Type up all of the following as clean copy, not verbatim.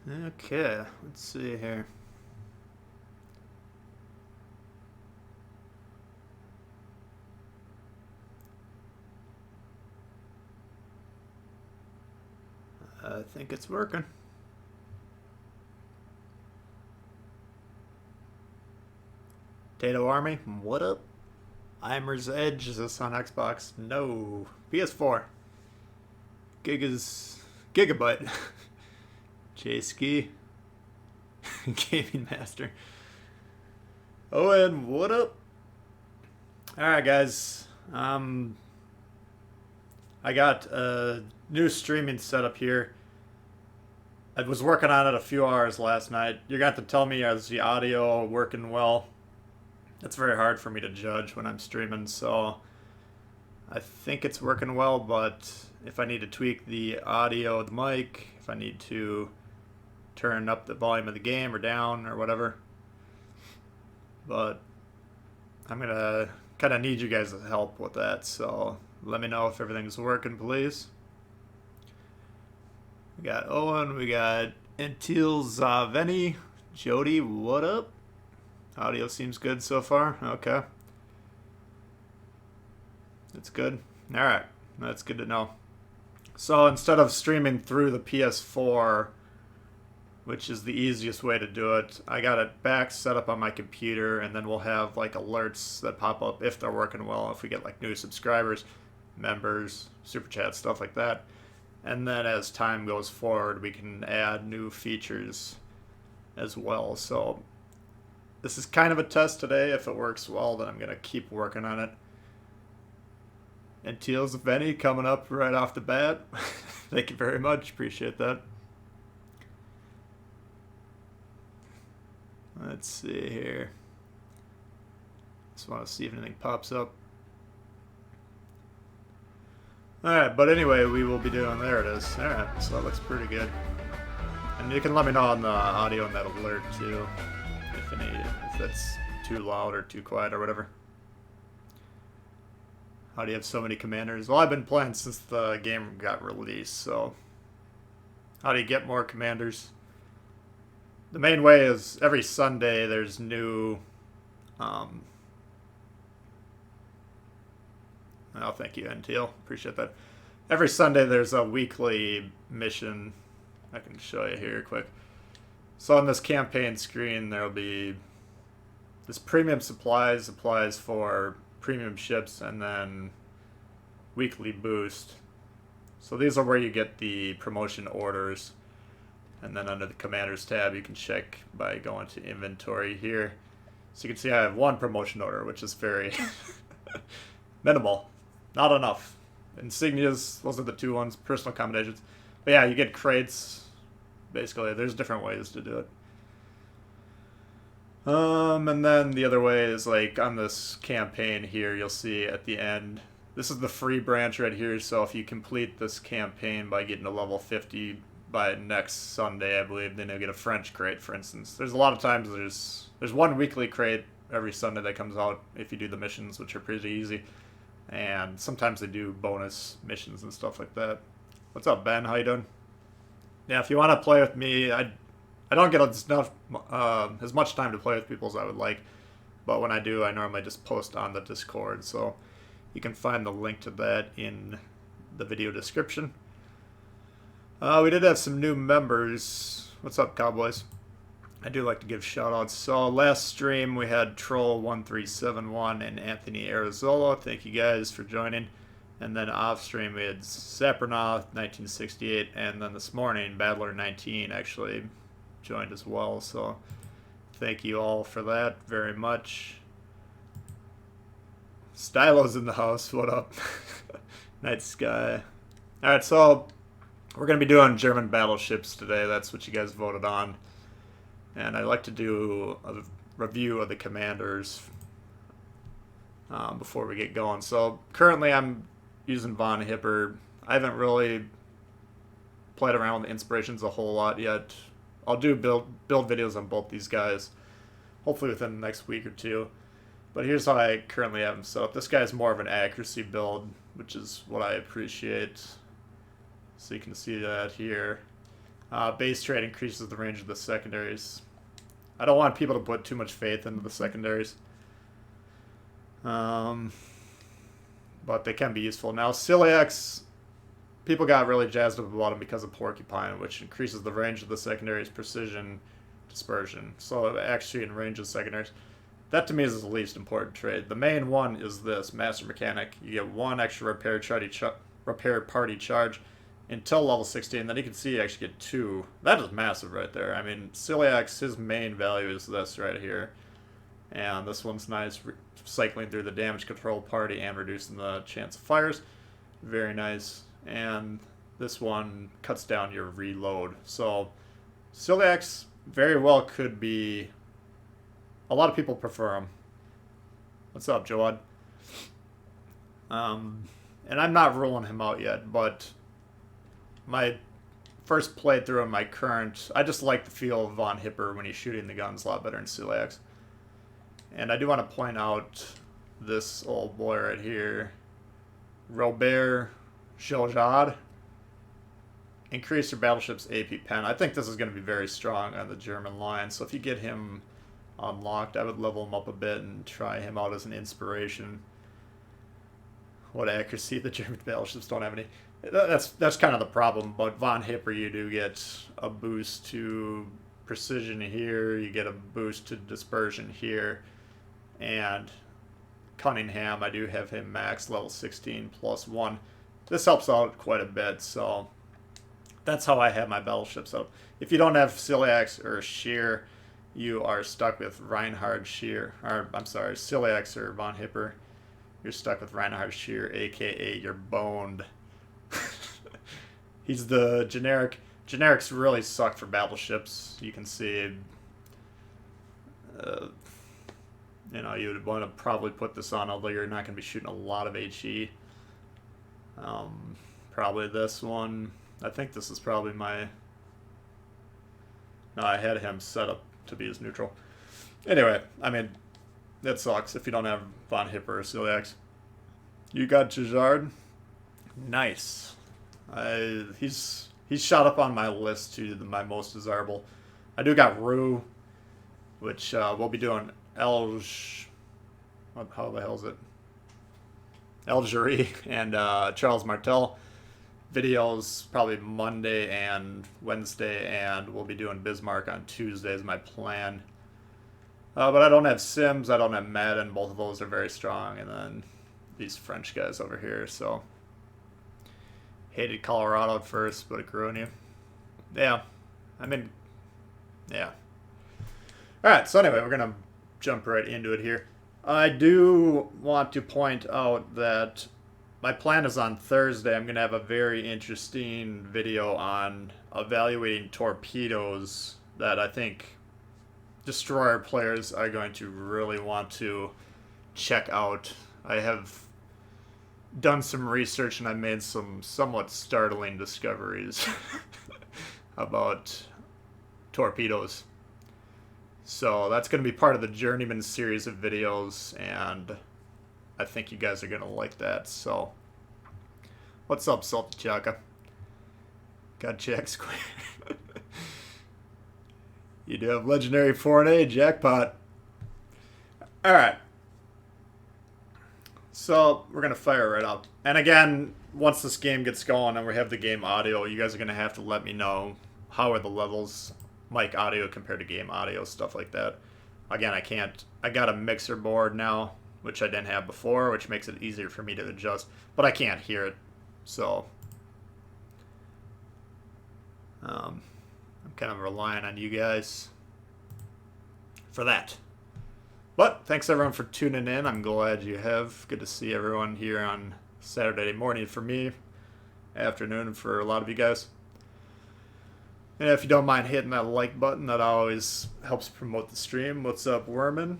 Okay, let's see here. I think it's working. Tato Army, what up? Imer's Edge, is this on Xbox? No. PS4. Gigabyte. J-Ski. Gaming Master. Owen, what up? Alright, guys. I got a new streaming setup here. I was working on it a few hours last night. You're going to have to tell me, is the audio working well? It's very hard for me to judge when I'm streaming, so I think it's working well, but if I need to tweak the audio of the mic, if I need to turn up the volume of the game or down or whatever, but I'm going to kind of need you guys' help with that, so let me know if everything's working, please. We got Owen, we got Intil Zaveni, Jody, what up? Audio seems good so far. Okay. That's good. Alright, that's good to know. So instead of streaming through the PS4, which is the easiest way to do it, I got it back set up on my computer, and then we'll have like alerts that pop up if they're working well, if we get like new subscribers, members, super chat, stuff like that. And then as time goes forward, we can add new features as well. So this is kind of a test today. If it works well, then I'm going to keep working on it. And Teals Benny coming up right off the bat. Thank you very much. Appreciate that. Let's see here. Just want to see if anything pops up. Alright, but anyway, we will be doing... There it is. Alright, so that looks pretty good. And you can let me know on the audio and that alert too. If that's too loud or too quiet or whatever. How do you have so many commanders? Well, I've been playing since the game got released, so how do you get more commanders? The main way is every Sunday there's new oh, thank you, NTL. Appreciate that. Every Sunday there's a weekly mission. I can show you here quick. So on this campaign screen, there'll be this premium supplies applies for premium ships, and then weekly boost. So these are where you get the promotion orders. And then under the commanders tab, you can check by going to inventory here. So you can see I have one promotion order, which is very minimal. Not enough. Insignias, those are the two ones, personal accommodations. But yeah, you get crates. Basically, there's different ways to do it. And then the other way is like on this campaign here, you'll see at the end, this is the free branch right here. So if you complete this campaign by getting to level 50 by next Sunday, I believe, then you'll get a French crate, for instance. There's a lot of times there's one weekly crate every Sunday that comes out if you do the missions, which are pretty easy. And sometimes they do bonus missions and stuff like that. What's up, Ben? How you doing? Yeah, if you want to play with me, I don't get as much time to play with people as I would like, but when I do, I normally just post on the Discord, so you can find the link to that in the video description. We did have some new members. What's up, Cowboys? I do like to give shout-outs. So last stream, we had Troll1371 and Anthony Arizola. Thank you guys for joining. And then off stream we had Sapranoth 1968, and then this morning Battler 19 actually joined as well. So thank you all for that very much. Stylo's in the house. What up? Night Sky. All right, so we're gonna be doing German battleships today. That's what you guys voted on, and I'd like to do a review of the commanders before we get going. So currently I'm using Von Hipper. I haven't really played around with the inspirations a whole lot yet. I'll do build videos on both these guys, hopefully within the next week or two. But here's how I currently have them set up. This guy's more of an accuracy build, which is what I appreciate. So you can see that here. Base trade increases the range of the secondaries. I don't want people to put too much faith into the secondaries. But they can be useful. Now, Celiacs, people got really jazzed up about them because of Porcupine, which increases the range of the secondaries, precision, dispersion. So actually in range of secondaries. That to me is the least important trade. The main one is this, Master Mechanic. You get 1 extra repair party charge until level 16. Then you can see you actually get 2. That is massive right there. I mean, Celiax, his main value is this right here. And this one's nice, cycling through the damage control party and reducing the chance of fires. Very nice. And this one cuts down your reload. So Celiax very well could be... A lot of people prefer him. What's up, Jawad? And I'm not ruling him out yet, but my first playthrough of my current... I just like the feel of Von Hipper when he's shooting the guns a lot better than Celiax. And I do want to point out this old boy right here. Robert Joljad. Increase your battleship's AP pen. I think this is going to be very strong on the German line. So if you get him unlocked, I would level him up a bit and try him out as an inspiration. What accuracy, the German battleships don't have any. That's kind of the problem. But Von Hipper, you do get a boost to precision here. You get a boost to dispersion here. And Cunningham, I do have him max level 16 plus 1. This helps out quite a bit, so that's how I have my battleships up. If you don't have Celiax or Scheer, you are stuck with Reinhard Scheer, or I'm sorry, Celiax or Von Hipper. You're stuck with Reinhard Scheer, aka you're boned. He's the generic. Generics really suck for battleships. You can see, you know, you would want to probably put this on, although you're not going to be shooting a lot of HE. Probably this one. I think this is probably my... No, I had him set up to be as neutral. Anyway, I mean, that sucks if you don't have Von Hipper or Celiax. You got Jajard? Nice. He's shot up on my list to my most desirable. I do got Rue, which we'll be doing Elge... How the hell is it? Algerie and Charles Martel videos probably Monday and Wednesday, and we'll be doing Bismarck on Tuesday is my plan. But I don't have Sims, I don't have Madden, both of those are very strong, and then these French guys over here, so hated Colorado at first, but it grew on you. Yeah, I mean, yeah. Alright, so anyway, we're gonna jump right into it here. I do want to point out that my plan is on Thursday. I'm going to have a very interesting video on evaluating torpedoes that I think destroyer players are going to really want to check out. I have done some research and I made some somewhat startling discoveries about torpedoes. So that's going to be part of the Journeyman series of videos, and I think you guys are going to like that. So, what's up, Salty Chaka? Got Jack Square. You do have Legendary 4A, jackpot. Alright. So, we're going to fire right up. And again, once this game gets going and we have the game audio, you guys are going to have to let me know how are the levels, mic audio compared to game audio, stuff like that. Again, I got a mixer board now, which I didn't have before, which makes it easier for me to adjust, but I can't hear it, so I'm kind of relying on you guys for that. But thanks everyone for tuning in. I'm glad you have. Good to see everyone here on Saturday morning for me, afternoon for a lot of you guys. And if you don't mind hitting that like button, that always helps promote the stream. What's up, Werman?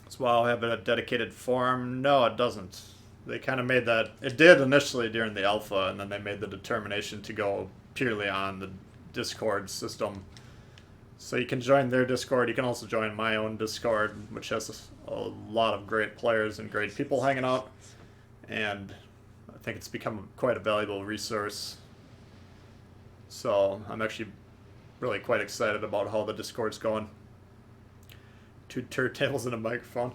That's why I'll have a dedicated forum. No, it doesn't. They kind of made that... It did initially during the alpha, and then they made the determination to go purely on the Discord system. So you can join their Discord. You can also join my own Discord, which has a lot of great players and great people hanging out. And I think it's become quite a valuable resource. So I'm actually really quite excited about how the Discord's going. 2 turntables and a microphone.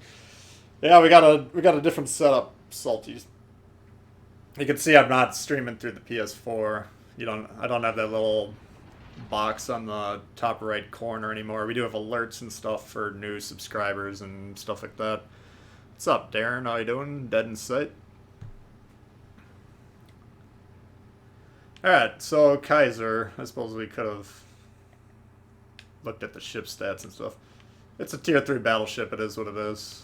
Yeah, we got a different setup, Salties. You can see I'm not streaming through the PS4. I don't have that little box on the top right corner anymore. We do have alerts and stuff for new subscribers and stuff like that. What's up, Darren? How you doing? Dead in sight. Alright, so Kaiser, I suppose we could have looked at the ship stats and stuff. It's a tier 3 battleship, it is what it is.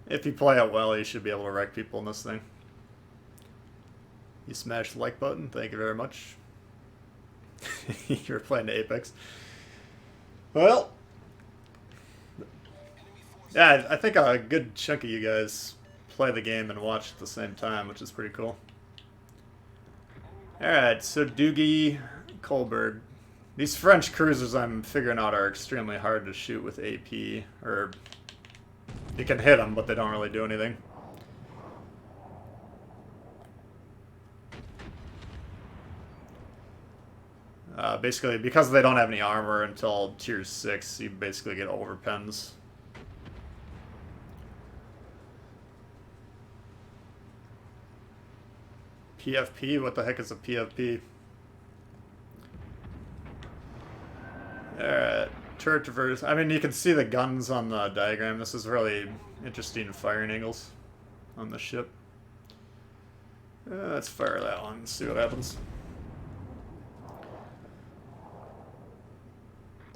If you play it well, you should be able to wreck people in this thing. You smashed the like button, thank you very much. You're playing Apex. Well, yeah, I think a good chunk of you guys play the game and watch at the same time, which is pretty cool. Alright, so Doogie, Kohlberg. These French cruisers I'm figuring out are extremely hard to shoot with AP, or you can hit them, but they don't really do anything. Basically, because they don't have any armor until tier 6, you basically get overpens. PFP? What the heck is a PFP? Alright, turret traverse. I mean, you can see the guns on the diagram. This is really interesting firing angles on the ship. Let's fire that one and see what happens.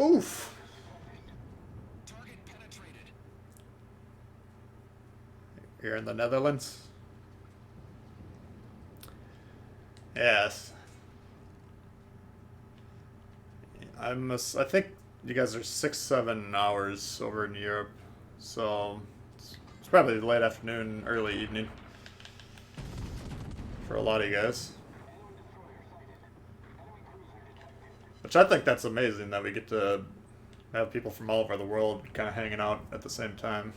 Oof! Target penetrated. Here in the Netherlands. Yes. I think you guys are 6-7 hours over in Europe, so it's probably late afternoon, early evening for a lot of you guys. Which I think that's amazing that we get to have people from all over the world kind of hanging out at the same time.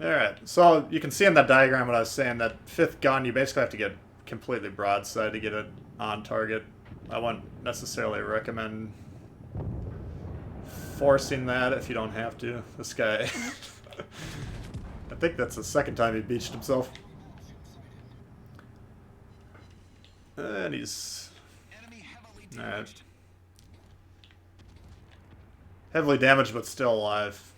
Alright, so you can see in that diagram what I was saying, that 5th gun, you basically have to get completely broadside to get it on target. I wouldn't necessarily recommend forcing that if you don't have to. This guy, I think that's the 2nd time he beached himself. And he's... Alright. Heavily damaged, but still alive.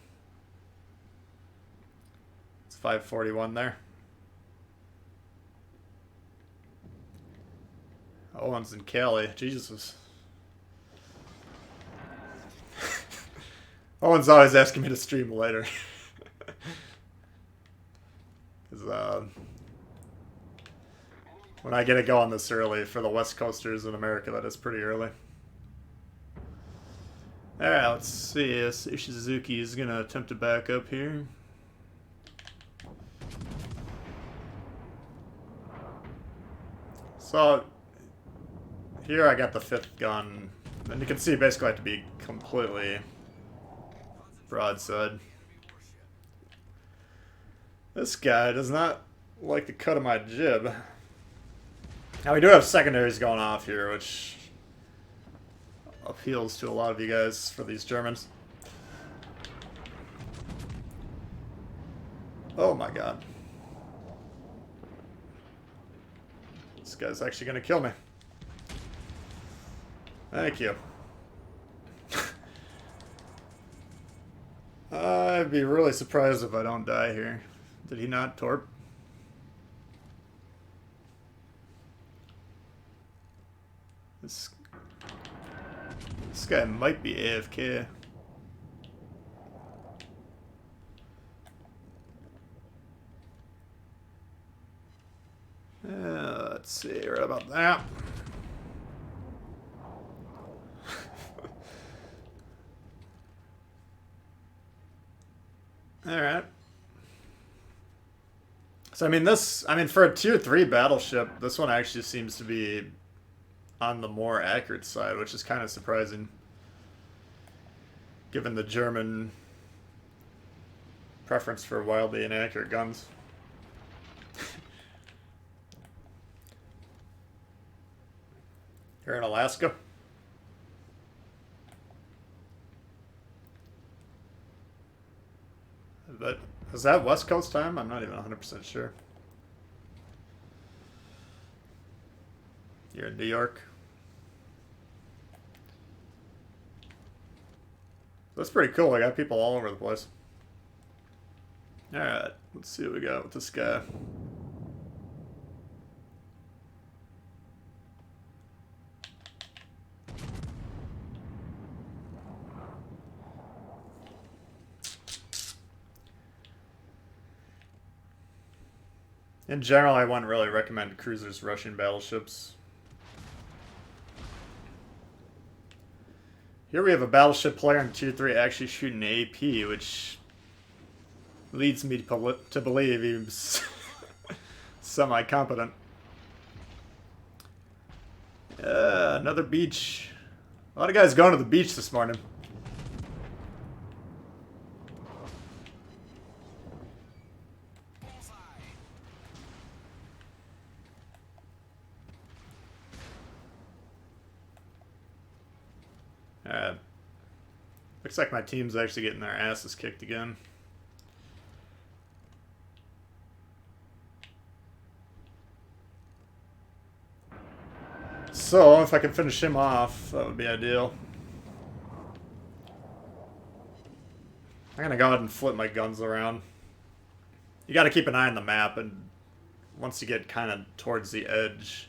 It's 541 there. Owens and Kelly. Jesus. Owen's always asking me to stream later. Because, when I get it going this early, for the West Coasters in America, that is pretty early. Alright, let's see. Ishizuki is going to attempt to back up here. So, here I got the 5th gun. And you can see basically I have to be completely broadside. This guy does not like the cut of my jib. Now we do have secondaries going off here, which appeals to a lot of you guys for these Germans. Oh my god. This guy's actually going to kill me. Thank you. I'd be really surprised if I don't die here. Did he not torp? This guy might be AFK. Let's see, right about that. Alright. So, for a tier 3 battleship, this one actually seems to be on the more accurate side, which is kind of surprising. Given the German preference for wildly inaccurate guns. You're in Alaska? But is that West Coast time? I'm not even 100% sure. You're in New York? That's pretty cool. I got people all over the place. Alright, let's see what we got with this guy. In general, I wouldn't really recommend cruisers rushing battleships. Here we have a battleship player in Tier 3 actually shooting AP, which leads me to believe he's semi-competent. Another beach. A lot of guys going to the beach this morning. Looks like my team's actually getting their asses kicked again. So, if I can finish him off, that would be ideal. I'm gonna go ahead and flip my guns around. You gotta keep an eye on the map, and once you get kind of towards the edge,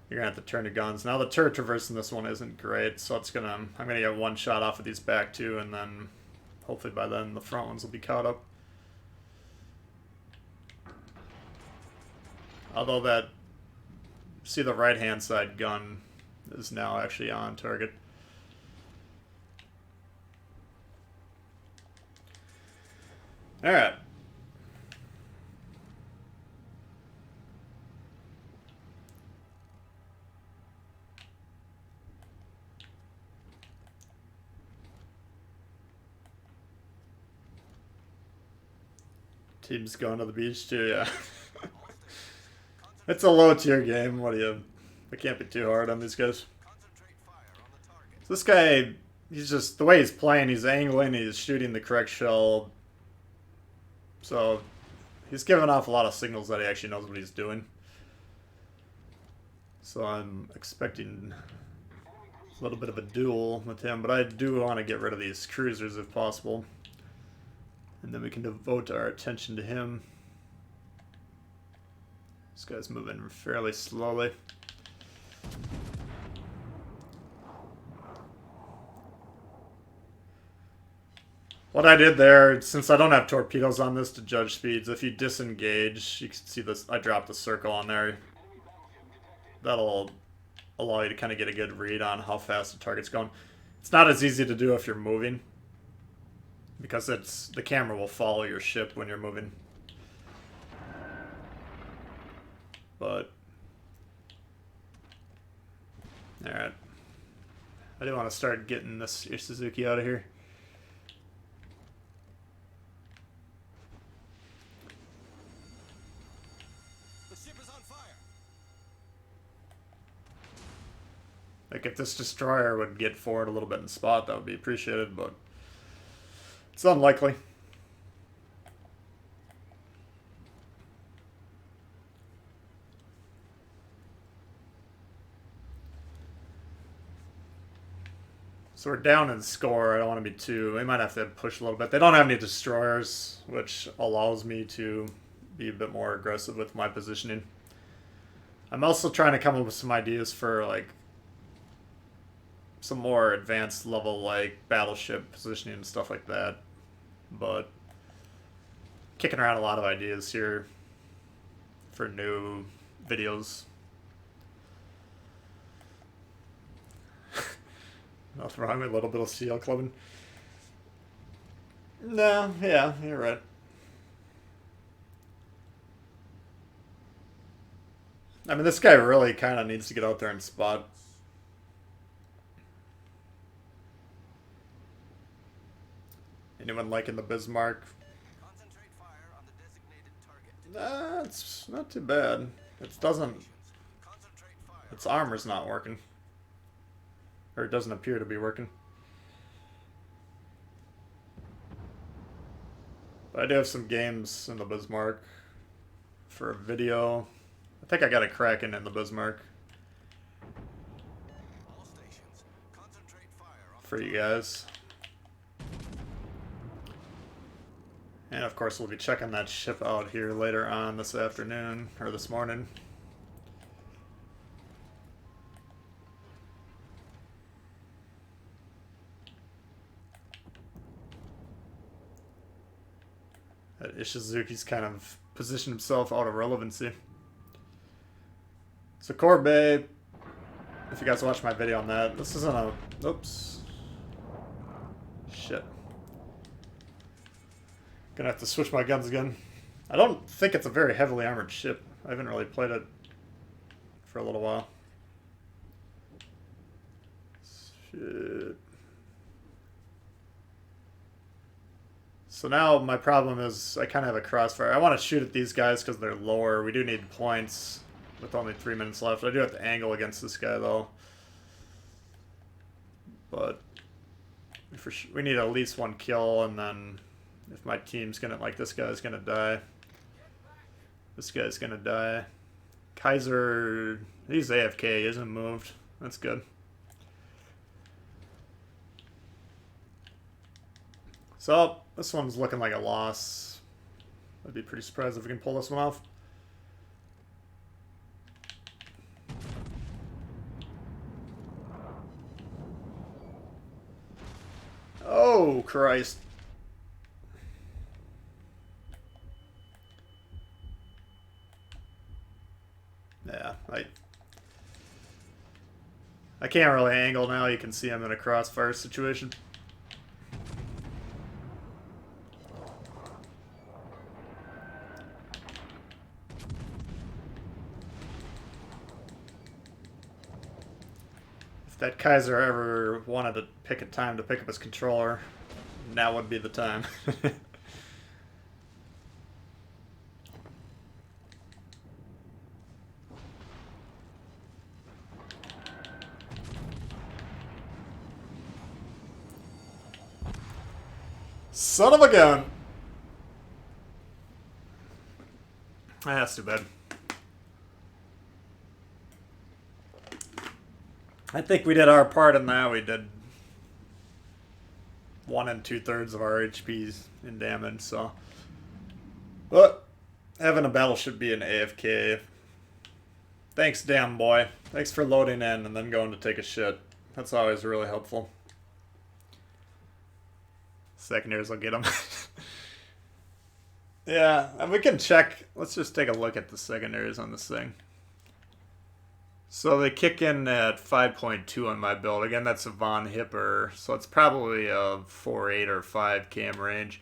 you're gonna have to turn your guns. Now the turret traverse in this one isn't great, so I'm gonna get one shot off of these back two, and then hopefully by then the front ones will be caught up. Although that, see the right hand side gun is now actually on target. Alright. Team's going to the beach too, yeah. It's a low tier game. What do you... I can't be too hard on these guys. So this guy, he's just... The way he's playing, he's angling, he's shooting the correct shell. So, he's giving off a lot of signals that he actually knows what he's doing. So I'm expecting a little bit of a duel with him, but I do want to get rid of these cruisers if possible. And then we can devote our attention to him. This guy's moving fairly slowly. What I did there, since I don't have torpedoes on this to judge speeds, if you disengage, you can see this, I dropped a circle on there. That'll allow you to kind of get a good read on how fast the target's going. It's not as easy to do if you're moving, because the camera will follow your ship when you're moving. But alright. I do want to start getting this Suzuki out of here. The ship is on fire. Like if this destroyer would get forward a little bit in spot, that would be appreciated, but it's unlikely. So we're down in score. I don't want to be too... We might have to push a little bit. They don't have any destroyers, which allows me to be a bit more aggressive with my positioning. I'm also trying to come up with some ideas for, like, some more advanced level, like, battleship positioning and stuff like that. But kicking around a lot of ideas here for new videos. Nothing wrong with a little bit of CL clubbing. No, yeah, you're right. I mean, this guy really kind of needs to get out there and spot. Anyone liking the Bismarck? It's not too bad. It doesn't... Concentrate fire. Its armor's not working. Or it doesn't appear to be working. But I do have some games in the Bismarck for a video. I think I got a Kraken in the Bismarck All stations. Concentrate fire on for you guys. And of course we'll be checking that ship out here later on this afternoon, or this morning. That Ishizuki's kind of positioned himself out of relevancy. So Corbe, if you guys watch my video on that, this isn't a... Oops. Shit. Gonna have to switch my guns again. I don't think it's a very heavily armored ship. I haven't really played it for a little while. Shit. So now my problem is I kind of have a crossfire. I want to shoot at these guys because they're lower. We do need points with only 3 minutes left. I do have to angle against this guy though. But we need at least one kill, and then if my team's gonna, like, this guy's gonna die. This guy's gonna die. Kaiser, he's AFK, he isn't moved. That's good. So, this one's looking like a loss. I'd be pretty surprised if we can pull this one off. Oh, Christ. Yeah, I can't really angle now. You can see I'm in a crossfire situation. If that Kaiser ever wanted to pick a time to pick up his controller, now would be the time. Son of a gun! That's too bad. I think we did our part in that. We did 1 2/3 of our HPs in damage, so. But having a battleship be an AFK. Thanks, damn boy. Thanks for loading in and then going to take a shit. That's always really helpful. Secondaries will get them. Yeah, and we can check. Let's just take a look at the secondaries on this thing. So they kick in at 5.2 on my build. Again, that's a Von Hipper, so it's probably a 4.8 or 5 cam range.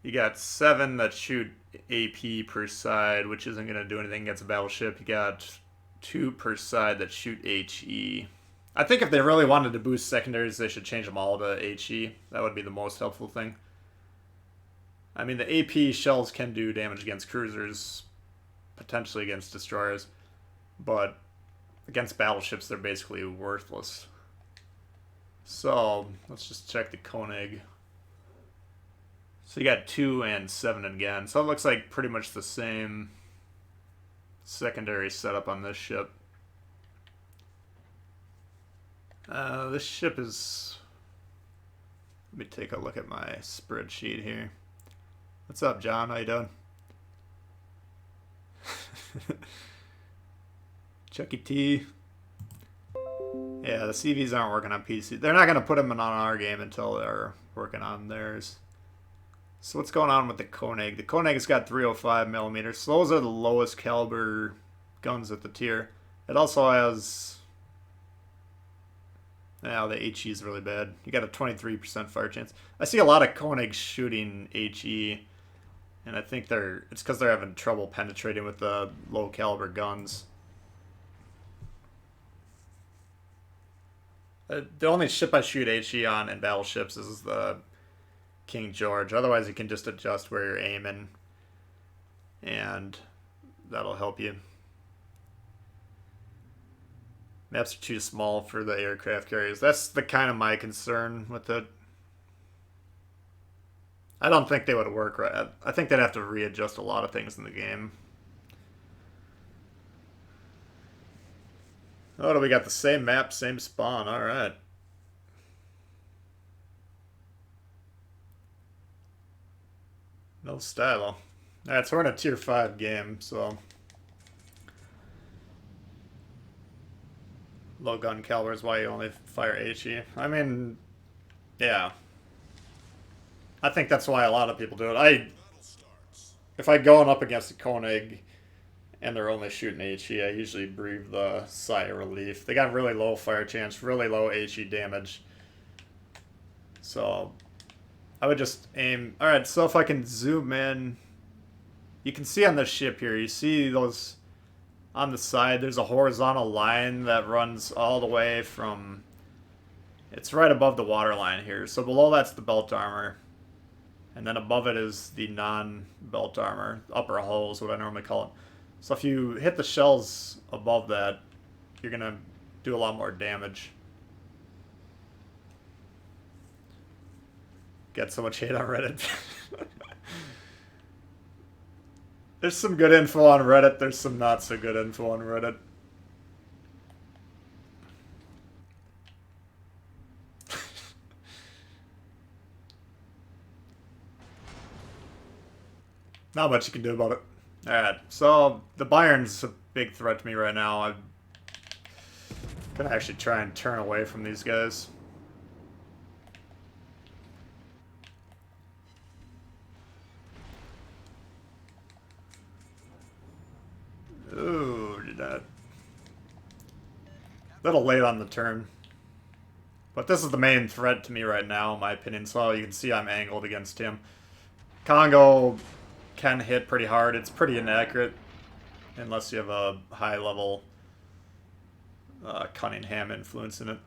You got 7 that shoot AP per side, which isn't going to do anything against a battleship. You got 2 per side that shoot HE. I think if they really wanted to boost secondaries, they should change them all to HE. That would be the most helpful thing. I mean, the AP shells can do damage against cruisers, potentially against destroyers, but against battleships, they're basically worthless. So, let's just check the Konig. So you got 2 and 7 again. So it looks like pretty much the same secondary setup on this ship. This ship is... Let me take a look at my spreadsheet here. What's up, John? How you doing? Chucky T. Yeah, the CVs aren't working on PC. They're not going to put them on our game until they're working on theirs. So what's going on with the Konig? The Konig's got 305mm. So those are the lowest caliber guns at the tier. It also has... Now the HE is really bad. You got a 23% fire chance. I see a lot of Konig shooting HE, and I think it's because they're having trouble penetrating with the low caliber guns. The only ship I shoot HE on in battleships is the King George. Otherwise, you can just adjust where you're aiming. and that'll help you. Maps are too small for the aircraft carriers. That's the kind of my concern with it. I don't think they would work right. I think they'd have to readjust a lot of things in the game. Oh, do we got the same map, same spawn? All right. No stylo. Alright, so we're in a tier 5 game, so low gun caliber is why you only fire HE. I mean, yeah. I think that's why a lot of people do it. If I going up against a Konig and they're only shooting HE, I usually breathe the sigh of relief. They got really low fire chance, really low HE damage. So I would just aim. Alright, so if I can zoom in, you can see on this ship here, you see those on the side, there's a horizontal line that runs all the way from, it's right above the water line here. So below that's the belt armor. And then above it is the non-belt armor. Upper hull is what I normally call it. So if you hit the shells above that, you're going to do a lot more damage. Get so much hate on Reddit. There's some good info on Reddit. There's some not so good info on Reddit. Not much you can do about it. Alright, so the Bayern's a big threat to me right now. I'm gonna actually try and turn away from these guys. Ooh, did that. A little late on the turn. But this is the main threat to me right now, in my opinion. So you can see I'm angled against him. Congo can hit pretty hard. It's pretty inaccurate. Unless you have a high level Cunningham influence in it.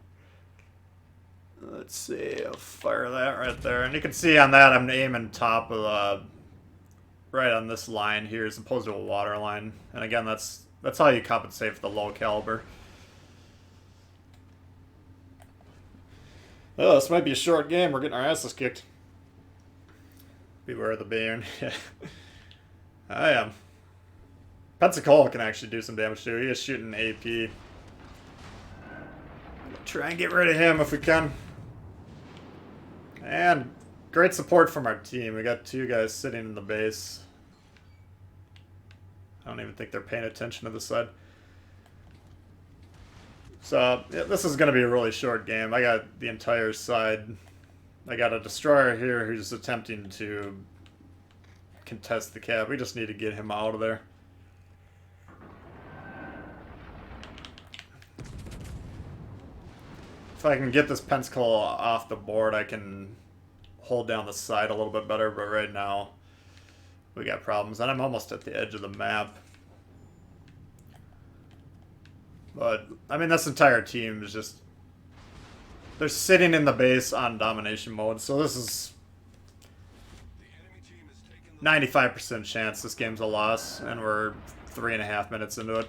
Let's see, I'll fire that right there. And you can see on that I'm aiming top of right on this line here as opposed to a water line. And again, that's how you compensate for the low caliber. Oh, this might be a short game. We're getting our asses kicked. Beware of the Bayern. I am. Pensacola can actually do some damage too. He is shooting AP. Try and get rid of him if we can. And great support from our team. We got two guys sitting in the base. I don't even think they're paying attention to the side. So, yeah, this is going to be a really short game. I got the entire side. I got a destroyer here who's attempting to contest the cap. We just need to get him out of there. If I can get this Pensacola off the board, I can hold down the side a little bit better, but right now we got problems. And I'm almost at the edge of the map. But, I mean, this entire team is just... They're sitting in the base on domination mode, so this is 95% chance this game's a loss, and we're 3.5 minutes into it.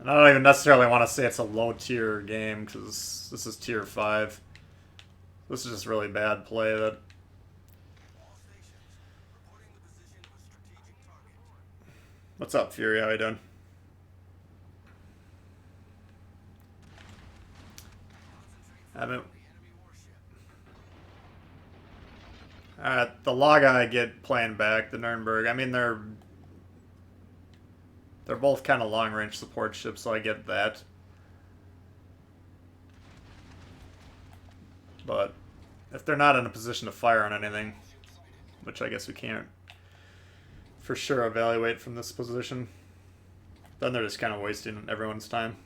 And I don't even necessarily want to say it's a low-tier game, because this is tier 5. This is just really bad play that... What's up, Fury? How you doing? Alright, the Laga I get playing back, the Nuremberg. I mean, they're both kind of long-range support ships, so I get that. But if they're not in a position to fire on anything, which I guess we can't for sure evaluate from this position, then they're just kind of wasting everyone's time.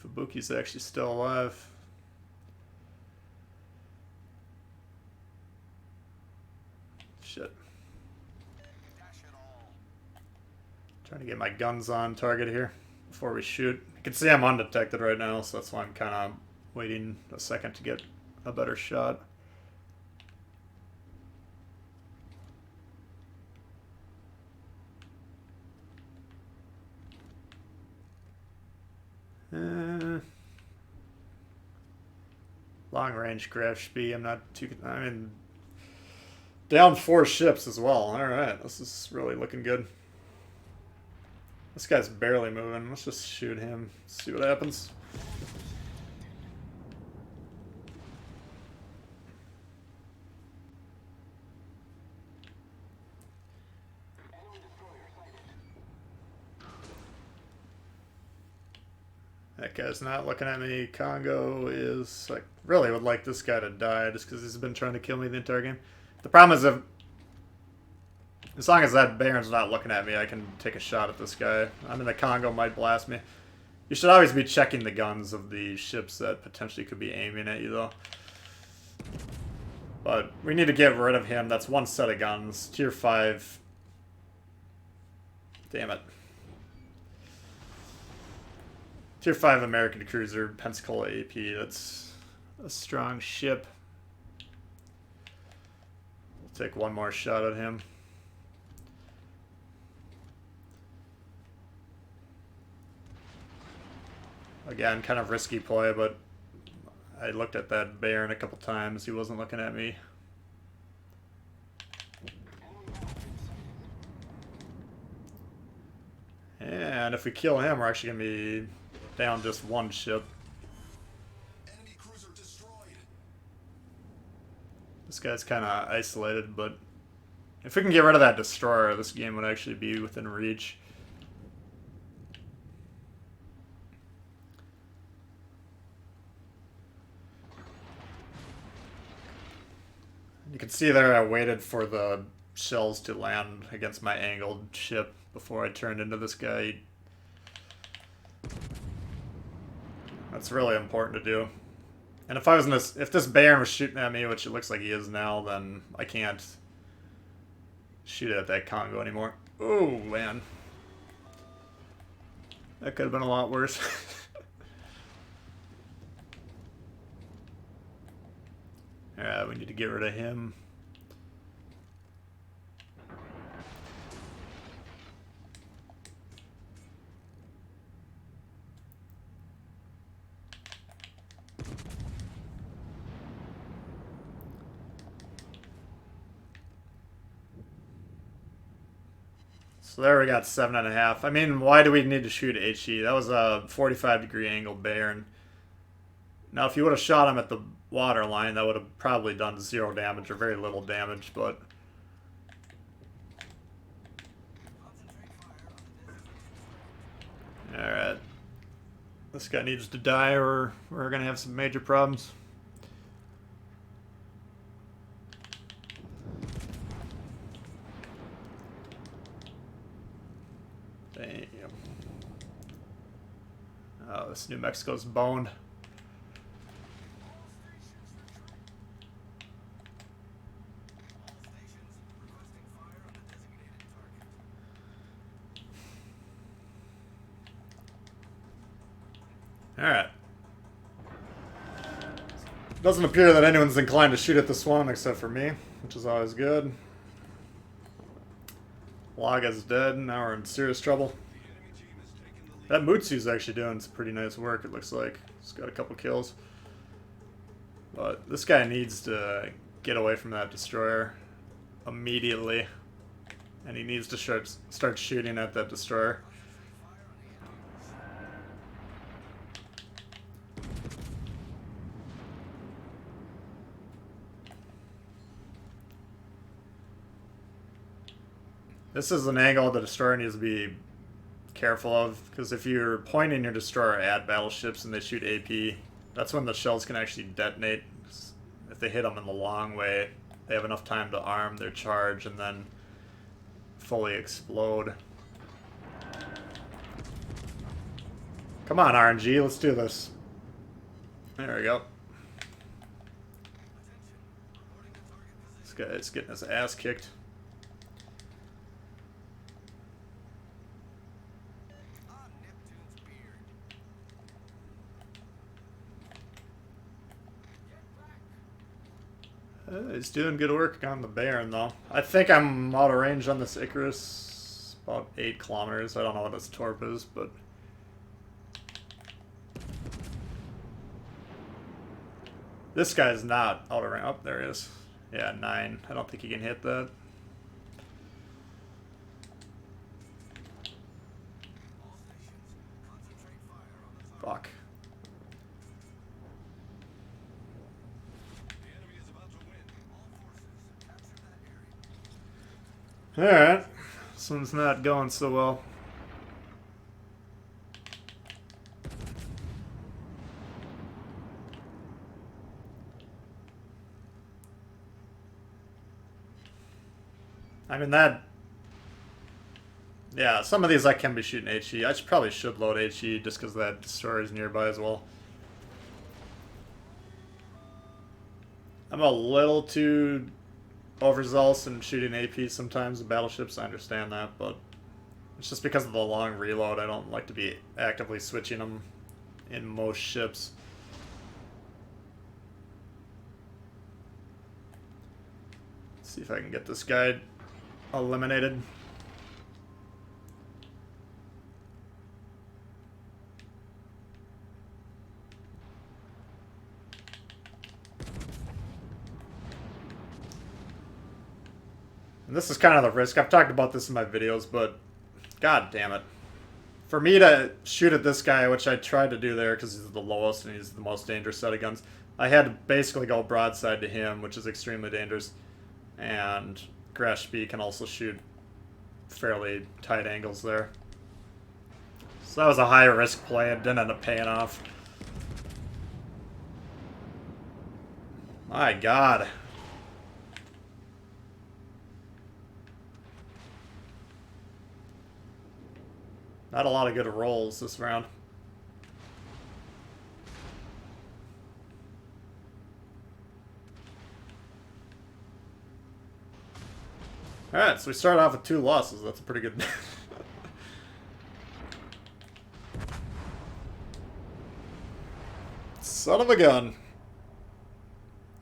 Fubuki's actually still alive. Shit. Trying to get my guns on target here. before we shoot. You can see I'm undetected right now, so that's why I'm kind of waiting a second to get a better shot. Long range craft speed. I'm not too. I mean, down 4 ships as well. All right, this is really looking good. This guy's barely moving. Let's just shoot him. See what happens. That guy's not looking at me. Congo is like really would like this guy to die just because he's been trying to kill me the entire game. The problem is if as long as that Bayern's not looking at me, I can take a shot at this guy. I mean, the Congo might blast me. You should always be checking the guns of the ships that potentially could be aiming at you, though. But we need to get rid of him. That's one set of guns. Tier 5. Damn it. Tier 5 American cruiser, Pensacola AP. That's a strong ship. We'll take one more shot at him. Again, kind of risky play, but I looked at that Bayern a couple times. He wasn't looking at me. And if we kill him, we're actually going to be down just one ship. Enemy cruiser destroyed. This guy's kind of isolated, but if we can get rid of that destroyer, this game would actually be within reach. You can see there I waited for the shells to land against my angled ship before I turned into this guy. That's really important to do. And if I was in this, if this Bayern was shooting at me, which it looks like he is now, then I can't shoot at that Congo anymore. Oh man, that could have been a lot worse. Alright, we need to get rid of him. So there we got 7.5. I mean, why do we need to shoot HE? That was a 45-degree angle Bayern. Now, if you would have shot him at the water line, that would have probably done 0 damage or very little damage, but... Alright. This guy needs to die or we're going to have some major problems. Damn. Oh, this New Mexico's boned. Alright. Doesn't appear that anyone's inclined to shoot at this one except for me, which is always good. Laga's dead, now we're in serious trouble. That Mutsu's actually doing some pretty nice work, it looks like. He's got a couple kills. But this guy needs to get away from that destroyer immediately. And he needs to start shooting at that destroyer. This is an angle the destroyer needs to be careful of, because if you're pointing your destroyer at battleships and they shoot AP, that's when the shells can actually detonate. If they hit them in the long way, they have enough time to arm their charge and then fully explode. Come on, RNG, let's do this. There we go. This guy's getting his ass kicked. He's doing good work on the Bayern, though. I think I'm out of range on this Icarus. About 8 kilometers. I don't know what his torp is, but... This guy's not out of range. Oh, there he is. Yeah, 9. I don't think he can hit that. Fuck. Alright. This one's not going so well. I mean, that... Yeah, some of these I can be shooting HE. I probably should load HE just because that destroyer is nearby as well. I'm a little too overzealous in shooting AP sometimes in battleships. I understand that, but it's just because of the long reload. I don't like to be actively switching them in most ships. Let's see if I can get this guy eliminated. And this is kind of the risk. I've talked about this in my videos, but god damn it. For me to shoot at this guy, which I tried to do there because he's the lowest and he's the most dangerous set of guns, I had to basically go broadside to him, which is extremely dangerous. And Grashby can also shoot fairly tight angles there. So that was a high risk play. It didn't end up paying off. My god. Not a lot of good rolls this round. Alright, so we start off with 2 losses. That's a pretty good... Son of a gun.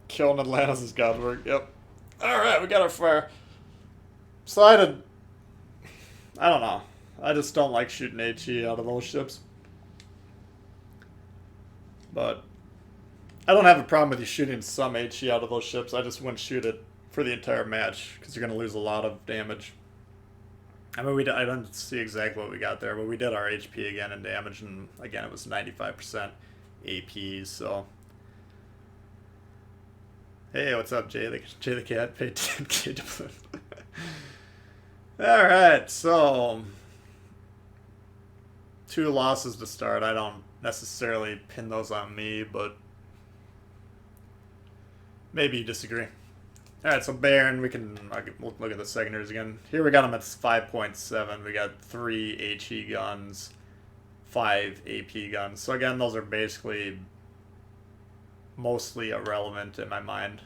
Killing Atlantis is God's work. Yep. Alright, we got our fire. So I don't know. I just don't like shooting HE out of those ships. But I don't have a problem with you shooting some HE out of those ships. I just wouldn't shoot it for the entire match because you're going to lose a lot of damage. I mean, I don't see exactly what we got there, but we did our HP again in damage, and again, it was 95% AP, so... Hey, what's up, Jay the Cat? Paid 10k to play. Alright, so... 2 losses to start. I don't necessarily pin those on me, but... Maybe you disagree. Alright, so Bayern, we'll look at the secondaries again. Here we got them at 5.7. We got 3 HE guns, 5 AP guns. So again, those are basically mostly irrelevant in my mind.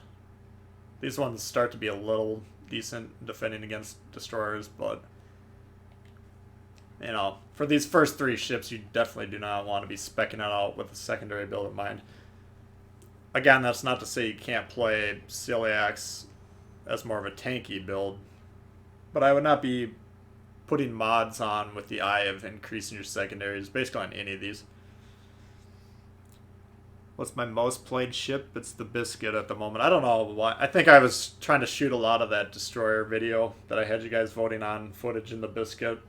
These ones start to be a little decent defending against destroyers, but you know, for these first 3 ships, you definitely do not want to be speccing it out with a secondary build in mind. Again, that's not to say you can't play Celiacs as more of a tanky build, but I would not be putting mods on with the eye of increasing your secondaries, basically on any of these. What's my most played ship? It's the Biscuit at the moment. I don't know why. I think I was trying to shoot a lot of that Destroyer video that I had you guys voting on footage in the Biscuit.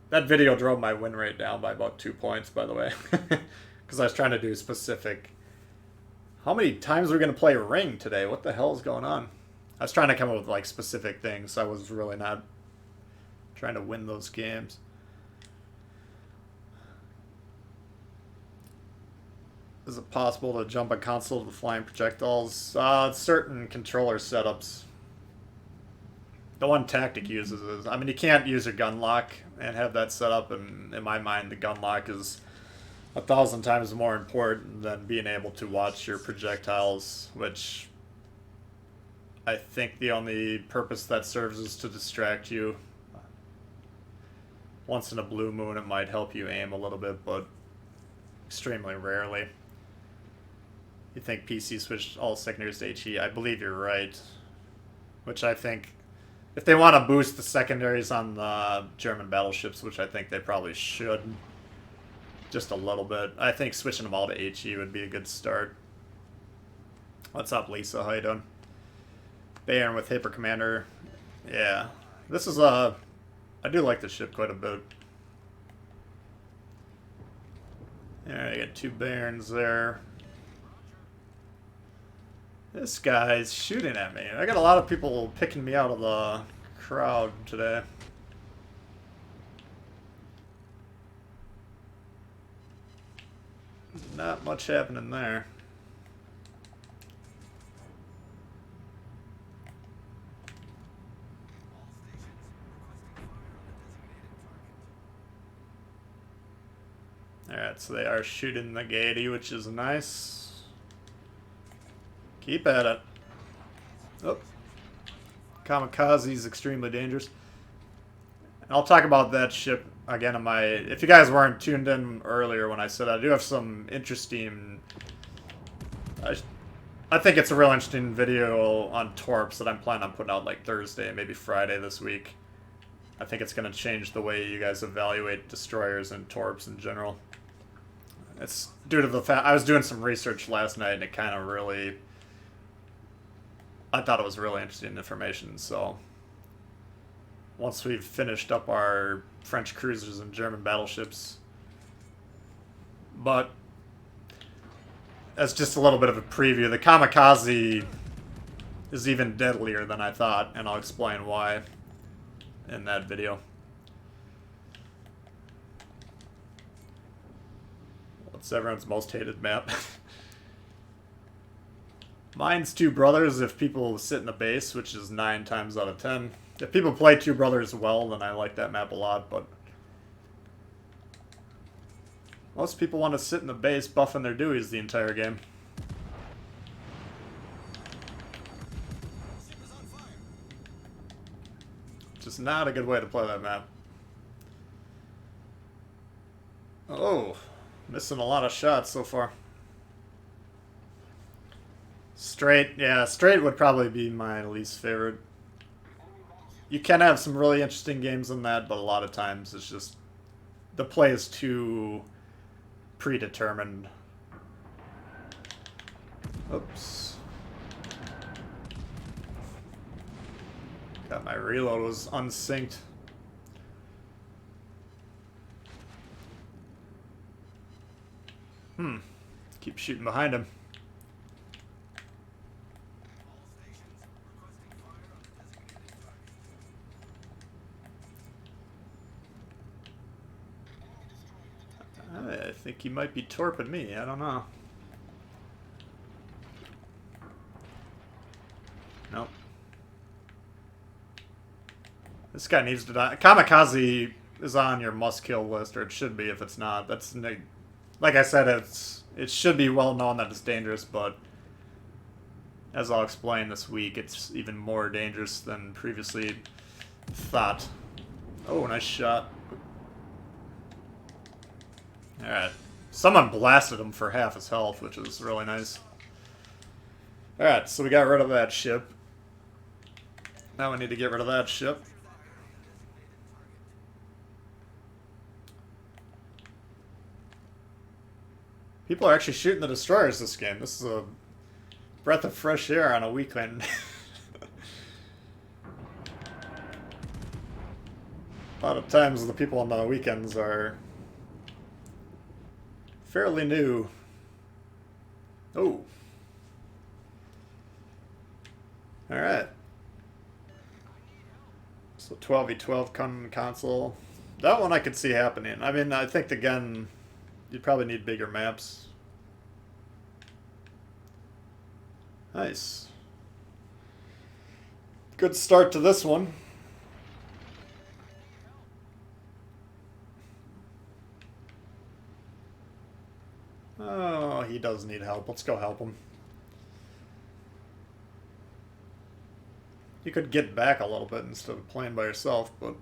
That video drove my win rate down by about 2 points, by the way. Because I was trying to do specific... How many times are we going to play Ring today? What the hell is going on? I was trying to come up with like specific things, so I was really not trying to win those games. Is it possible to jump a console to the flying projectiles? Certain controller setups. The one Tactic uses is... I mean, you can't use your gun lock and have that set up, and in my mind, the gun lock is 1,000 times more important than being able to watch your projectiles, which I think the only purpose that serves is to distract you. Once in a blue moon, it might help you aim a little bit, but extremely rarely. You think PC switched all secondaries to HE? I believe you're right. Which I think, if they want to boost the secondaries on the German battleships, which I think they probably should, just a little bit, I think switching them all to HE would be a good start. What's up, Lisa? How you doing? Bayern with Hyper Commander. Yeah. This is a... I do like this ship quite a bit. Alright, I got 2 Bayerns there. This guy's shooting at me. I got a lot of people picking me out of the crowd today. Not much happening there. Alright, so they are shooting the Gaiety, which is nice. Keep at it. Oh. Kamikaze is extremely dangerous. And I'll talk about that ship again in my... If you guys weren't tuned in earlier when I said I do have some interesting... I think it's a real interesting video on Torps that I'm planning on putting out like Thursday, maybe Friday this week. I think it's going to change the way you guys evaluate destroyers and Torps in general. It's due to the fact... I was doing some research last night and it kind of really... I thought it was really interesting information, so... Once we've finished up our French cruisers and German battleships... But... As just a little bit of a preview, the Kamikaze is even deadlier than I thought, and I'll explain why in that video. What's everyone's most hated map? Mine's Two Brothers if people sit in the base, which is 9 times out of 10. If people play Two Brothers well, then I like that map a lot, but... Most people want to sit in the base buffing their Deweys the entire game. Just not a good way to play that map. Oh, missing a lot of shots so far. Straight, yeah, straight would probably be my least favorite. You can have some really interesting games in that, but a lot of times it's just... The play is too predetermined. Oops. Got my reload was unsynced. Keep shooting behind him. I think he might be torping me. I don't know. Nope. This guy needs to die. Kamikaze is on your must-kill list, or it should be if it's not. That's like I said, it should be well known that it's dangerous, but as I'll explain this week, it's even more dangerous than previously thought. Oh, nice shot. Alright. Someone blasted him for half his health, which is really nice. Alright, so we got rid of that ship. Now we need to get rid of that ship. People are actually shooting the destroyers this game. This is a breath of fresh air on a weekend. A lot of times the people on the weekends are fairly new. Oh. Alright. So 12v12 console. That one I could see happening. I mean, I think, again, you'd probably need bigger maps. Nice. Good start to this one. Oh, he does need help. Let's go help him. You could get back a little bit instead of playing by yourself, but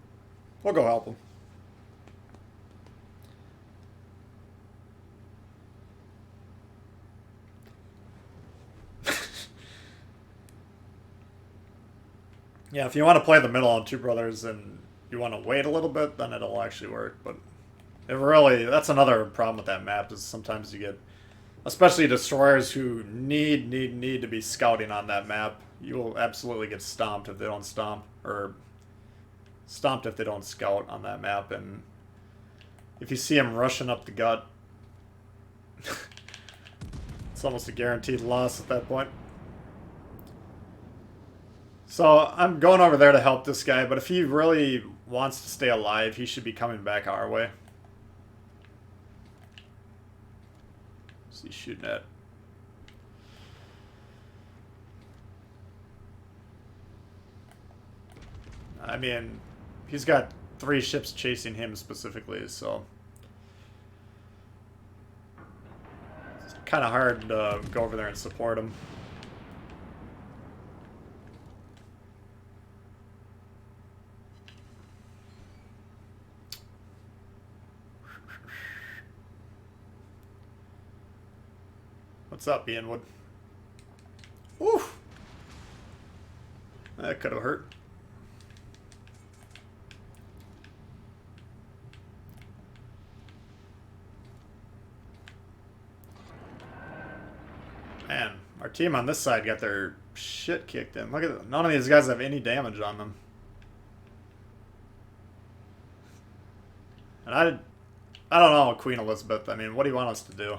we'll go help him. Yeah, if you want to play the middle on Two Brothers and you want to wait a little bit, then it'll actually work. But it really, that's another problem with that map is sometimes you get, especially destroyers who need to be scouting on that map. You will absolutely get stomped if they don't stomp, or stomped if they don't scout on that map. And if you see them rushing up the gut, it's almost a guaranteed loss at that point. So I'm going over there to help this guy, but if he really wants to stay alive, he should be coming back our way. What's he shooting at? I mean, he's got 3 ships chasing him specifically, so it's kind of hard to go over there and support him. What's up, Ianwood? Oof! That could have hurt. Man, our team on this side got their shit kicked in. Look at that. None of these guys have any damage on them. And I don't know, Queen Elizabeth. I mean, what do you want us to do?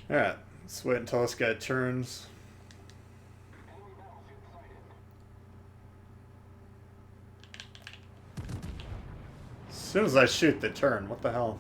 Alright, let's wait until this guy turns. As soon as I shoot, they turn. What the hell?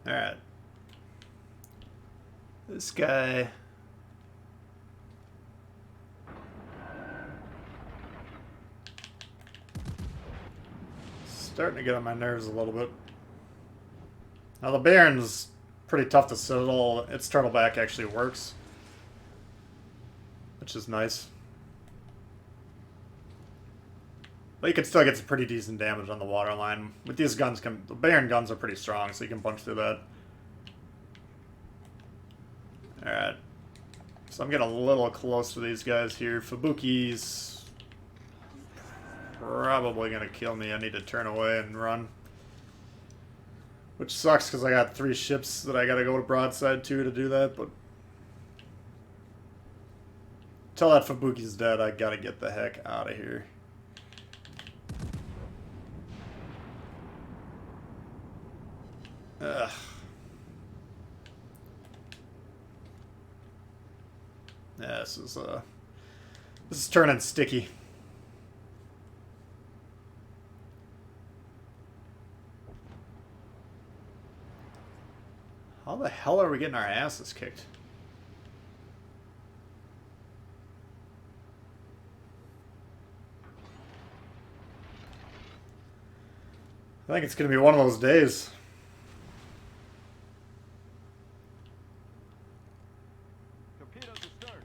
Alright. This guy... starting to get on my nerves a little bit. Now the Bayern's pretty tough to settle. Its turtleback actually works, which is nice. But you can still get some pretty decent damage on the waterline. With these guns, the Bayern guns are pretty strong, so you can punch through that. Alright. So I'm getting a little close to these guys here. Fubuki's probably going to kill me. I need to turn away and run. Which sucks, because I got 3 ships that I got to go to broadside to do that, but... until that Fubuki's dead, I got to get the heck out of here. Ugh. Yeah, this is turning sticky. How the hell are we getting our asses kicked? I think it's going to be one of those days. Torpedoes to start.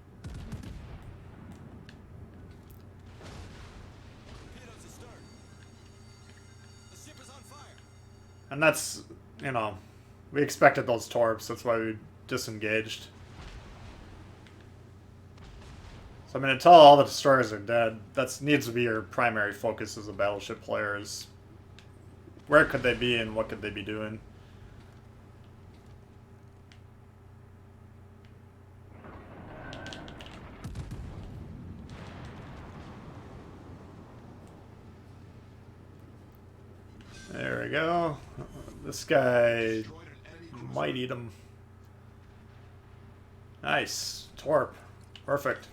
Torpedoes to start. The ship is on fire. And that's, you know, we expected those torps. That's why we disengaged. So, I mean, until all the destroyers are dead, that needs to be your primary focus as a battleship player is where could they be and what could they be doing? There we go. This guy might eat him. Nice. Torp. Perfect.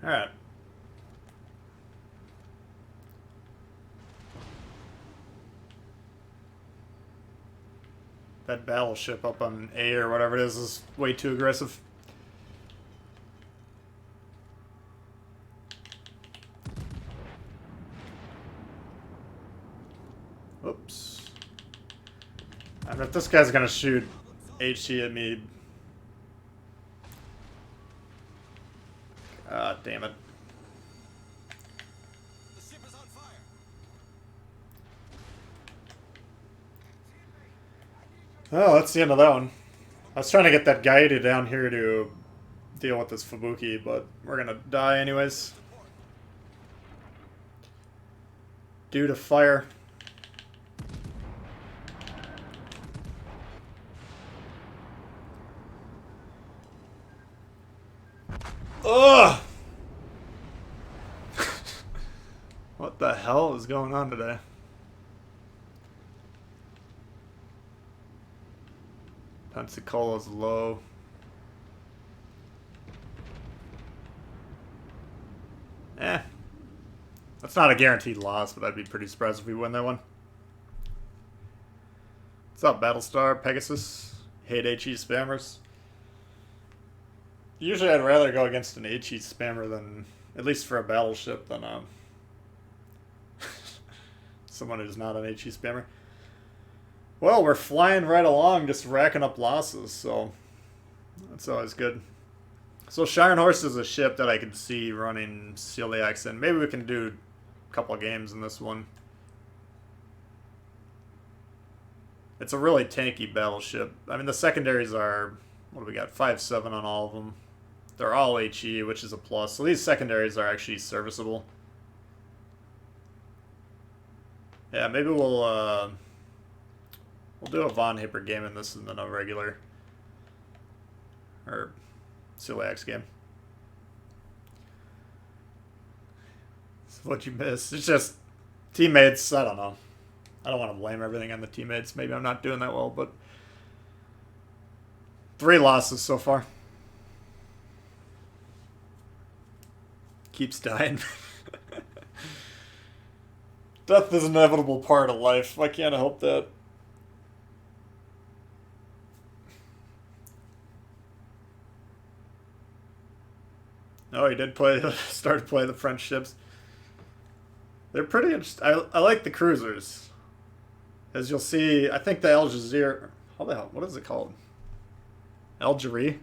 Alright. That battleship up on A or whatever it is way too aggressive. If this guy's gonna shoot HE at me. Ah, damn it. The ship is on fire. Oh, that's the end of that one. I was trying to get that guy down here to deal with this Fubuki, but we're gonna die anyways. Due to fire. Ugh! What the hell is going on today? Pensacola's low. Eh. That's not a guaranteed loss, but I'd be pretty surprised if we win that one. What's up, Battlestar, Pegasus? Hate HE spammers. Usually I'd rather go against an HE spammer than, at least for a battleship, than someone who's not an HE spammer. Well, we're flying right along, just racking up losses, so that's always good. So Scharnhorst is a ship that I could see running Celiacs in. Maybe we can do a couple of games in this one. It's a really tanky battleship. I mean, the secondaries are, what do we got, 5-7 on all of them. They're all HE, which is a plus. So these secondaries are actually serviceable. Yeah, maybe we'll do a Von Hipper game in this and then a regular or Celiacs game. So what'd you miss? It's just teammates. I don't know. I don't want to blame everything on the teammates. Maybe I'm not doing that well, but 3 losses so far. Keeps dying. Death is an inevitable part of life. Why can't I help that? Oh, he did play. Start to play the French ships. They're pretty interesting. I like the cruisers. As you'll see, I think the Algeciras. How the hell? What is it called? Algerie?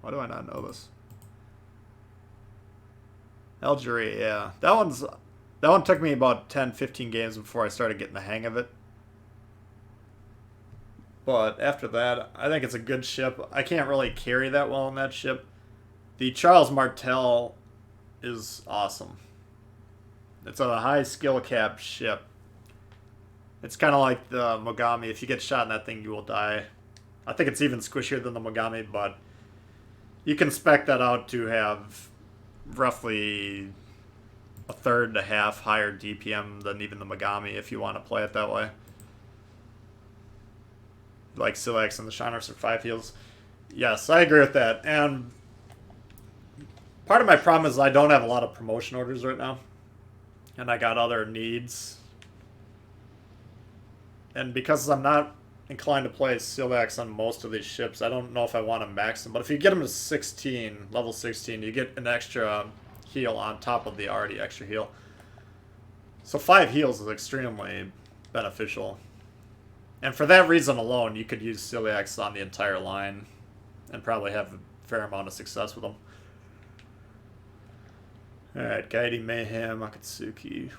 Why do I not know this? Algerie, yeah. That one took me about 10-15 games before I started getting the hang of it. But after that, I think it's a good ship. I can't really carry that well in that ship. The Charles Martel is awesome. It's a high skill cap ship. It's kind of like the Mogami. If you get shot in that thing, you will die. I think it's even squishier than the Mogami, but you can spec that out to have roughly a third to half higher DPM than even the Mogami if you want to play it that way. Like Silex and the Scharnhorst are 5 heals. Yes, I agree with that. And part of my problem is I don't have a lot of promotion orders right now. And I got other needs. And because I'm not inclined to play Silex on most of these ships, I don't know if I want to max them. But if you get them to 16, level 16, you get an extra heal on top of the already extra heal. So 5 heals is extremely beneficial. And for that reason alone, you could use Celiacs on the entire line and probably have a fair amount of success with them. Alright, Guiding Mayhem, Akatsuki.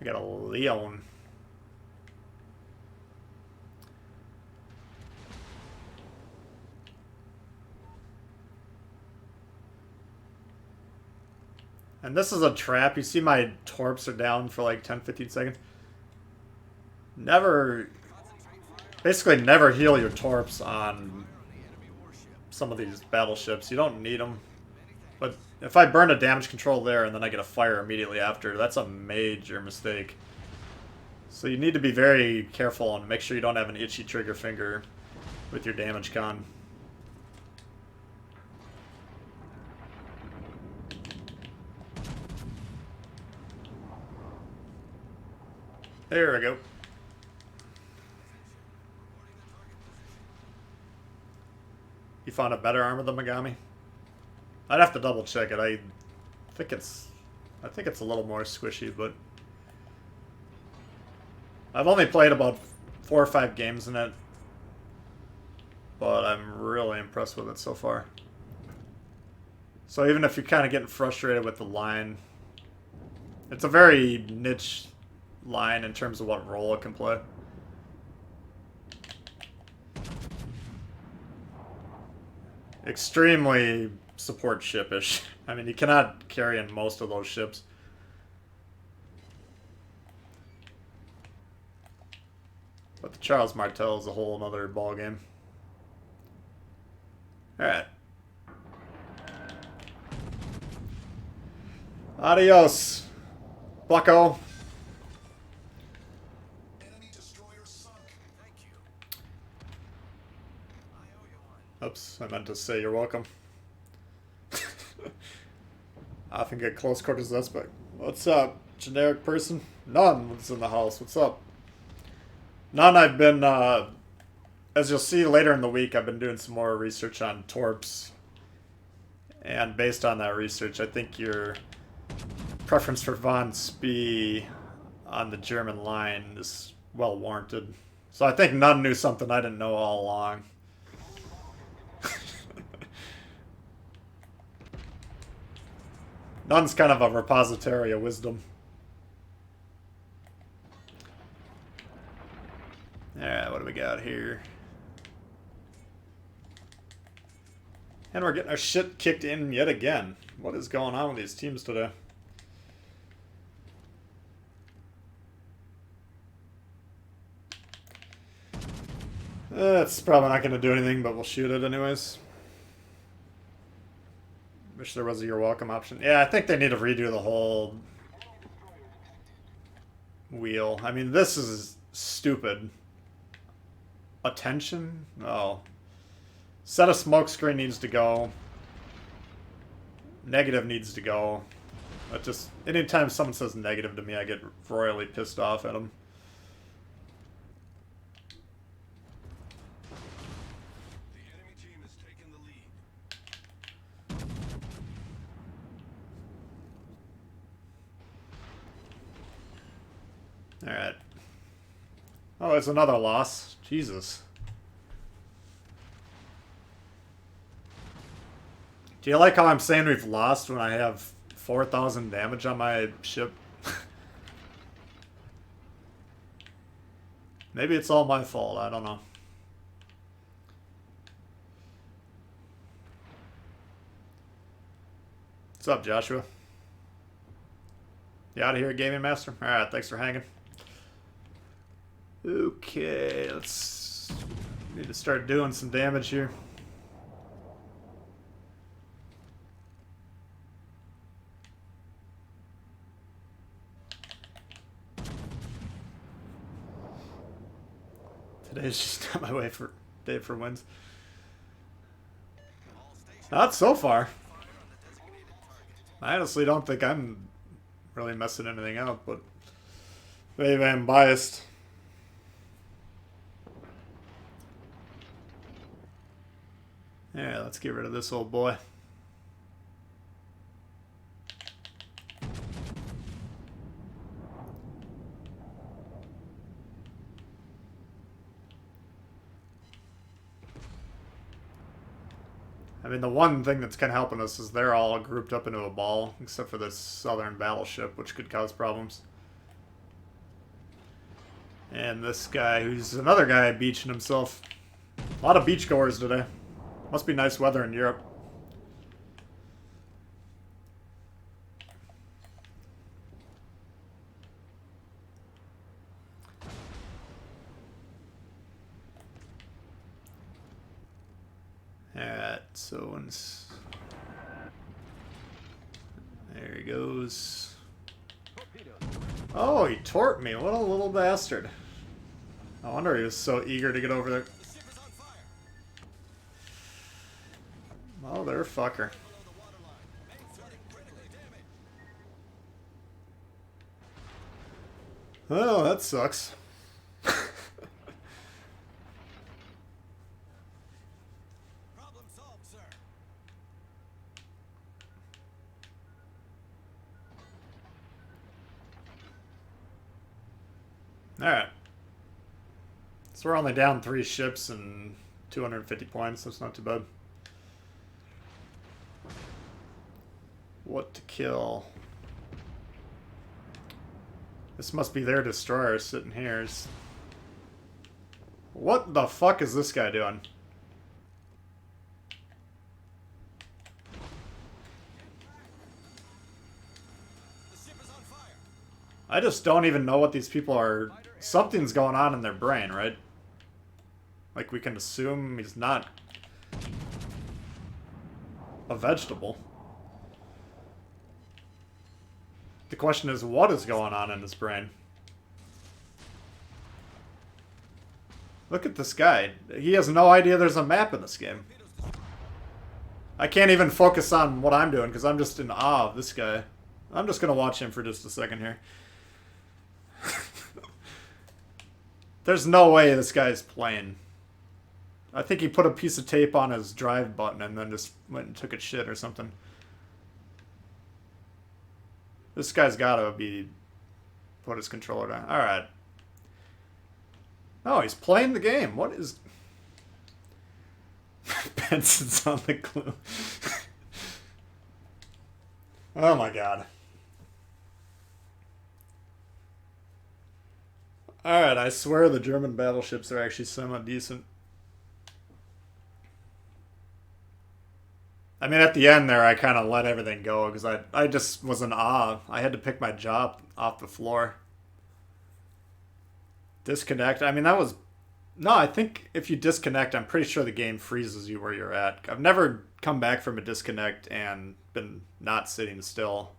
I got a Leon. And this is a trap. You see my torps are down for like 10-15 seconds. Basically never heal your torps on some of these battleships. You don't need them. But if I burn a damage control there and then I get a fire immediately after, that's a major mistake. So you need to be very careful and make sure you don't have an itchy trigger finger with your damage con. There we go. You found a better armor than Megami? I'd have to double check it. I think it's a little more squishy, but I've only played about 4 or 5 games in it, but I'm really impressed with it so far. So even if you're kind of getting frustrated with the line, it's a very niche line in terms of what role it can play. Extremely support ship-ish. I mean, you cannot carry in most of those ships. But the Charles Martel is a whole other ballgame. Alright. Adios, bucko. Enemy destroyer sunk. Thank you. I owe you one. Oops, I meant to say you're welcome. I often get close quarters aspect. What's up, generic person? None was in the house. What's up? None, I've been, as you'll see later in the week, I've been doing some more research on Torps. And based on that research, I think your preference for Von Spee on the German line is well warranted. So I think None knew something I didn't know all along. None's kind of a repository of wisdom. Alright, what do we got here? And we're getting our shit kicked in yet again. What is going on with these teams today? It's probably not going to do anything, but we'll shoot it anyways. Wish there was a you're welcome option. Yeah, I think they need to redo the whole wheel. I mean, this is stupid. Attention? Oh. Set of smoke screen needs to go. Negative needs to go. That just, anytime someone says negative to me, I get royally pissed off at them. The enemy team has taken the lead. Alright. Oh, it's another loss. Jesus. Do you like how I'm saying we've lost when I have 4,000 damage on my ship? Maybe it's all my fault, I don't know. What's up, Joshua? You out of here, Gaming Master? Alright, thanks for hanging. Okay, let's... need to start doing some damage here. Today's just not my day for wins. All stations Not so far. fire on the designated target. I honestly don't think I'm really messing anything up, but maybe I'm biased. Yeah, let's get rid of this old boy. I mean, the one thing that's kind of helping us is they're all grouped up into a ball, except for this southern battleship, which could cause problems. And this guy, who's another guy beaching himself. A lot of beachgoers today. Must be nice weather in Europe. Alright, so once... there he goes. Oh, he torped me. What a little bastard. No wonder he was so eager to get over there. The ship is on fire. Motherfucker. Below the waterline. Main threading critically damaged. Oh, that sucks. Problem solved, sir. Alright. So we're only down 3 ships and 250 points. That's not too bad. What to kill? This must be their destroyer sitting here. What the fuck is this guy doing? The ship is on fire. I just don't even know what these people are... Something's going on in their brain, right? Like, we can assume he's not a vegetable. The question is, what is going on in his brain? Look at this guy. He has no idea there's a map in this game. I can't even focus on what I'm doing because I'm just in awe of this guy. I'm just going to watch him for just a second here. There's no way this guy's playing. I think he put a piece of tape on his drive button and then just went and took a shit or something. This guy's gotta be... Put his controller down. Alright. Oh, he's playing the game. What is... Benson's on the glue. Oh my god. Alright, I swear the German battleships are actually semi-decent. I mean, at the end there, I kind of let everything go because I just was in awe. I had to pick my jaw off the floor. Disconnect. I mean, that was... No, I think if you disconnect, I'm pretty sure the game freezes you where you're at. I've never come back from a disconnect and been not sitting still.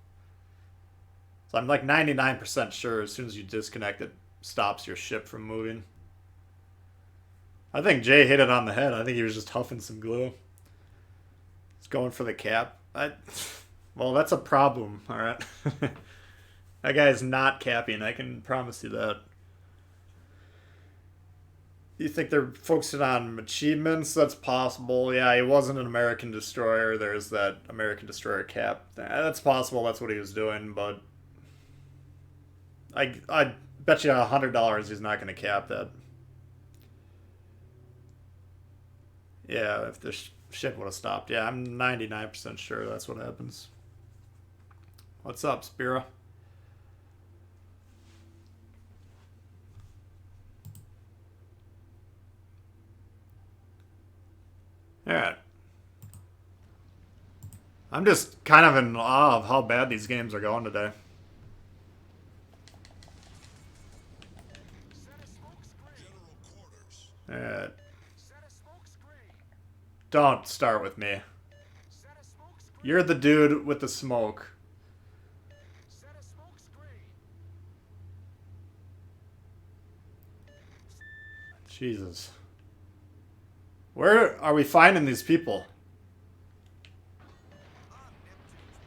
So I'm like 99% sure as soon as you disconnect, it stops your ship from moving. I think Jay hit it on the head. I think he was just huffing some glue. He's going for the cap. Well, that's a problem, alright? That guy's not capping, I can promise you that. You think they're focusing on achievements? That's possible. Yeah, he wasn't an American destroyer. There's that American destroyer cap. That's possible. That's what he was doing, but I bet you $100 he's not going to cap that. Yeah, if the ship would have stopped. Yeah, I'm 99% sure that's what happens. What's up, Spira? Alright. I'm just kind of in awe of how bad these games are going today. Alright. Don't start with me. You're the dude with the smoke. Jesus. Where are we finding these people?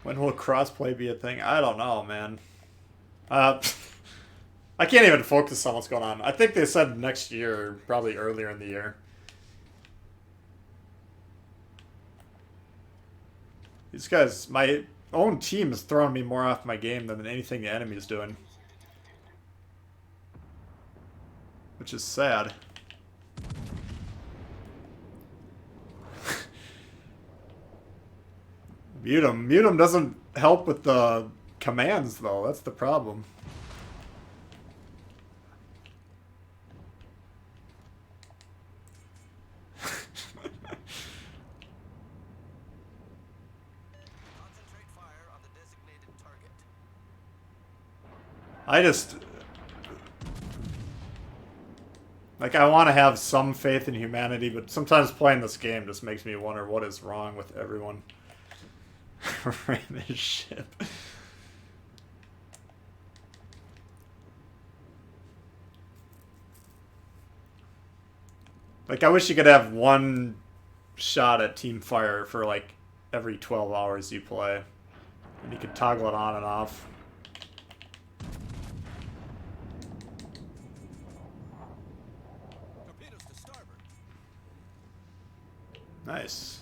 When will crossplay be a thing? I don't know, man. I can't even focus on what's going on. I think they said next year, probably earlier in the year. These guys, my own team is throwing me more off my game than anything the enemy is doing. Which is sad. Mute him. Mute him doesn't help with the commands, though. That's the problem. Concentrate fire on the designated target. I just... Like, I want to have some faith in humanity, but sometimes playing this game just makes me wonder what is wrong with everyone. Ran this ship. Like, I wish you could have one shot at team fire for like every 12 hours you play. And you could toggle it on and off. Torpedoes to starboard. Nice.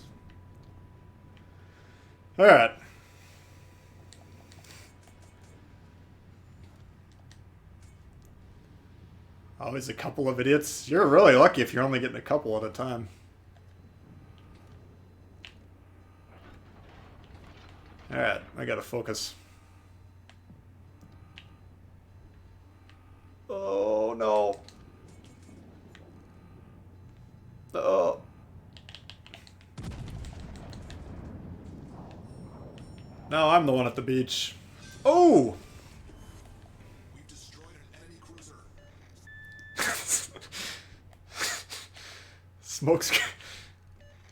Alright. Always a couple of idiots. You're really lucky if you're only getting a couple at a time. Alright, I gotta focus. Oh no. Oh. No, I'm the one at the beach. Oh! We've destroyed an enemy cruiser. Smoke's...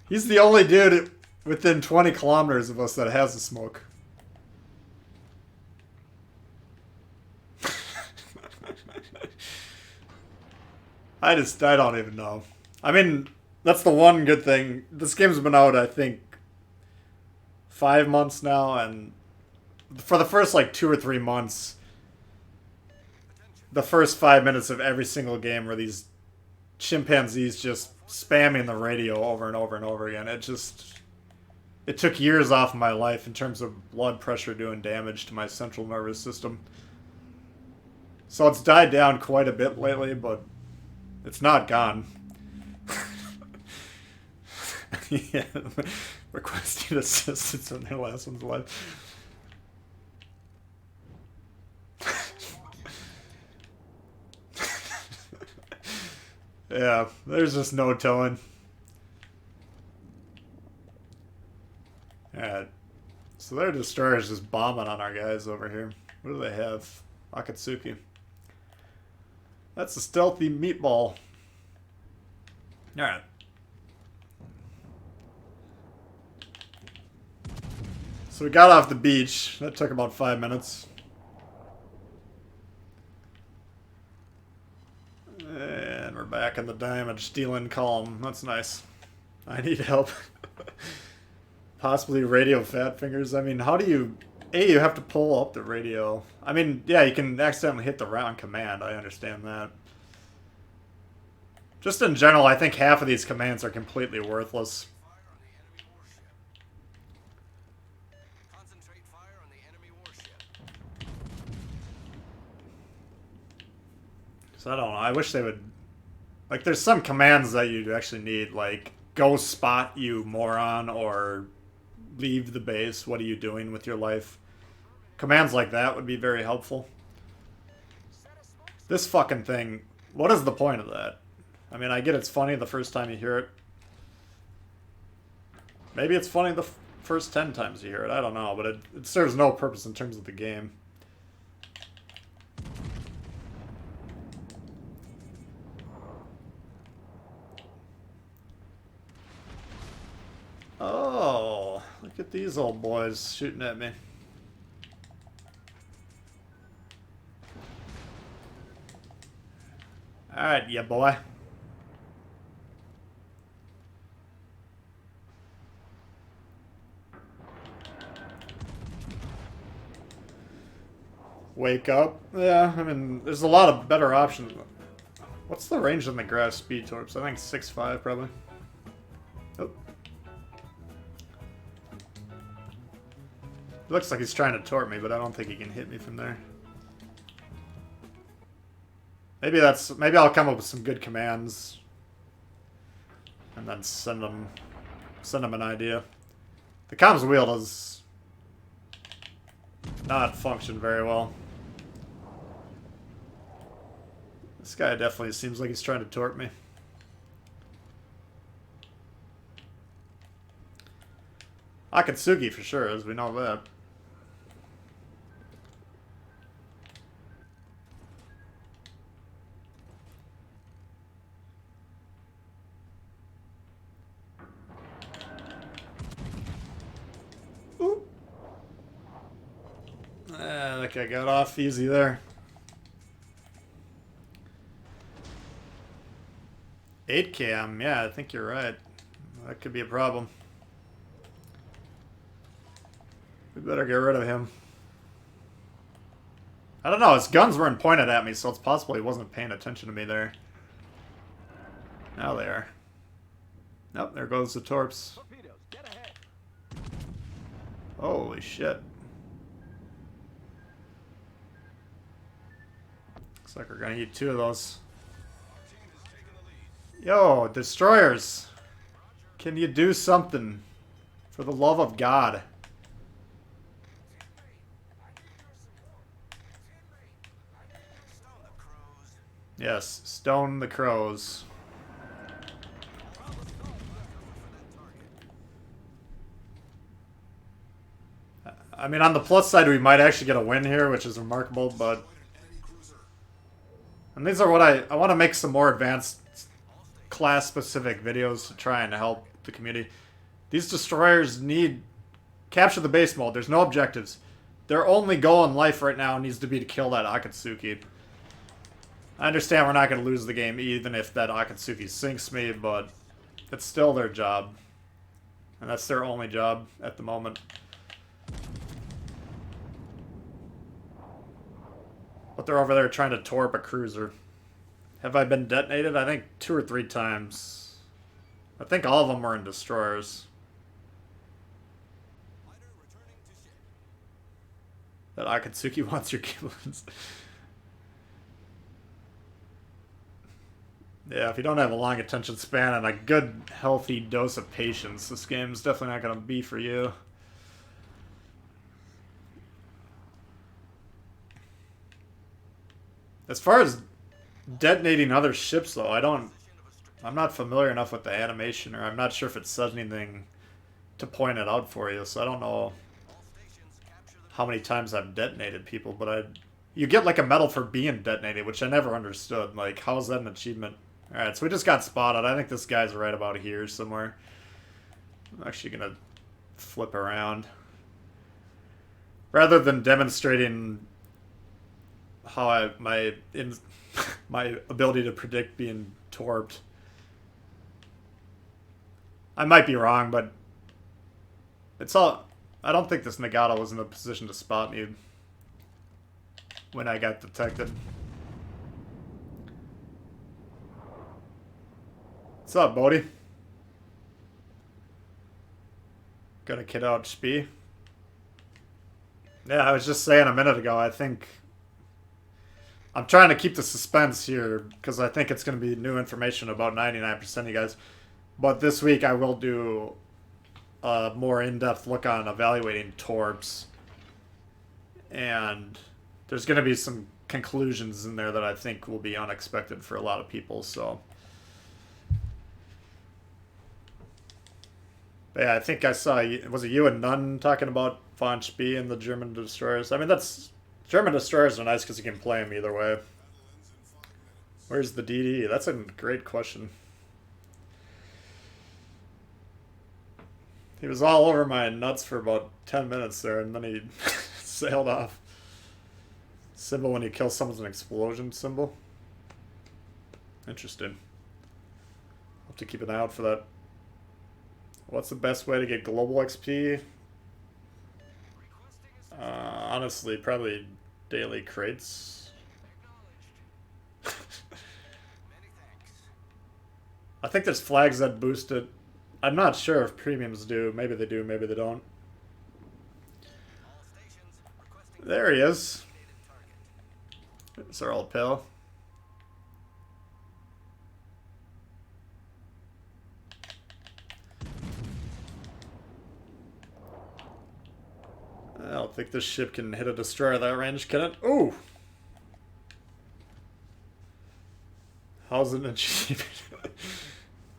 He's the only dude within 20 kilometers of us that has a smoke. I don't even know. I mean, that's the one good thing. This game's been out, I think, 5 months now, and for the first, like, 2 or 3 months, the first 5 minutes of every single game were these chimpanzees just spamming the radio over and over and over again. It took years off of my life in terms of blood pressure doing damage to my central nervous system. So it's died down quite a bit lately, but it's not gone. Yeah, requesting assistance on their last one's life. Yeah, there's just no telling. Alright. So their destroyer's just bombing on our guys over here. What do they have? Akatsuki. That's a stealthy meatball. Alright. So we got off the beach. That took about 5 minutes. And we're back in the damage dealing column. That's nice. I need help. Possibly radio fat fingers. I mean, how do you... A, you have to pull up the radio. I mean, yeah, you can accidentally hit the round command. I understand that. Just in general, I think half of these commands are completely worthless. Fire on the enemy warship. Concentrate fire on the enemy warship. So I don't know. I wish they would... Like, there's some commands that you actually need, like, go spot, you moron, or leave the base. What are you doing with your life? Commands like that would be very helpful. This fucking thing, what is the point of that? I mean, I get it's funny the first time you hear it. Maybe it's funny the first 10 times you hear it. I don't know, but it serves no purpose in terms of the game. Oh, look at these old boys shooting at me. Alright, yeah, boy. Wake up. Yeah, I mean, there's a lot of better options. What's the range on the grass speed torps? I think 6.5 probably. Oh. Looks like he's trying to torp me, but I don't think he can hit me from there. Maybe I'll come up with some good commands and then send them an idea. The comms wheel does not function very well. This guy definitely seems like he's trying to torp me. Akatsuki for sure, as we know that. Ooh. That guy got off easy there. 8 cam, yeah, I think you're right. That could be a problem. We better get rid of him. I don't know, his guns weren't pointed at me, so it's possible he wasn't paying attention to me there. Now they are. Nope, there goes the torps. Torpedoes, get ahead. Holy shit. Looks like we're gonna need 2 of those. Yo, destroyers. Can you do something? For the love of God. Yes, stone the crows. I mean, on the plus side, we might actually get a win here, which is remarkable, but... And these are what I want to make some more advanced class-specific videos to try and help the community. These destroyers need... Capture the base mode. There's no objectives. Their only goal in life right now needs to be to kill that Akatsuki. I understand we're not going to lose the game even if that Akatsuki sinks me, but it's still their job. And that's their only job at the moment. But they're over there trying to torp a cruiser. Have I been detonated? I think 2 or 3 times. I think all of them were in destroyers. That Akatsuki wants your killings. Yeah, if you don't have a long attention span and a good, healthy dose of patience, this game's definitely not going to be for you. As far as detonating other ships, though, I'm not familiar enough with the animation, or I'm not sure if it says anything to point it out for you, so I don't know how many times I've detonated people, but you get like a medal for being detonated, which I never understood. Like, how is that an achievement? Alright, so we just got spotted. I think this guy's right about here somewhere. I'm actually gonna flip around. Rather than demonstrating how my ability to predict being torped. I might be wrong, but it's all... I don't think this Nagata was in a position to spot me when I got detected. What's up, Bodhi? Gonna kid out Spee? Yeah, I was just saying a minute ago, I think... I'm trying to keep the suspense here, because I think it's going to be new information about 99% of you guys. But this week I will do a more in-depth look on evaluating torps. And there's going to be some conclusions in there that I think will be unexpected for a lot of people, so... But yeah, I think I saw... Was it you and Nunn talking about Von Spee and the German destroyers? I mean, that's... German destroyers are nice because you can play them either way. Where's the DD? That's a great question. He was all over my nuts for about 10 minutes there, and then he sailed off. Symbol when you kill someone's an explosion symbol. Interesting. I'll have to keep an eye out for that. What's the best way to get global XP? Honestly, probably daily crates. I think there's flags that boost it. I'm not sure if premiums do. Maybe they do, maybe they don't. There he is. It's our old pal. I don't think this ship can hit a destroyer that range, can it? Ooh! How's it an achievement?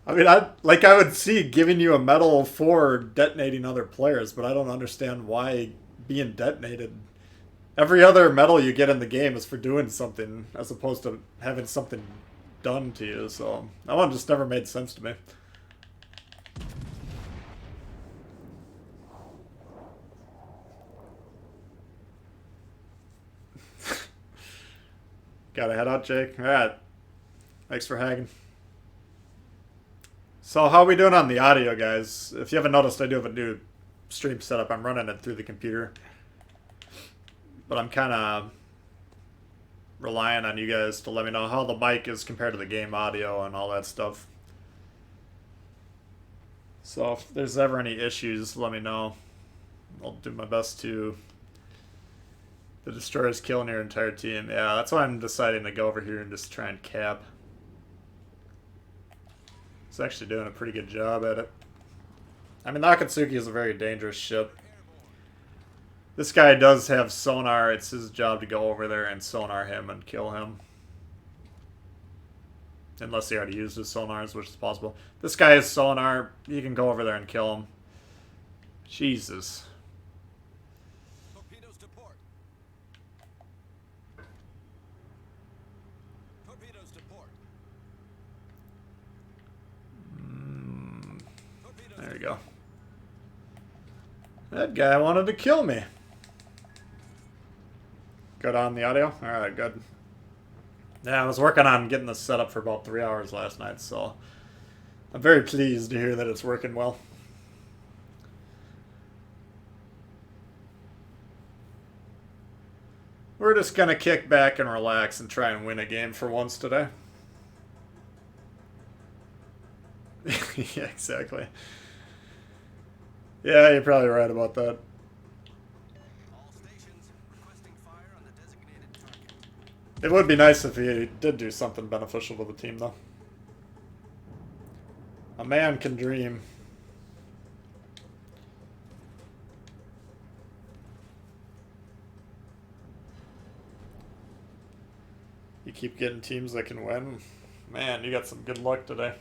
I mean, I would see giving you a medal for detonating other players, but I don't understand why being detonated... Every other medal you get in the game is for doing something, as opposed to having something done to you, so... That one just never made sense to me. Gotta head out, Jake. Alright. Thanks for hanging. So, how are we doing on the audio, guys? If you haven't noticed, I do have a new stream setup. I'm running it through the computer. But I'm kind of relying on you guys to let me know how the mic is compared to the game audio and all that stuff. So, if there's ever any issues, let me know. I'll do my best to... The destroyer's killing your entire team. Yeah, that's why I'm deciding to go over here and just try and cap. He's actually doing a pretty good job at it. I mean, the Akatsuki is a very dangerous ship. This guy does have sonar. It's his job to go over there and sonar him and kill him. Unless he already used his sonars, which is possible. This guy has sonar. You can go over there and kill him. Jesus. Torpedoes to port. Torpedoes to port. Torpedoes There to you go. That guy wanted to kill me. Good on the audio? Alright, good. Yeah, I was working on getting this set up for about 3 hours last night, so I'm very pleased to hear that it's working well. We're just gonna kick back and relax and try and win a game for once today. Yeah, exactly. Yeah, you're probably right about that. all stations requesting fire on the designated target. It would be nice if he did do something beneficial to the team, though. A man can dream. You keep getting teams that can win. Man, you got some good luck today.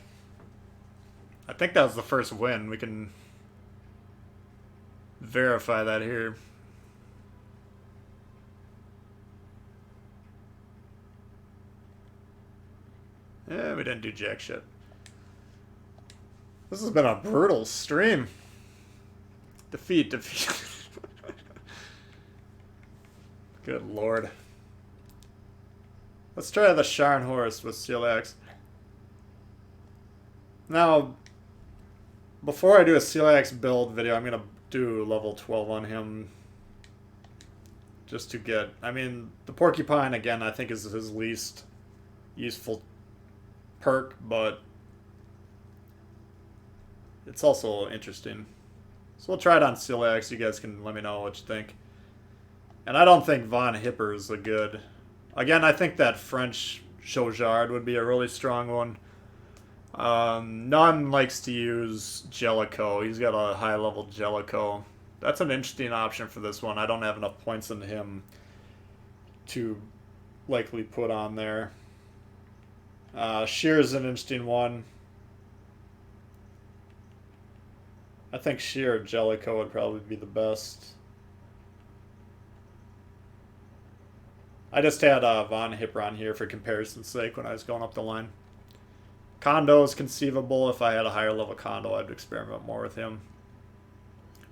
I think that was the first win. We can verify that here. Yeah, we didn't do jack shit. This has been a brutal stream. Defeat. Good lord. Let's try the Scharnhorst with CLX. Now, before I do a CLX build video, I'm going to do level 12 on him. Just to get... I mean, the Porcupine, again, I think is his least useful perk, but it's also interesting. So we'll try it on CLX. You guys can let me know what you think. And I don't think Von Hipper is a good... Again, I think that French Chaujard would be a really strong one. None likes to use Jellicoe. He's got a high-level Jellicoe. That's an interesting option for this one. I don't have enough points in him to likely put on there. Shear is an interesting one. I think Shear or Jellicoe would probably be the best. I just had Von Hipper on here for comparison's sake when I was going up the line. Kondo is conceivable. If I had a higher level Kondo, I'd experiment more with him.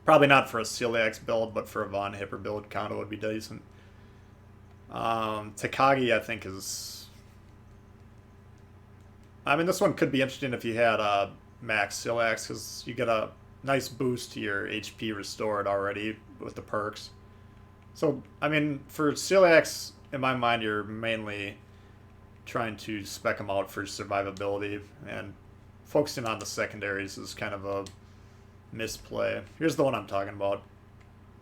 Probably not for a CLX build, but for a Von Hipper build, Kondo would be decent. Takagi, I think, is... I mean, this one could be interesting if you had max CLX, because you get a nice boost to your HP restored already with the perks. So, I mean, for CLX, in my mind, you're mainly trying to spec them out for survivability, and focusing on the secondaries is kind of a misplay. Here's the one I'm talking about.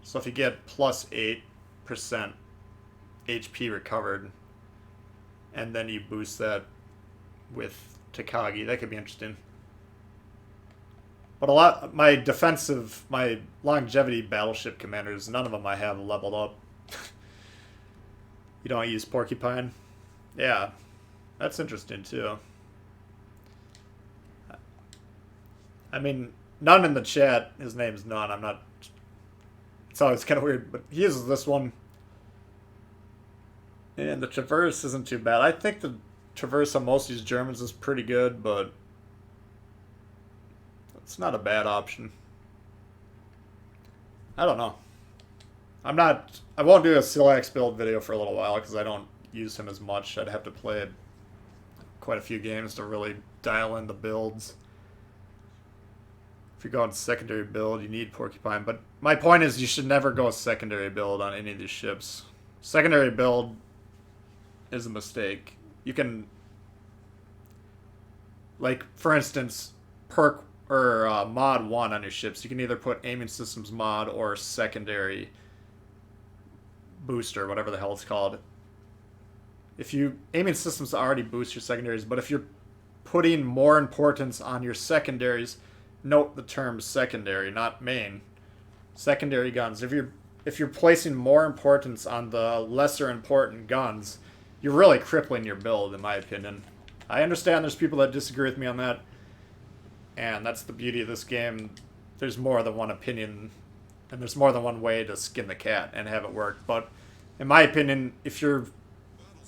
So if you get plus 8% HP recovered, and then you boost that with Takagi, that could be interesting. But a lot, my longevity battleship commanders, none of them I have leveled up. You don't use Porcupine? Yeah, that's interesting too. I mean, None in the chat, his name's None, I'm not... It's always kind of weird, but he uses this one. And the Traverse isn't too bad. I think the Traverse on most of these Germans is pretty good, but... it's not a bad option. I don't know. I won't do a Silax build video for a little while because I don't use him as much. I'd have to play quite a few games to really dial in the builds. If you're going secondary build, you need Porcupine. But my point is you should never go secondary build on any of these ships. Secondary build is a mistake. You can, like, for instance, perk or mod 1 on your ships. You can either put aiming systems mod or secondary booster, whatever the hell it's called. If you aiming systems already boost your secondaries, but if you're putting more importance on your secondaries. Note the term secondary, not main. Secondary guns. If you're placing more importance on the lesser important guns, you're really crippling your build, in my opinion. I understand there's people that disagree with me on that, and that's the beauty of this game. There's more than one opinion, and there's more than one way to skin the cat and have it work. But in my opinion, if you're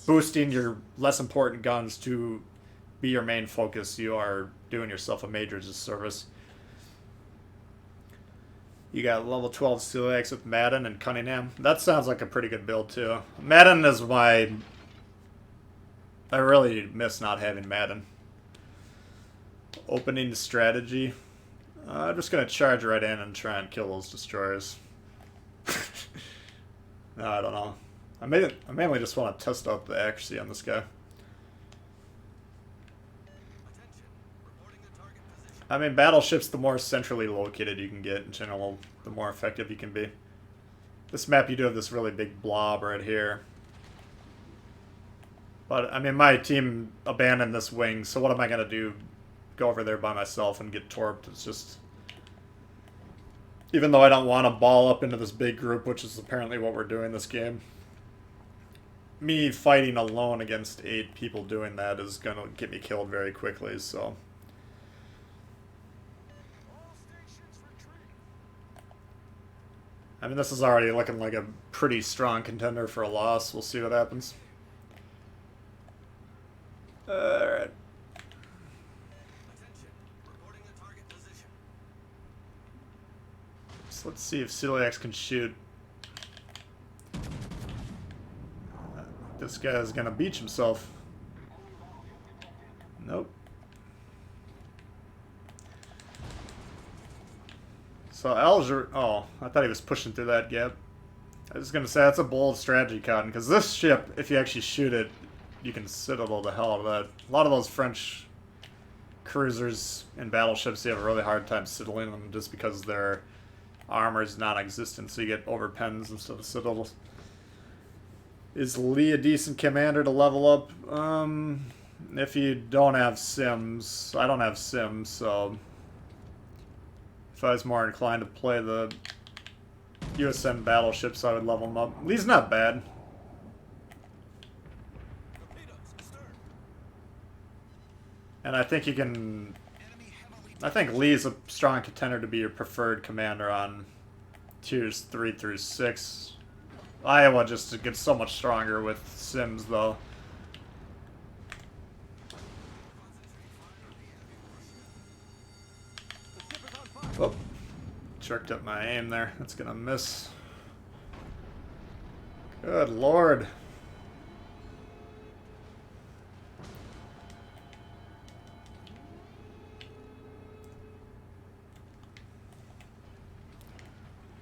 boosting your less important guns to be your main focus, you are doing yourself a major disservice. You got level 12 Celiacs with Madden and Cunningham. That sounds like a pretty good build, too. Madden is my... I really miss not having Madden. Opening strategy. I'm just going to charge right in and try and kill those destroyers. No, I don't know. I mainly just want to test out the accuracy on this guy. I mean, battleships, the more centrally located you can get in general, the more effective you can be. This map, you do have this really big blob right here. But, I mean, my team abandoned this wing, so what am I going to do? Go over there by myself and get torped? It's just... Even though I don't want to ball up into this big group, which is apparently what we're doing this game, me fighting alone against 8 people doing that is going to get me killed very quickly, so... I mean, this is already looking like a pretty strong contender for a loss. We'll see what happens. Alright. So let's see if Celiax can shoot. This guy's gonna beach himself. Nope. So Alger... Oh, I thought he was pushing through that gap. I was going to say, that's a bold strategy, Cotton, because this ship, if you actually shoot it, you can citadel the hell out of that. A lot of those French cruisers and battleships, you have a really hard time citadeling them just because their armor is non-existent, so you get overpens instead of citadels. Is Lee a decent commander to level up? If you don't have Sims. I don't have Sims, so... If I was more inclined to play the USN battleships, I would level them up. Lee's not bad. And I think you can... I think Lee's a strong contender to be your preferred commander on tiers 3 through 6. Iowa just gets so much stronger with Sims, though. Oh, jerked up my aim there. That's gonna miss. Good lord.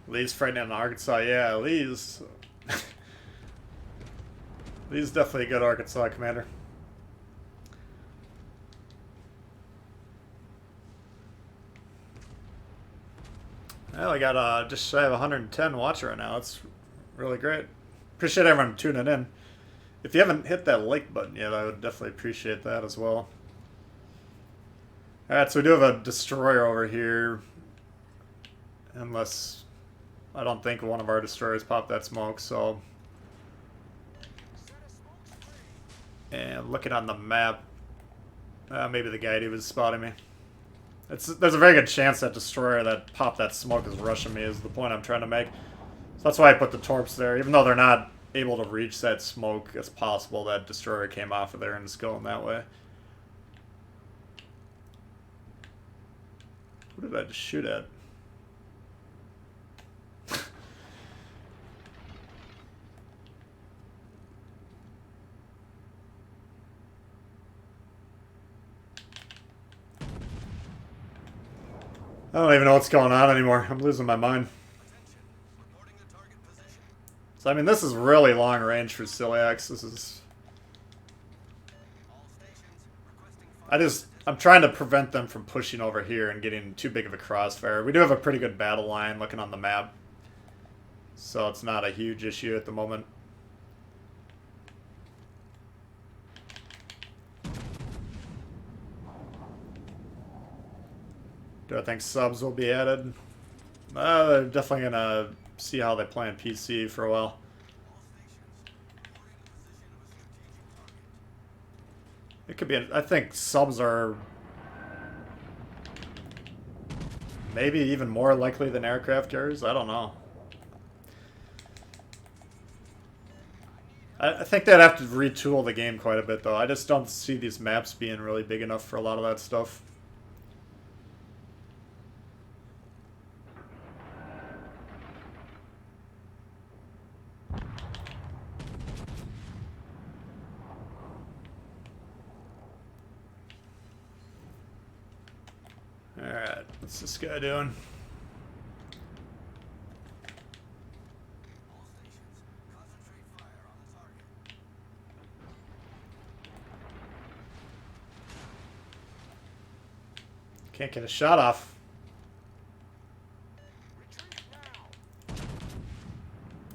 Lee's fighting in Arkansas. Yeah, Lee's... Lee's definitely a good Arkansas commander. Well, I got just shy of 110 watcher right now. That's really great. Appreciate everyone tuning in. If you haven't hit that like button yet, I would definitely appreciate that as well. Alright, so we do have a destroyer over here. Unless... I don't think one of our destroyers popped that smoke, so... And looking on the map... maybe the guy who was spotting me. There's a very good chance that destroyer that popped that smoke is rushing me, is the point I'm trying to make. So that's why I put the torps there. Even though they're not able to reach that smoke, it's possible that destroyer came off of there and is going that way. Who did I just shoot at? I don't even know what's going on anymore. I'm losing my mind. So, I mean, this is really long range for Celiax. This is... I'm trying to prevent them from pushing over here and getting too big of a crossfire. We do have a pretty good battle line looking on the map. So it's not a huge issue at the moment. Do I think subs will be added? They're definitely gonna see how they play on PC for a while. It could be. I think subs are maybe even more likely than aircraft carriers. I don't know. I think they'd have to retool the game quite a bit, though. I just don't see these maps being really big enough for a lot of that stuff. Alright, what's this guy doing? Can't get a shot off.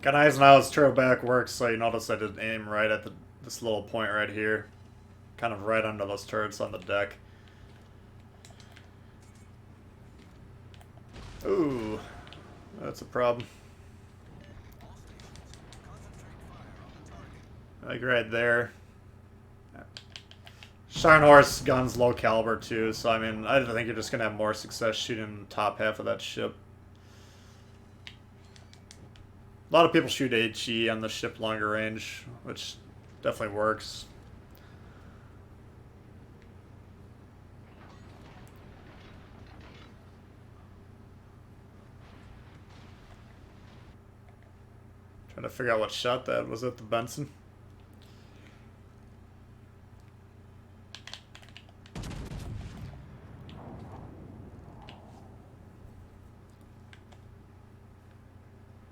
Gneisenau's turtle back works, so you notice I did aim right at this little point right here. Kind of right under those turrets on the deck. Ooh, that's a problem. Like right there. Scharnhorst gun's low caliber too, so I mean, I think you're just gonna have more success shooting the top half of that ship. A lot of people shoot HE on the ship longer range, which definitely works. Trying to figure out what shot that was. It the Benson?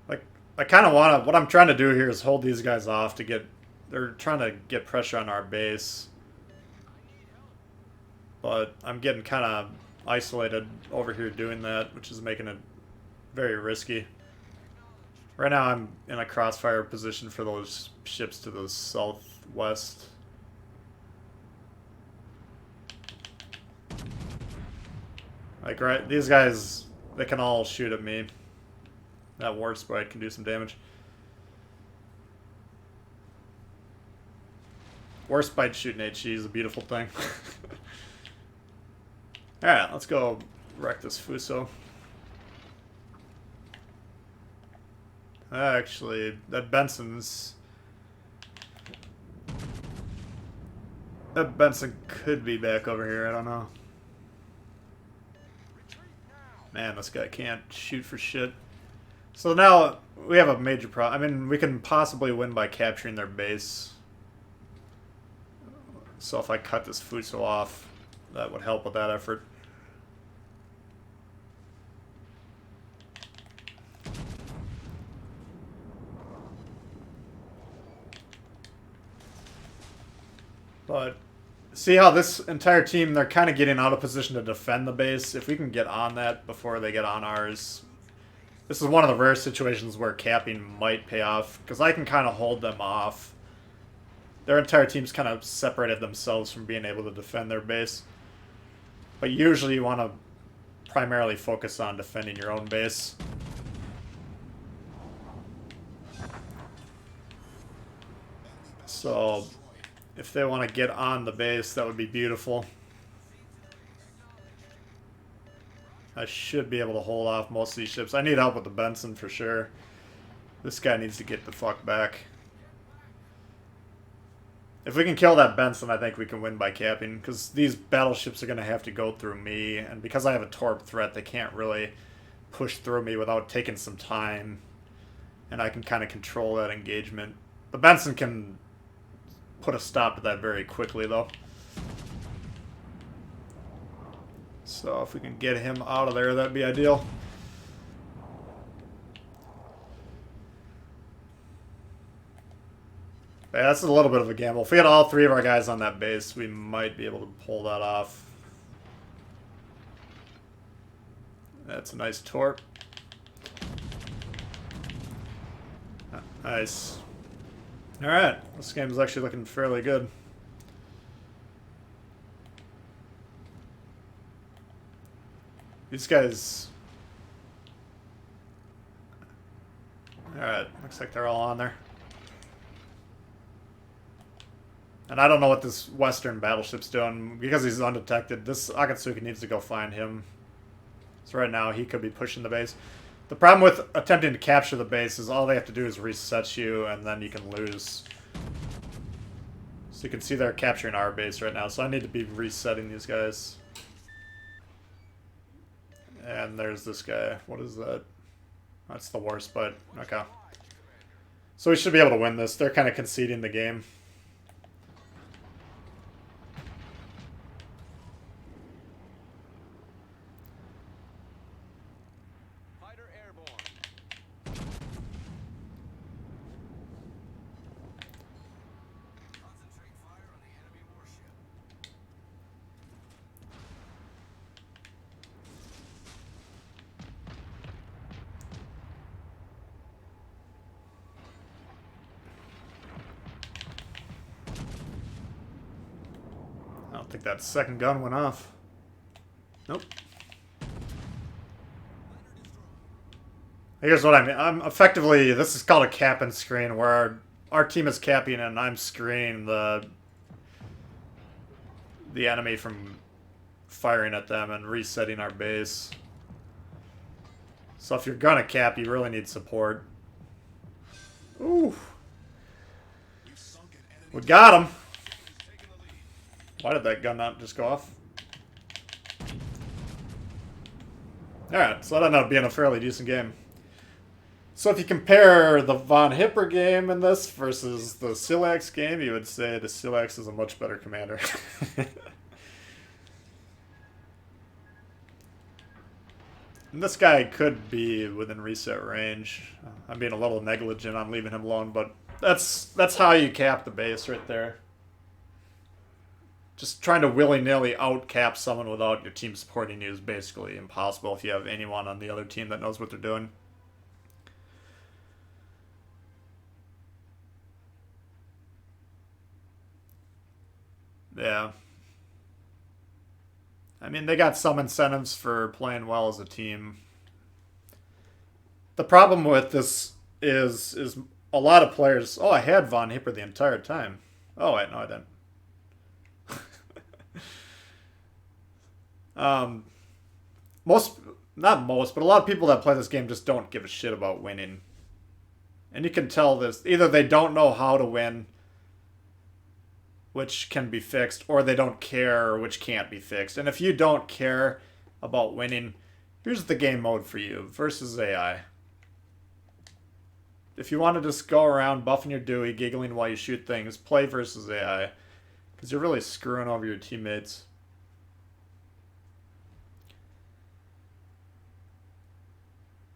Like, I kind of want to. What I'm trying to do here is hold these guys off to get. They're trying to get pressure on our base, but I'm getting kind of isolated over here doing that, which is making it very risky. Right now I'm in a crossfire position for those ships to the southwest. Like, right, these guys, they can all shoot at me. That Warspite can do some damage. Warspite shooting HE is a beautiful thing. Alright, let's go wreck this Fuso. Actually, that Benson's... That Benson could be back over here, I don't know. Man, this guy can't shoot for shit. So now, we have a major problem. I mean, we can possibly win by capturing their base. So if I cut this Fuso off, that would help with that effort. But see how this entire team, they're kind of getting out of position to defend the base. If we can get on that before they get on ours, this is one of the rare situations where capping might pay off, because I can kind of hold them off. Their entire team's kind of separated themselves from being able to defend their base. But usually you want to primarily focus on defending your own base. So if they want to get on the base, that would be beautiful. I should be able to hold off most of these ships. I need help with the Benson for sure. This guy needs to get the fuck back. If we can kill that Benson, I think we can win by capping, because these battleships are going to have to go through me, and because I have a torp threat, they can't really push through me without taking some time, and I can kind of control that engagement. The Benson can put a stop to that very quickly, though. So if we can get him out of there, that'd be ideal. Yeah, that's a little bit of a gamble. If we had all three of our guys on that base, we might be able to pull that off. That's a nice torp. Nice. Alright, this game is actually looking fairly good. These guys... Alright, looks like they're all on there. And I don't know what this Western battleship's doing. Because he's undetected, this Akatsuki needs to go find him. So right now, he could be pushing the base. The problem with attempting to capture the base is all they have to do is reset you, and then you can lose. So you can see they're capturing our base right now, so I need to be resetting these guys. And there's this guy. What is that? That's the worst, but okay. So we should be able to win this. They're kind of conceding the game. Fighter airborne. Concentrate fire on the enemy warship. I don't think that second gun went off. Nope. Here's what I mean. I'm effectively, this is called a cap and screen, where our team is capping and I'm screening the enemy from firing at them and resetting our base. So if you're gonna cap, you really need support. Ooh. We got him. Why did that gun not just go off? Alright, so that ended up being a fairly decent game. So if you compare the Von Hipper game in this versus the Silax game, you would say the Silax is a much better commander. And this guy could be within reset range. I'm being a little negligent on leaving him alone, but that's how you cap the base right there. Just trying to willy-nilly out-cap someone without your team supporting you is basically impossible if you have anyone on the other team that knows what they're doing. Yeah. I mean, they got some incentives for playing well as a team. The problem with this is a lot of players... Oh, I had Von Hipper the entire time. Oh, wait, no, I didn't. Not most, but a lot of people that play this game just don't give a shit about winning. And you can tell this. Either they don't know how to win, which can be fixed, or they don't care, which can't be fixed. And if you don't care about winning, here's the game mode for you, versus AI. If you want to just go around buffing your Dewey, giggling while you shoot things, play versus AI. Because you're really screwing over your teammates.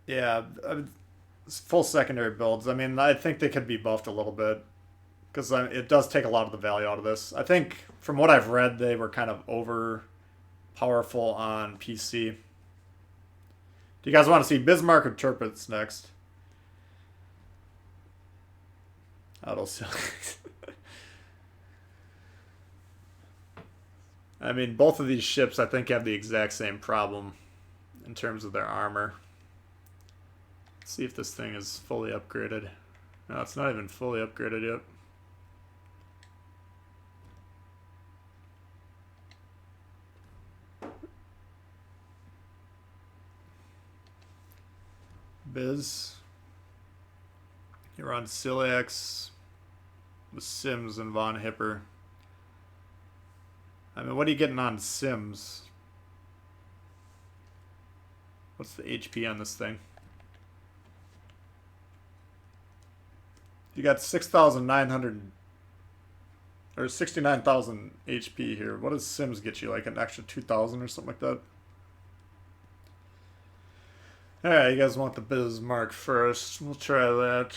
Yeah, full secondary builds. I mean, I think they could be buffed a little bit. Because it does take a lot of the value out of this. I think, from what I've read, they were kind of over powerful on PC. Do you guys want to see Bismarck or Tirpitz next? Auto I mean, both of these ships, I think, have the exact same problem in terms of their armor. Let's see if this thing is fully upgraded. No, it's not even fully upgraded yet. Biz. You're on Silax with Sims and Von Hipper. I mean, what are you getting on Sims? What's the HP on this thing? You got 6,900 or 69,000 HP here. What does Sims get you? Like an extra 2,000 or something like that? Alright, you guys want the Bismarck first. We'll try that.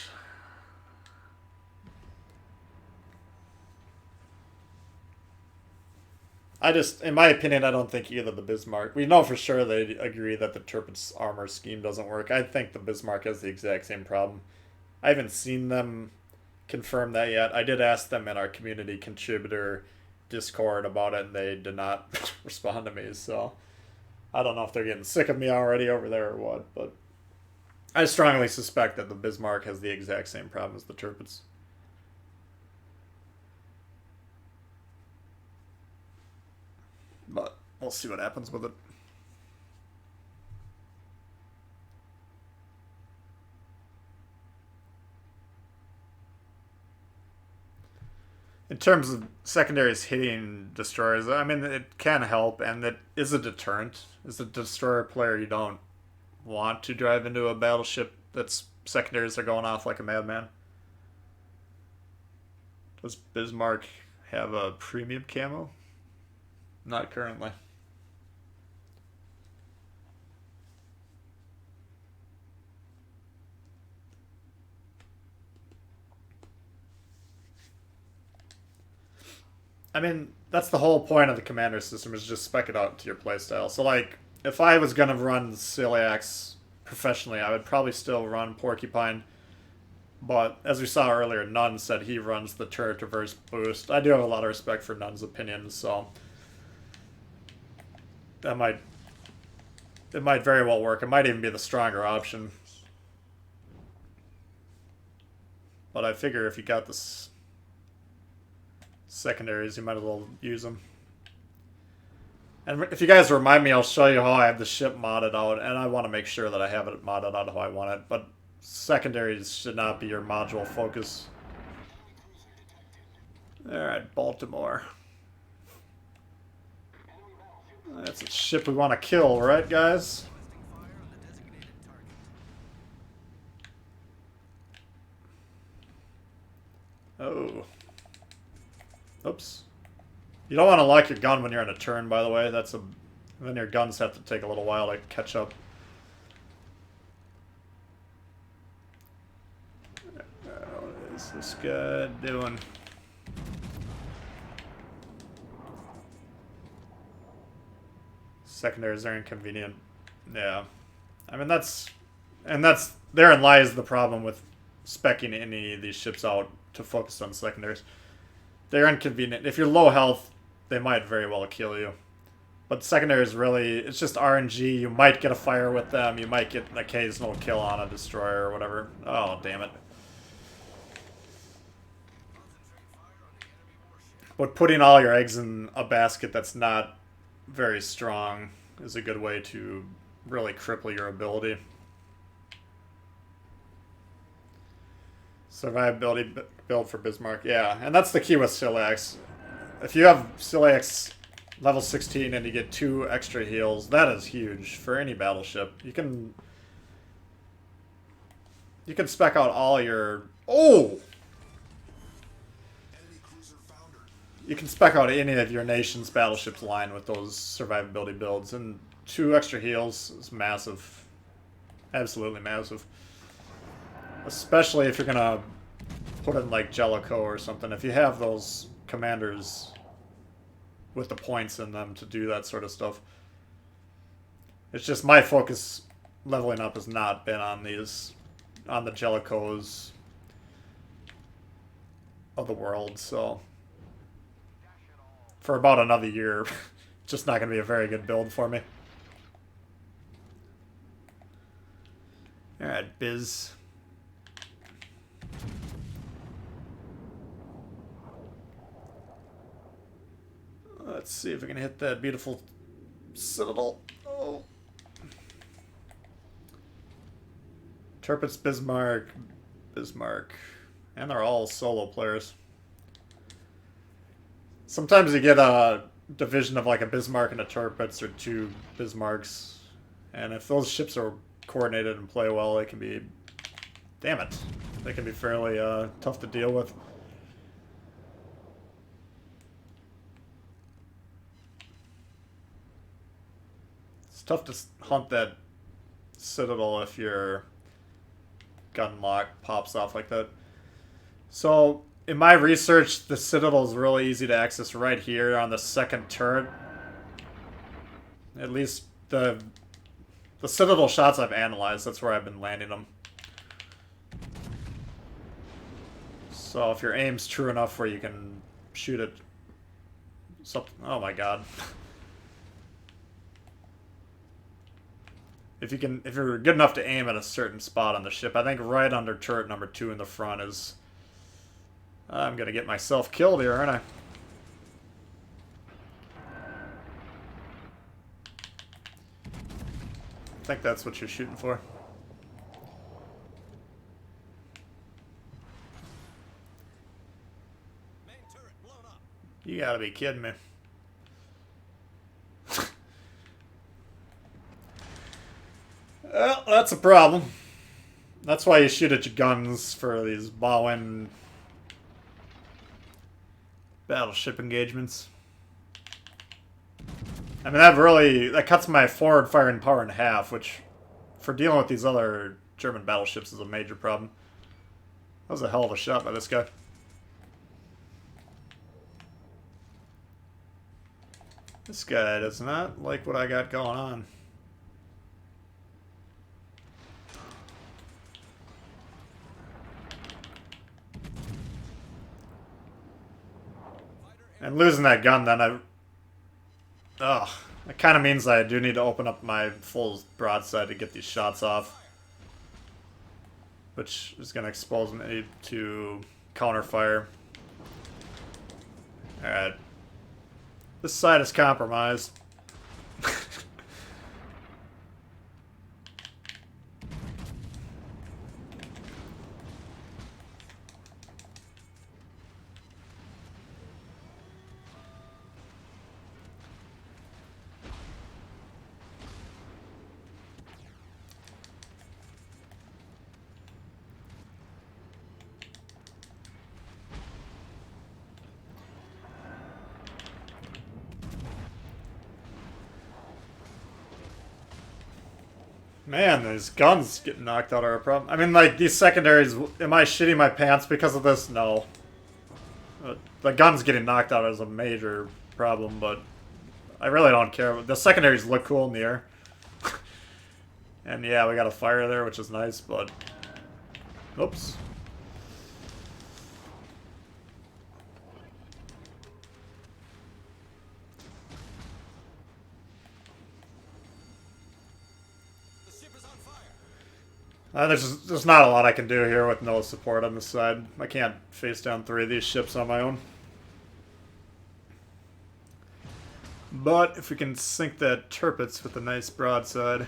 In my opinion, I don't think either the Bismarck... We know for sure they agree that the Tirpitz armor scheme doesn't work. I think the Bismarck has the exact same problem. I haven't seen them confirm that yet. I did ask them in our community contributor Discord about it, and they did not respond to me, so... I don't know if they're getting sick of me already over there or what, but I strongly suspect that the Bismarck has the exact same problem as the Tirpitz. But we'll see what happens with it. In terms of secondaries hitting destroyers, I mean, it can help, and it is a deterrent. As a destroyer player, you don't want to drive into a battleship that's secondaries are going off like a madman. Does Bismarck have a premium camo? Not currently. I mean, that's the whole point of the commander system, is just spec it out to your playstyle. So, like, if I was going to run Celiacs professionally, I would probably still run Porcupine. But, as we saw earlier, Nunn said he runs the turret reverse boost. I do have a lot of respect for Nunn's opinions, so it might very well work. It might even be the stronger option. But I figure if you got this secondaries, you might as well use them. And if you guys remind me, I'll show you how I have the ship modded out, and I want to make sure that I have it modded out how I want it, but secondaries should not be your module focus. Alright, Baltimore. That's a ship we want to kill, right, guys? Oh. Oops. You don't want to lock your gun when you're in a turn, by the way. Then your guns have to take a little while to catch up. What is this guy doing? Secondaries are inconvenient. Yeah. I mean, therein lies the problem with speccing any of these ships out to focus on secondaries. They're inconvenient. If you're low health, they might very well kill you. But secondaries really, it's just RNG. You might get a fire with them. You might get an occasional kill on a destroyer or whatever. Oh, damn it. But putting all your eggs in a basket that's not very strong is a good way to really cripple your ability. Survivability build for Bismarck. Yeah, and that's the key with Celiacs. If you have Celiacs level 16 and you get 2 extra heals, that is huge for any battleship. You can spec out all your... Oh! You can spec out any of your nation's battleships line with those survivability builds, and 2 extra heals is massive. Absolutely massive. Especially if you're gonna put in like Jellicoe or something. If you have those commanders with the points in them to do that sort of stuff. It's just my focus leveling up has not been on the Jellicoes of the world, so for about another year, just not going to be a very good build for me. Alright, Biz. Let's see if we can hit that beautiful citadel. Oh. Tirpitz, Bismarck. And they're all solo players. Sometimes you get a division of like a Bismarck and a Tirpitz, or 2 Bismarcks. And if those ships are coordinated and play well, they can be... Damn it. They can be fairly tough to deal with. It's tough to hunt that citadel if your gun lock pops off like that. So, in my research, the citadel is really easy to access right here on the second turret. At least the citadel shots I've analyzed, that's where I've been landing them. So if your aim's true enough where you can shoot it... Oh my god. if you're good enough to aim at a certain spot on the ship, I think right under turret number 2 in the front is... I'm gonna get myself killed here, aren't I? I think that's what you're shooting for. Main turret blown up. You gotta be kidding me. Well, that's a problem. That's why you shoot at your guns for these bow-in battleship engagements. I mean, that cuts my forward firing power in half, which, for dealing with these other German battleships, is a major problem. That was a hell of a shot by this guy. This guy does not like what I got going on. And losing that gun, then that kind of means I do need to open up my full broadside to get these shots off. Which is going to expose me to counterfire. Alright. This side is compromised. Man, these guns getting knocked out are a problem. I mean, like, these secondaries, am I shitting my pants because of this? No. The guns getting knocked out is a major problem, but I really don't care. The secondaries look cool in the air. And yeah, we got a fire there, which is nice, but... Oops. There's not a lot I can do here with no support on this side. I can't face down 3 of these ships on my own. But if we can sink that Tirpitz with a nice broadside,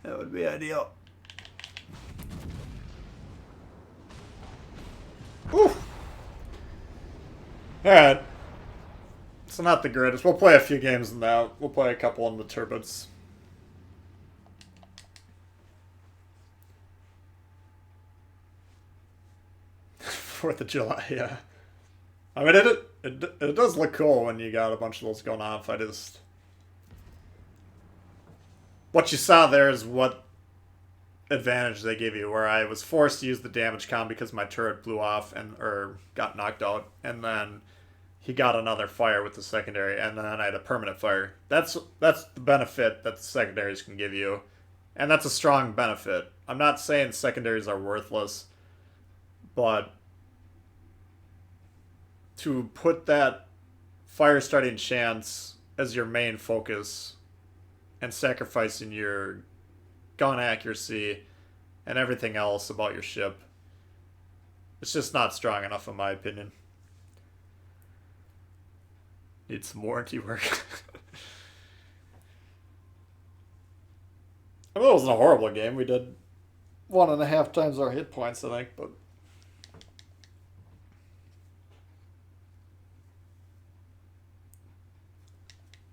that would be ideal. Whew. Alright. So not the greatest. We'll play a few games in that. We'll play a couple in the Tirpitz. 4th of July, yeah. I mean, it does look cool when you got a bunch of those going off. What you saw there is what advantage they give you, where I was forced to use the damage com because my turret blew off or got knocked out, and then he got another fire with the secondary, and then I had a permanent fire. That's the benefit that the secondaries can give you, and that's a strong benefit. I'm not saying secondaries are worthless, but to put that fire starting chance as your main focus and sacrificing your gun accuracy and everything else about your ship, it's just not strong enough in my opinion. Need some warranty work. I mean, it wasn't a horrible game. We did 1.5 times our hit points, I think, but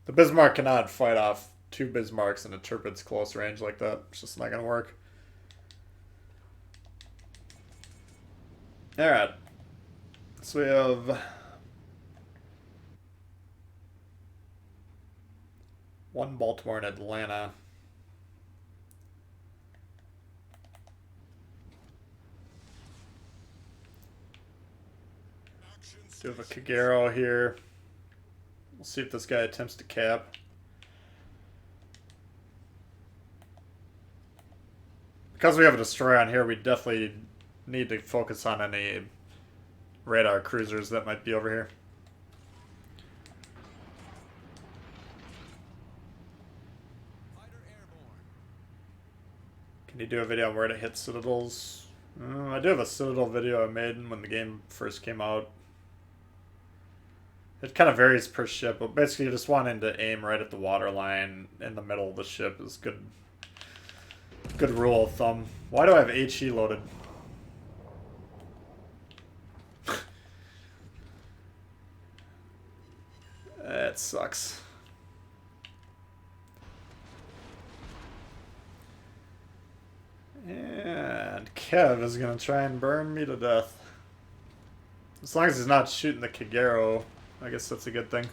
the Bismarck cannot fight off 2 Bismarcks in a Tirpitz close range like that. It's just not going to work. Alright. So we have 1 Baltimore and Atlanta. Do have a Kagero here. We'll see if this guy attempts to cap. Because we have a destroyer on here, we definitely need to focus on any radar cruisers that might be over here. Fighter airborne. Can you do a video on where to hit citadels? I do have a citadel video I made when the game first came out. It kind of varies per ship, but basically you just wanting to aim right at the water line in the middle of the ship is good. Good rule of thumb. Why do I have HE loaded? That sucks. And Kev is gonna try and burn me to death. As long as he's not shooting the Kagero, I guess that's a good thing.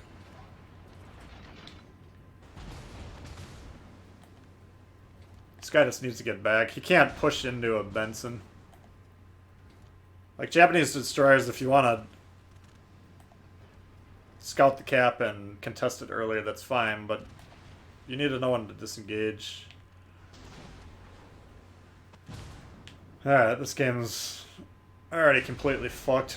This guy just needs to get back. He can't push into a Benson. Like Japanese destroyers, if you want to scout the cap and contest it earlier, that's fine, but you need to know when to disengage. Alright, this game's already completely fucked.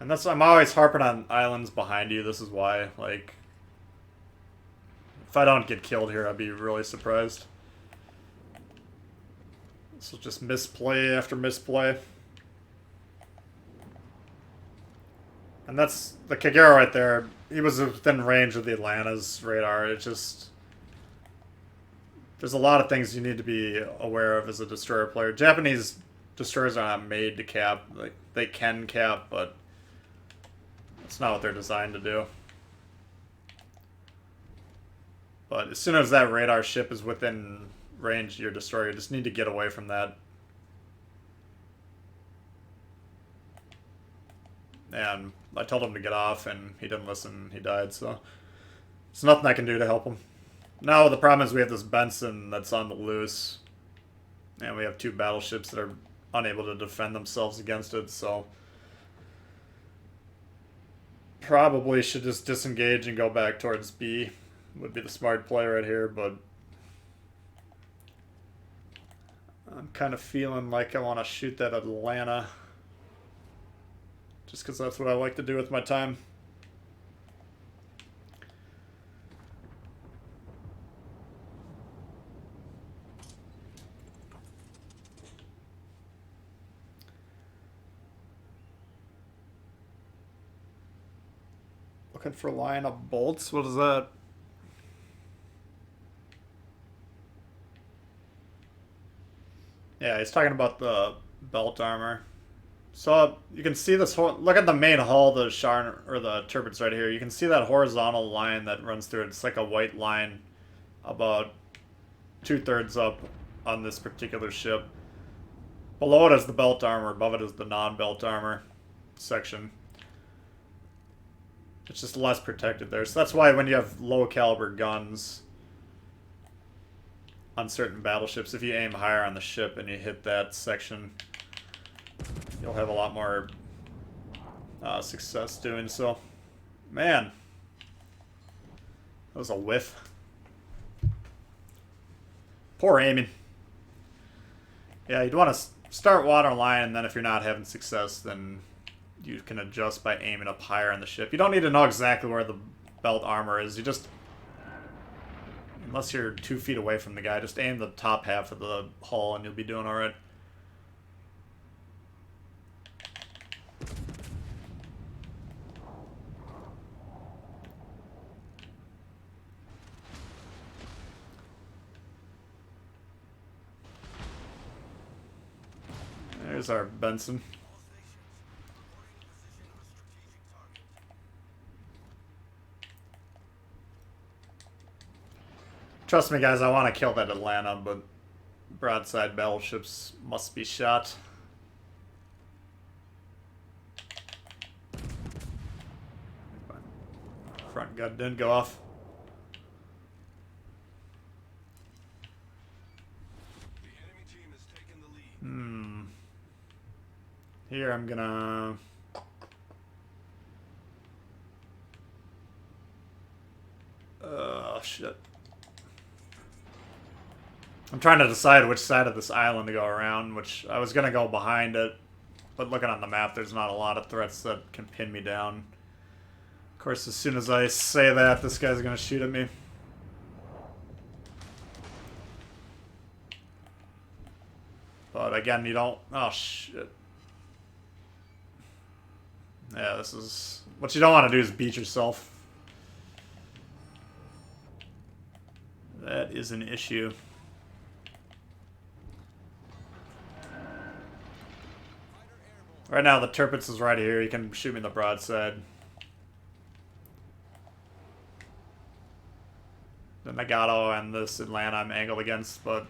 And that's, I'm always harping on islands behind you. This is why, like, if I don't get killed here, I'd be really surprised. This will just misplay after misplay. And that's the Kagero right there. He was within range of the Atlanta's radar. It just, there's a lot of things you need to be aware of as a destroyer player. Japanese destroyers are not made to cap. Like, they can cap, but it's not what they're designed to do. But as soon as that radar ship is within range of your destroyer, you just need to get away from that. And I told him to get off, and he didn't listen. He died, so there's nothing I can do to help him. Now the problem is we have this Benson that's on the loose, and we have two battleships that are unable to defend themselves against it, so probably should just disengage and go back towards B. Would be the smart play right here, but I'm kind of feeling like I want to shoot that Atlanta. Just because that's what I like to do with my time. Looking for a line of bolts. What is that? Yeah, he's talking about the belt armor. So you can see this whole, look at the main hull, the the Tirpitz right here. You can see that horizontal line that runs through it. It's like a white line about 2/3 up on this particular ship. Below it is the belt armor. Above it is the non-belt armor section. It's just less protected there. So that's why when you have low caliber guns on certain battleships, if you aim higher on the ship and you hit that section, you'll have a lot more success doing so. Man, that was a whiff. Poor aiming. Yeah, you'd want to start waterline, and then if you're not having success, then you can adjust by aiming up higher on the ship. You don't need to know exactly where the belt armor is. You just, unless you're 2 feet away from the guy, just aim the top half of the hull and you'll be doing alright. There's our Benson. Trust me, guys, I want to kill that Atlanta, but broadside battleships must be shot. Front gun didn't go off. The enemy team has taken the lead. Here I'm gonna... Oh, shit. I'm trying to decide which side of this island to go around, which I was gonna go behind it, But looking on the map, there's not a lot of threats that can pin me down. Of course, as soon as I say that, this guy's gonna shoot at me. But again, you don't... Oh, shit. Yeah, this is... What you don't want to do is beat yourself. That is an issue. Right now, the Tirpitz is right here. He can shoot me in the broadside. The Gneisenau and this Atlanta I'm angled against, but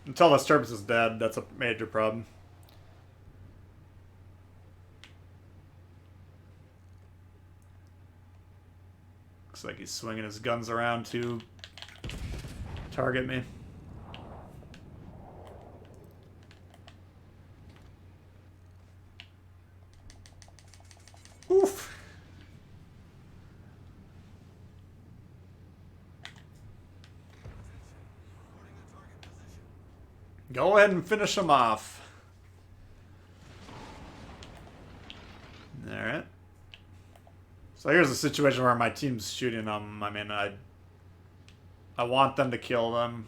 until this Tirpitz is dead, that's a major problem. Looks like he's swinging his guns around to target me. Oof. Go ahead and finish him off. Alright. So here's a situation where my team's shooting them. I mean, I want them to kill them.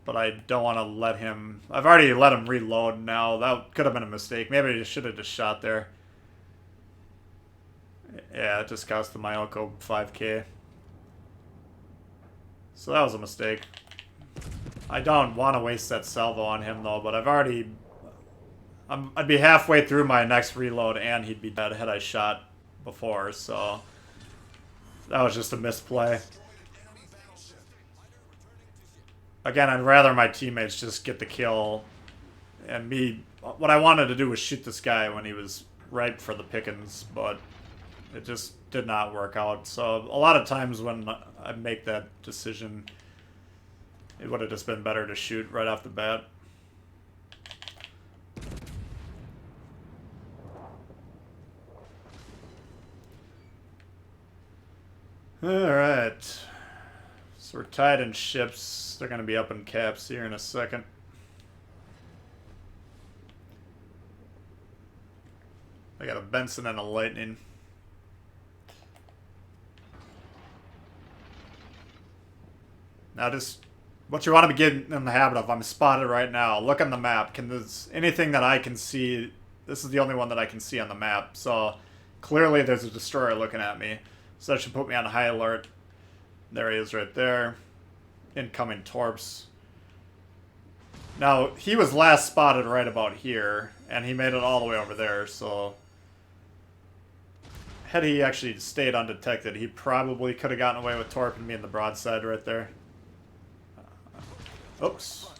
But I don't want to let him... I've already let him reload now. That could have been a mistake. Maybe I should have just shot there. Yeah, it just cost the Myoko 5k. So that was a mistake. I don't want to waste that salvo on him, though, but I've already... I'd be halfway through my next reload, and he'd be dead had I shot before, so... That was just a misplay. Again, I'd rather my teammates just get the kill, and me... What I wanted to do was shoot this guy when he was ripe for the pickings, but it just did not work out. So a lot of times when I make that decision... It would have just been better to shoot right off the bat. Alright. So we're tied in ships. They're going to be up in caps here in a second. I got a Benson and a Lightning. Now just... What you want to be getting in the habit of, I'm spotted right now. Look on the map. Can there's anything that I can see? This is the only one that I can see on the map. So clearly there's a destroyer looking at me. So that should put me on high alert. There he is right there. Incoming torps. Now, he was last spotted right about here. And he made it all the way over there. So had he actually stayed undetected, he probably could have gotten away with torping me in the broadside right there. Oops.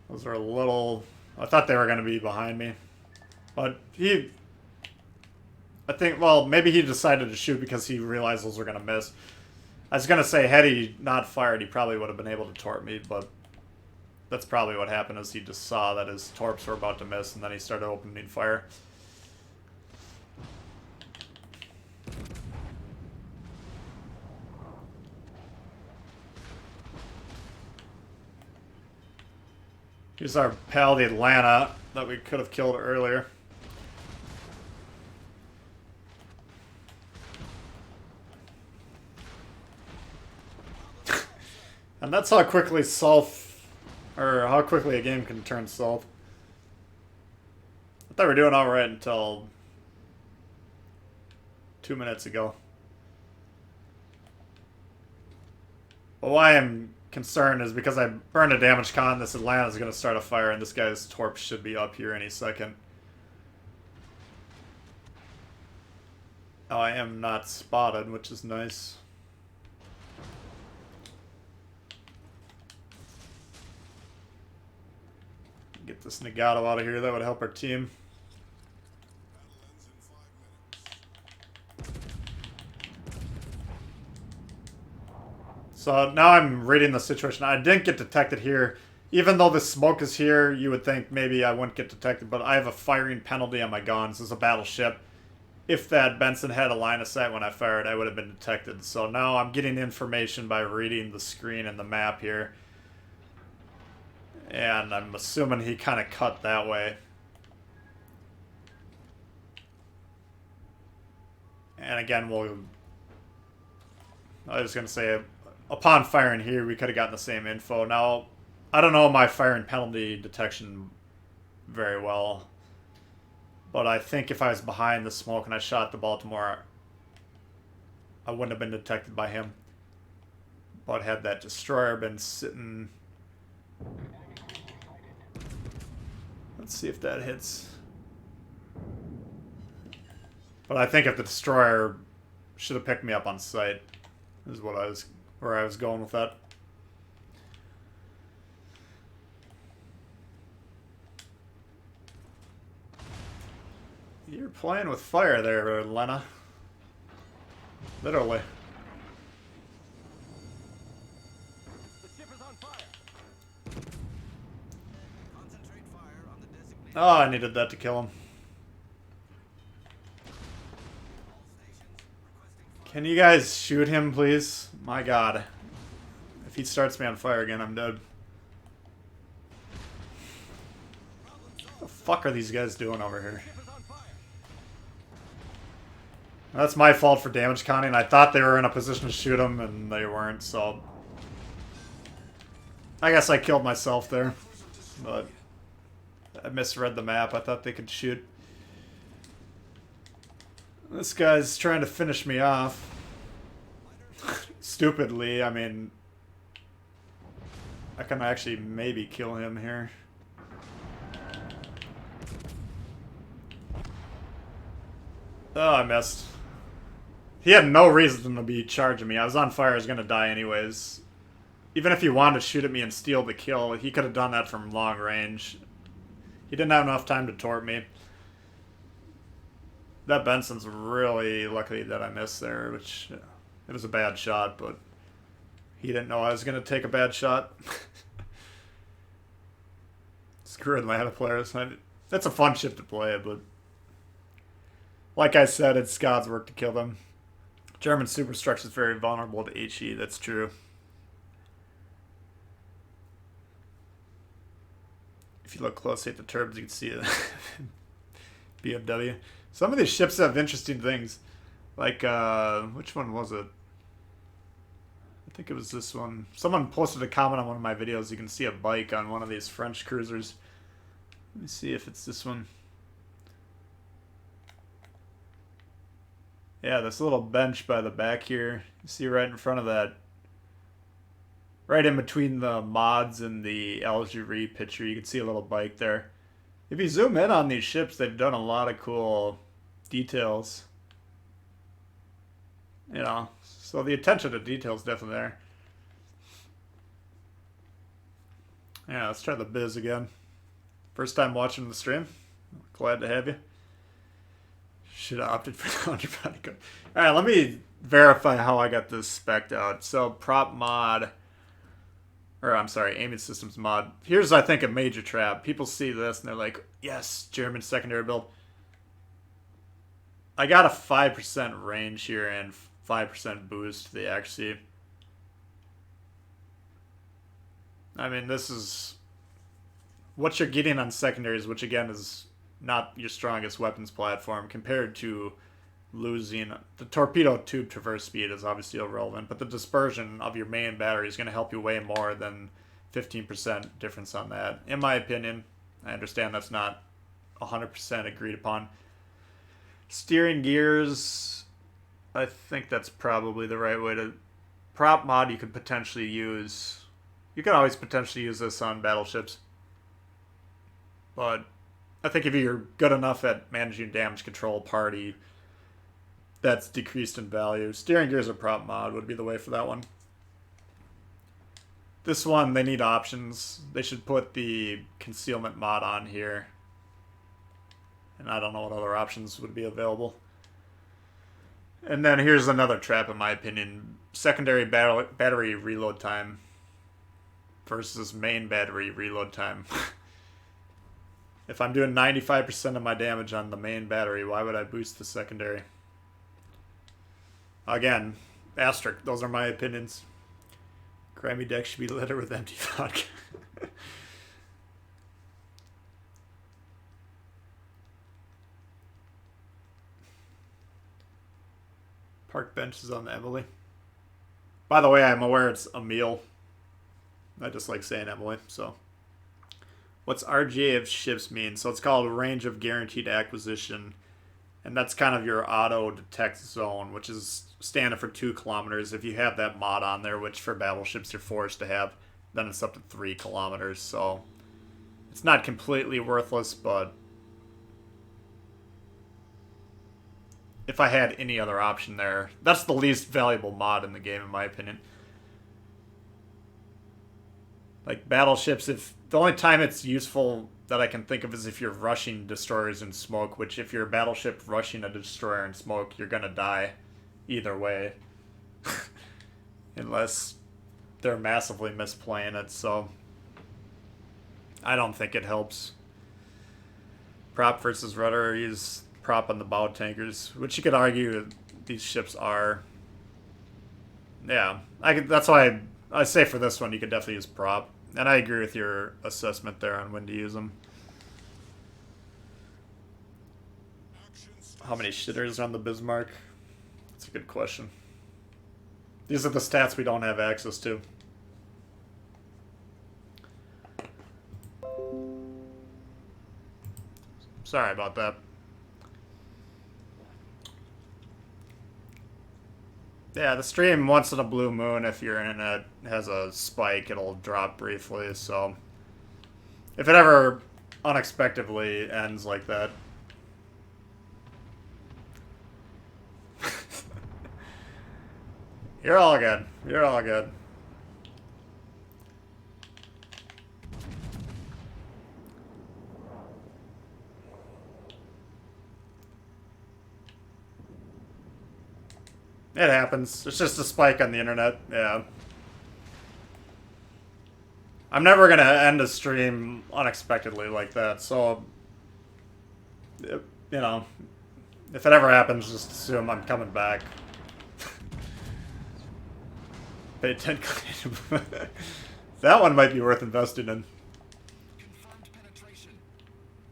Those are a little... I thought they were going to be behind me. But he... I think, well, maybe he decided to shoot because he realized those were going to miss. I was going to say, had he not fired, he probably would have been able to torp me, but that's probably what happened, is he just saw that his torps were about to miss, and then he started opening fire. Here's our pal, the Atlanta, that we could have killed earlier. And that's how quickly how quickly a game can turn south. I thought we were doing alright until 2 minutes ago. But why I'm concerned is because I burned a damage con, this Atlanta is going to start a fire, and this guy's torp should be up here any second. Oh, I am not spotted, which is nice. Get this Gneisenau out of here, that would help our team. So now I'm reading the situation. I didn't get detected here. Even though the smoke is here, you would think maybe I wouldn't get detected, but I have a firing penalty on my guns. This is a battleship. If that Benson had a line of sight when I fired, I would have been detected. So now I'm getting information by reading the screen and the map here. And I'm assuming he kind of cut that way. And again, I was going to say, upon firing here, we could have gotten the same info. Now, I don't know my firing penalty detection very well. But I think if I was behind the smoke and I shot the Baltimore, I wouldn't have been detected by him. But had that destroyer been sitting... Let's see if that hits. But I think if the destroyer should have picked me up on sight, is where I was going with that. You're playing with fire there, Lena. Literally. The ship is on fire. Concentrate fire on the designated. Oh, I needed that to kill him. All stations requesting fire. Can you guys shoot him, please? My god. If he starts me on fire again, I'm dead. What the fuck are these guys doing over here? Ship is on fire. That's my fault for damage counting. I thought they were in a position to shoot him, and they weren't, so... I guess I killed myself there. But I misread the map. I thought they could shoot. This guy's trying to finish me off. Stupidly, I mean... I can actually maybe kill him here. Oh, I missed. He had no reason to be charging me. I was on fire. I was going to die anyways. Even if he wanted to shoot at me and steal the kill, he could have done that from long range. He didn't have enough time to torp me. That Benson's really lucky that I missed there, which it was a bad shot, but he didn't know I was going to take a bad shot. Screw Atlanta players. That's a fun ship to play, but like I said, it's God's work to kill them. German superstructure is very vulnerable to HE, that's true. If you look closely at the turbines, you can see it. BMW. Some of these ships have interesting things. Like, which one was it? I think it was this one. Someone posted a comment on one of my videos. You can see a bike on one of these French cruisers. Let me see if it's this one. Yeah, this little bench by the back here. You see right in front of that. Right in between the mods and the Algerie picture, you can see a little bike there. If you zoom in on these ships, they've done a lot of cool details. You know, so the attention to detail is definitely there. Yeah, let's try the Biz again. First time watching the stream. Glad to have you. Should have opted for the 100 body code. Alright, let me verify how I got this spec'd out. So, prop mod, or I'm sorry, aiming systems mod. Here's, I think, a major trap. People see this and they're like, yes, German secondary build. I got a 5% range here and 5% boost to the accuracy. I mean, this is what you're getting on secondaries, which again is not your strongest weapons platform, compared to losing the torpedo tube traverse speed is obviously irrelevant, but the dispersion of your main battery is going to help you way more than 15% difference on that. In my opinion, I understand that's not 100% agreed upon. Steering gears, I think that's probably the right way to... Prop mod you could potentially use. You can always potentially use this on battleships. But I think if you're good enough at managing damage control party, that's decreased in value. Steering gears or prop mod would be the way for that one. This one, they need options. They should put the concealment mod on here. And I don't know what other options would be available. And then here's another trap, in my opinion. Secondary battery reload time versus main battery reload time. If I'm doing 95% of my damage on the main battery, why would I boost the secondary? Again, asterisk, those are my opinions. Grammy deck should be littered with empty vodka. Park benches on the Emily. By the way, I'm aware it's Emil. I just like saying Emily, so. What's RGA of ships mean? So it's called range of guaranteed acquisition. And that's kind of your auto detect zone, which is standard for 2 kilometers. If you have that mod on there, which for battleships you're forced to have, then it's up to 3 kilometers. So it's not completely worthless, but if I had any other option there, that's the least valuable mod in the game, in my opinion. Like battleships, if the only time it's useful that I can think of is if you're rushing destroyers in smoke, which if you're a battleship rushing a destroyer in smoke, you're gonna die either way. Unless they're massively misplaying it, so I don't think it helps. Prop versus rudder, use prop on the bow tankers, which you could argue these ships are. Yeah, that's why I say for this one you could definitely use prop. And I agree with your assessment there on when to use them. How many shitters on the Bismarck? That's a good question. These are the stats we don't have access to. Sorry about that. Yeah, the stream once in a blue moon, if your internet has a spike, it'll drop briefly, so if it ever unexpectedly ends like that. You're all good. You're all good. It happens. It's just a spike on the internet. Yeah. I'm never going to end a stream unexpectedly like that, so, you know, if it ever happens, just assume I'm coming back. Pay 10 That one might be worth investing in.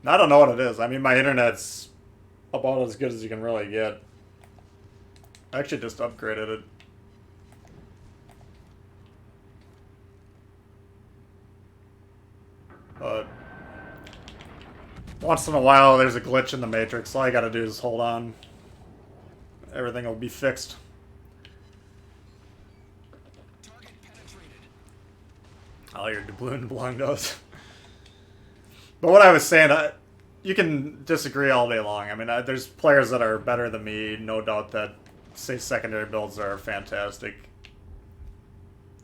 I don't know what it is. I mean, my internet's about as good as you can really get. I actually just upgraded it. But once in a while there's a glitch in the matrix. All I gotta do is hold on. Everything will be fixed. Oh, your doubloon belong to us. But what I was saying, you can disagree all day long. I mean, there's players that are better than me, no doubt that say secondary builds are fantastic.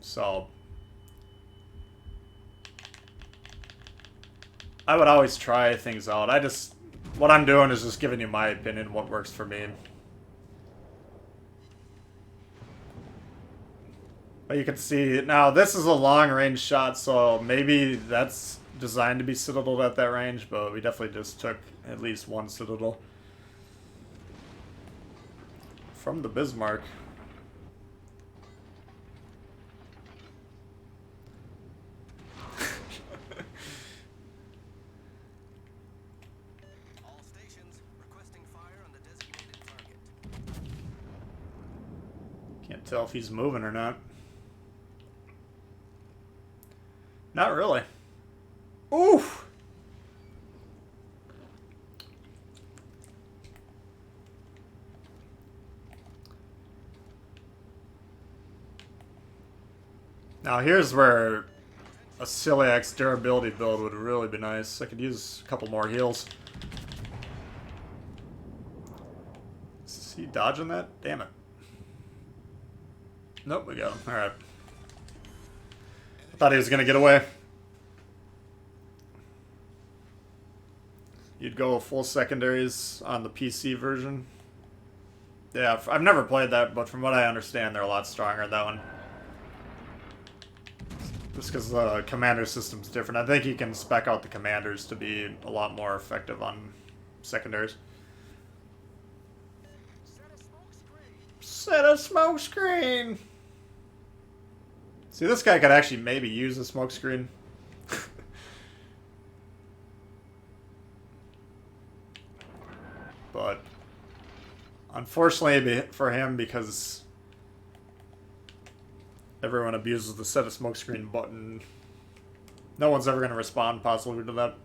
So I would always try things out. What I'm doing is just giving you my opinion, what works for me. But you can see, now this is a long range shot, so maybe that's designed to be citadeled at that range, but we definitely just took at least one citadel. From the Bismarck. All stations requesting fire on the designated target. Can't tell if he's moving or not. Not really. Oof! Now here's where a Ciliax durability build would really be nice. I could use a couple more heals. Is he dodging that? Damn it. Nope, we got him. Alright. I thought he was gonna get away. You'd go full secondaries on the PC version. Yeah, I've never played that, but from what I understand, they're a lot stronger, that one. Just because the commander system's different. I think you can spec out the commanders to be a lot more effective on secondaries. Set a smoke screen! See, this guy could actually maybe use a smoke screen. But Unfortunately for him, because everyone abuses the set a smokescreen button, no one's ever going to respond positively to that.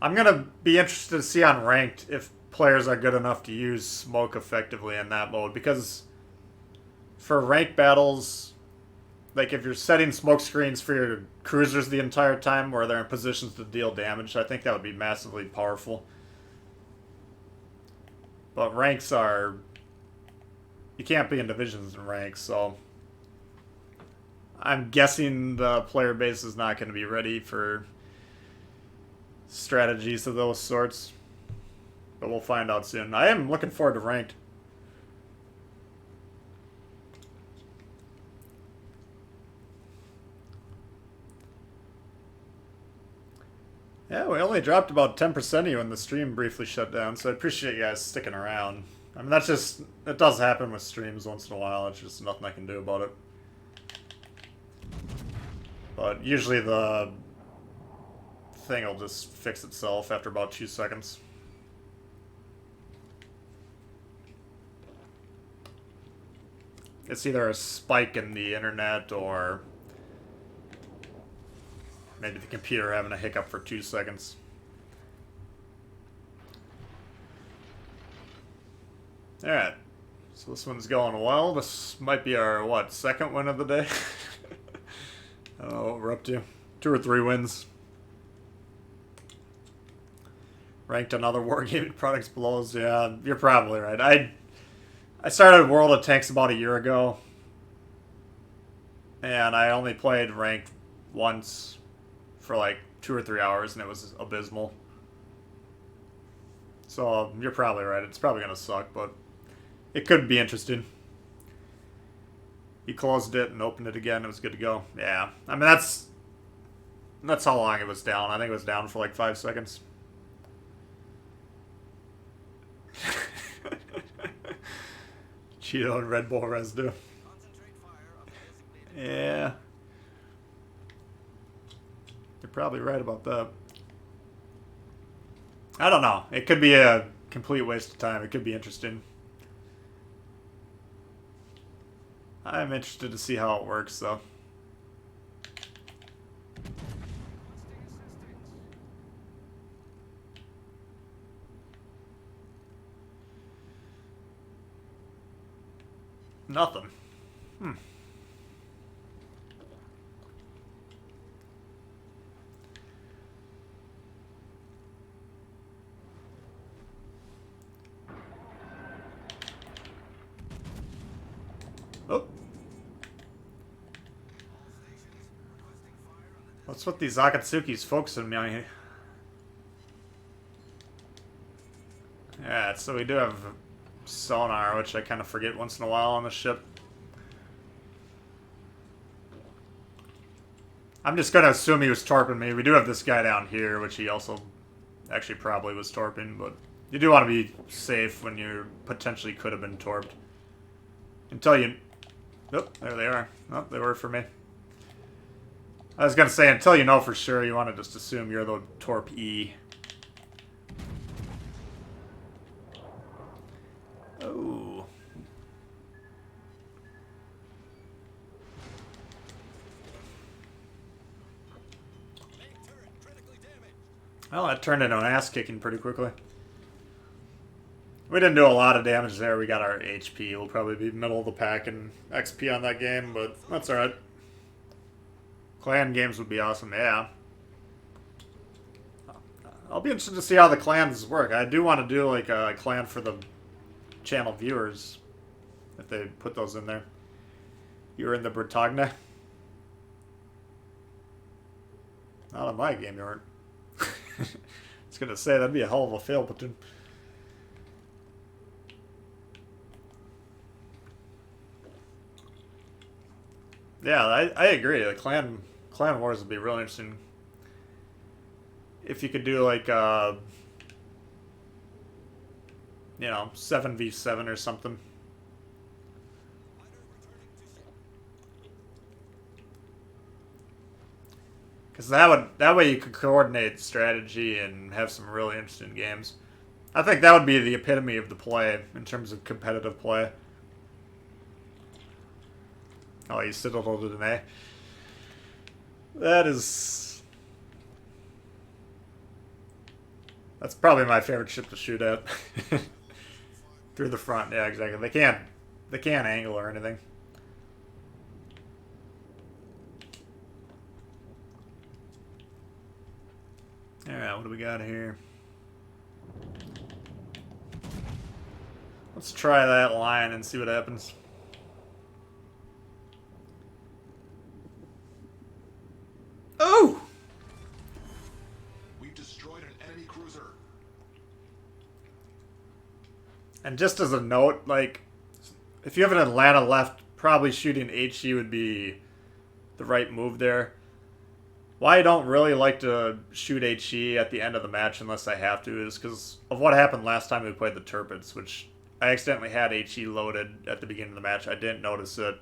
I'm going to be interested to see on ranked if players are good enough to use smoke effectively in that mode, because for ranked battles, like if you're setting smoke screens for your cruisers the entire time where they're in positions to deal damage, I think that would be massively powerful. But ranks are... you can't be in divisions in ranks, so... I'm guessing the player base is not going to be ready for strategies of those sorts. But we'll find out soon. I am looking forward to ranked. Yeah, we only dropped about 10% of you when the stream briefly shut down, so I appreciate you guys sticking around. I mean, that's just... it does happen with streams once in a while. It's just nothing I can do about it. But usually the thing will just fix itself after about 2 seconds. It's either a spike in the internet or maybe the computer having a hiccup for 2 seconds. Alright, so this one's going well. This might be our, what, second win of the day? I don't know what we're up to. 2 or 3 wins. Ranked on other Wargaming products below us. Yeah, you're probably right. I started World of Tanks about a year ago. And I only played ranked once for like 2 or 3 hours, and it was abysmal. So you're probably right. It's probably going to suck, but it could be interesting. You closed it and opened it again. It was good to go. Yeah. I mean, that's how long it was down. I think it was down for like 5 seconds. Cheeto and Red Bull residue. Yeah. You're probably right about that. I don't know. It could be a complete waste of time. It could be interesting. I'm interested to see how it works, though. Nothing. Oh. What's with these Akatsuki's focusing me on here? Yeah, so we do have sonar, which I kind of forget once in a while on the ship. I'm just going to assume he was torping me. We do have this guy down here, which he also actually probably was torping, but you do want to be safe when you potentially could have been torped. Until you... Oh, there they are. Oh, they were for me. I was going to say, until you know for sure, you want to just assume you're the torp-E. Oh. Well, that turned into an ass-kicking pretty quickly. We didn't do a lot of damage there. We got our HP. We'll probably be middle of the pack in XP on that game, but that's alright. Clan games would be awesome, yeah. I'll be interested to see how the clans work. I do want to do like a clan for the channel viewers, if they put those in there. You're in the Bretagne? Not on my game, you weren't. I was gonna say, that'd be a hell of a fail platoon. Yeah, I agree. The clan wars would be real interesting. If you could do like, you know, 7v7 or something. Because that way you could coordinate strategy and have some really interesting games. I think that would be the epitome of the play in terms of competitive play. Oh, you Citadel to Dene. That's probably my favorite ship to shoot at. Through the front, yeah, exactly. They can't angle or anything. Alright, what do we got here? Let's try that line and see what happens. Oh! We've destroyed an enemy cruiser. And just as a note, like, if you have an Atlanta left, probably shooting HE would be the right move there. Why I don't really like to shoot HE at the end of the match unless I have to is because of what happened last time we played the Tirpitz, which I accidentally had HE loaded at the beginning of the match. I didn't notice it.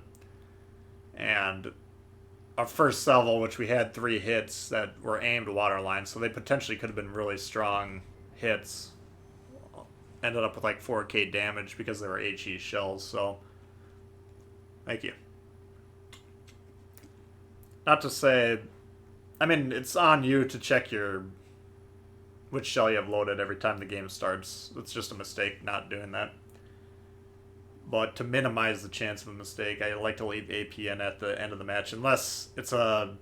And our first salvo, which we had 3 hits that were aimed waterline, so they potentially could have been really strong hits. Ended up with like 4k damage because they were HE shells, so thank you. Not to say, I mean, it's on you to check which shell you have loaded every time the game starts. It's just a mistake not doing that. But to minimize the chance of a mistake, I like to leave AP in at the end of the match, unless it's a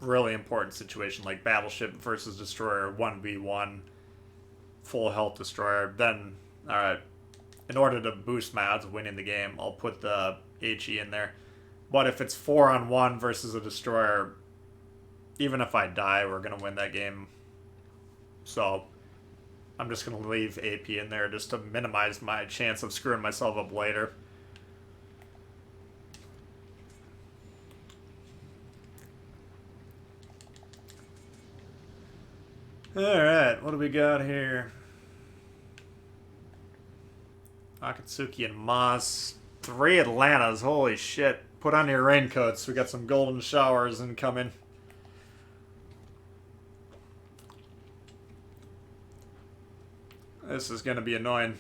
really important situation like Battleship versus Destroyer 1v1, full health Destroyer. Then, alright, in order to boost my odds of winning the game, I'll put the HE in there. But if it's 4-on-1 versus a Destroyer, even if I die, we're going to win that game. So I'm just going to leave AP in there just to minimize my chance of screwing myself up later. Alright, what do we got here? Akatsuki and Moss. 3 Atlantas, holy shit. Put on your raincoats, we got some golden showers incoming. This is gonna be annoying.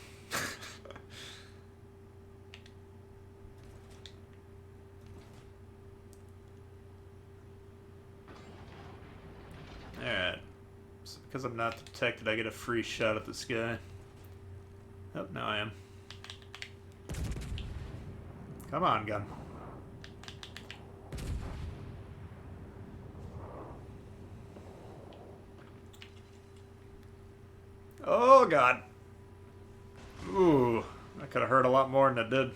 Alright. So because I'm not detected, I get a free shot at this guy. Oh, now I am. Come on, gun. Oh, God. Ooh, that could have hurt a lot more than it did.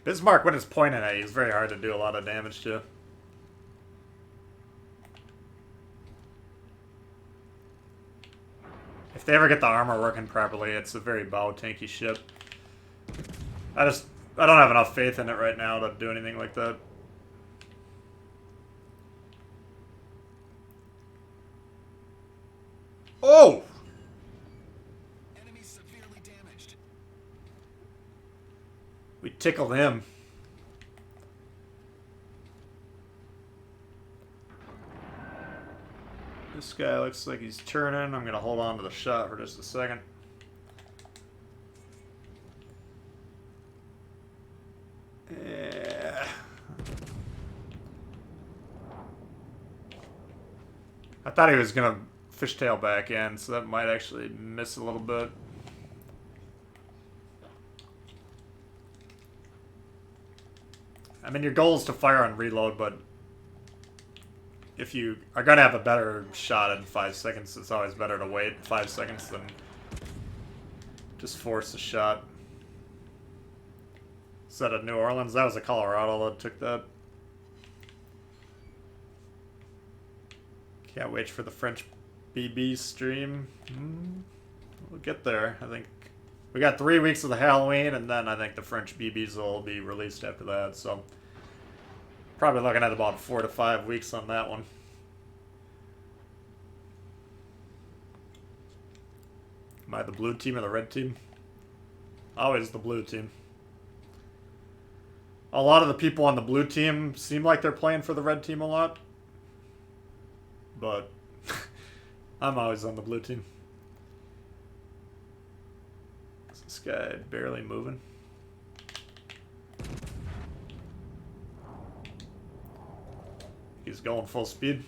Bismarck, when it's pointing at you, is very hard to do a lot of damage to. If they ever get the armor working properly, it's a very bow tanky ship. I don't have enough faith in it right now to do anything like that. Oh! Enemy severely damaged. We tickled him. This guy looks like he's turning. I'm gonna hold on to the shot for just a second. Yeah. I thought he was gonna fishtail back in, so that might actually miss a little bit. I mean, your goal is to fire on reload, but if you are going to have a better shot in 5 seconds, it's always better to wait 5 seconds than just force a shot. Is that a New Orleans? That was a Colorado that took that. Can't wait for the French BB stream. We'll get there. I think we got 3 weeks of the Halloween, and then I think the French BBs will be released after that. So probably looking at about 4 to 5 weeks on that one. Am I the blue team or the red team? Always the blue team. A lot of the people on the blue team seem like they're playing for the red team a lot. But I'm always on the blue team. Is this guy barely moving? He's going full speed.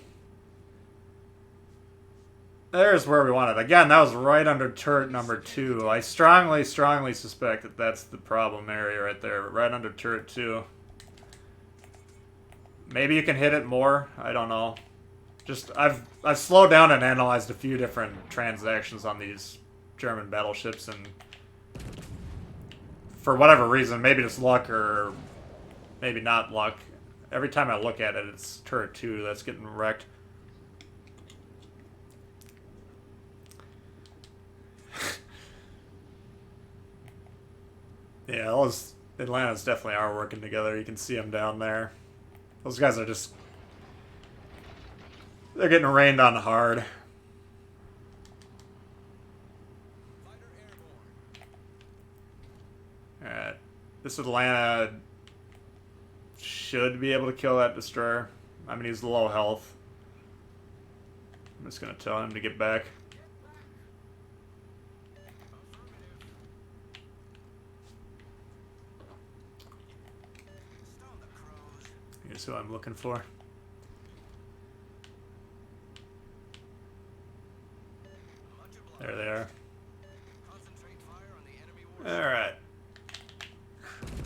There's where we want it. Again, that was right under turret number 2. I strongly suspect that that's the problem area right there. Right under turret 2. Maybe you can hit it more. I don't know. Just, I've slowed down and analyzed a few different transactions on these German battleships, and for whatever reason, maybe it's luck or maybe not luck, every time I look at it, it's turret 2 that's getting wrecked. Yeah, those Atlantas definitely are working together. You can see them down there. Those guys are just... they're getting rained on hard. Alright. This Atlanta should be able to kill that destroyer. I mean, he's low health. I'm just going to tell him to get back. Here's who I'm looking for. There they are. Alright.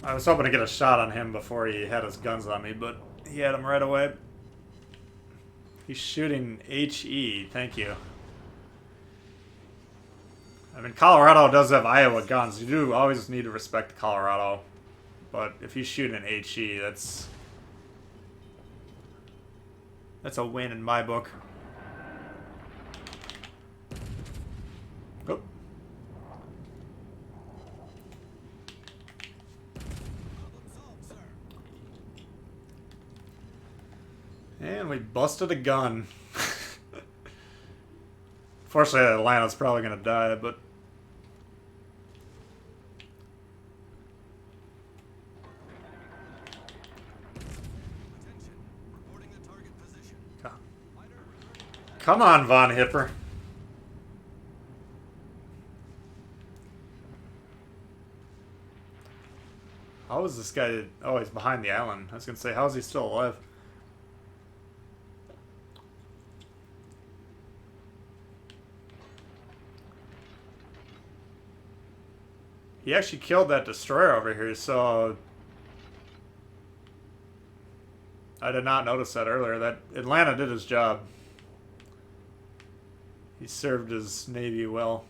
I was hoping to get a shot on him before he had his guns on me, but he had them right away. He's shooting HE, thank you. I mean, Colorado does have Iowa guns. You do always need to respect Colorado. But if he's shooting an HE, that's a win in my book. Oh. And we busted a gun. Fortunately, Atlanta's probably going to die, but... Come on, Von Hipper. How is this guy... oh, he's behind the island. I was going to say, how is he still alive? He actually killed that destroyer over here, so... I did not notice that earlier. That Atlanta did his job. He served his navy well.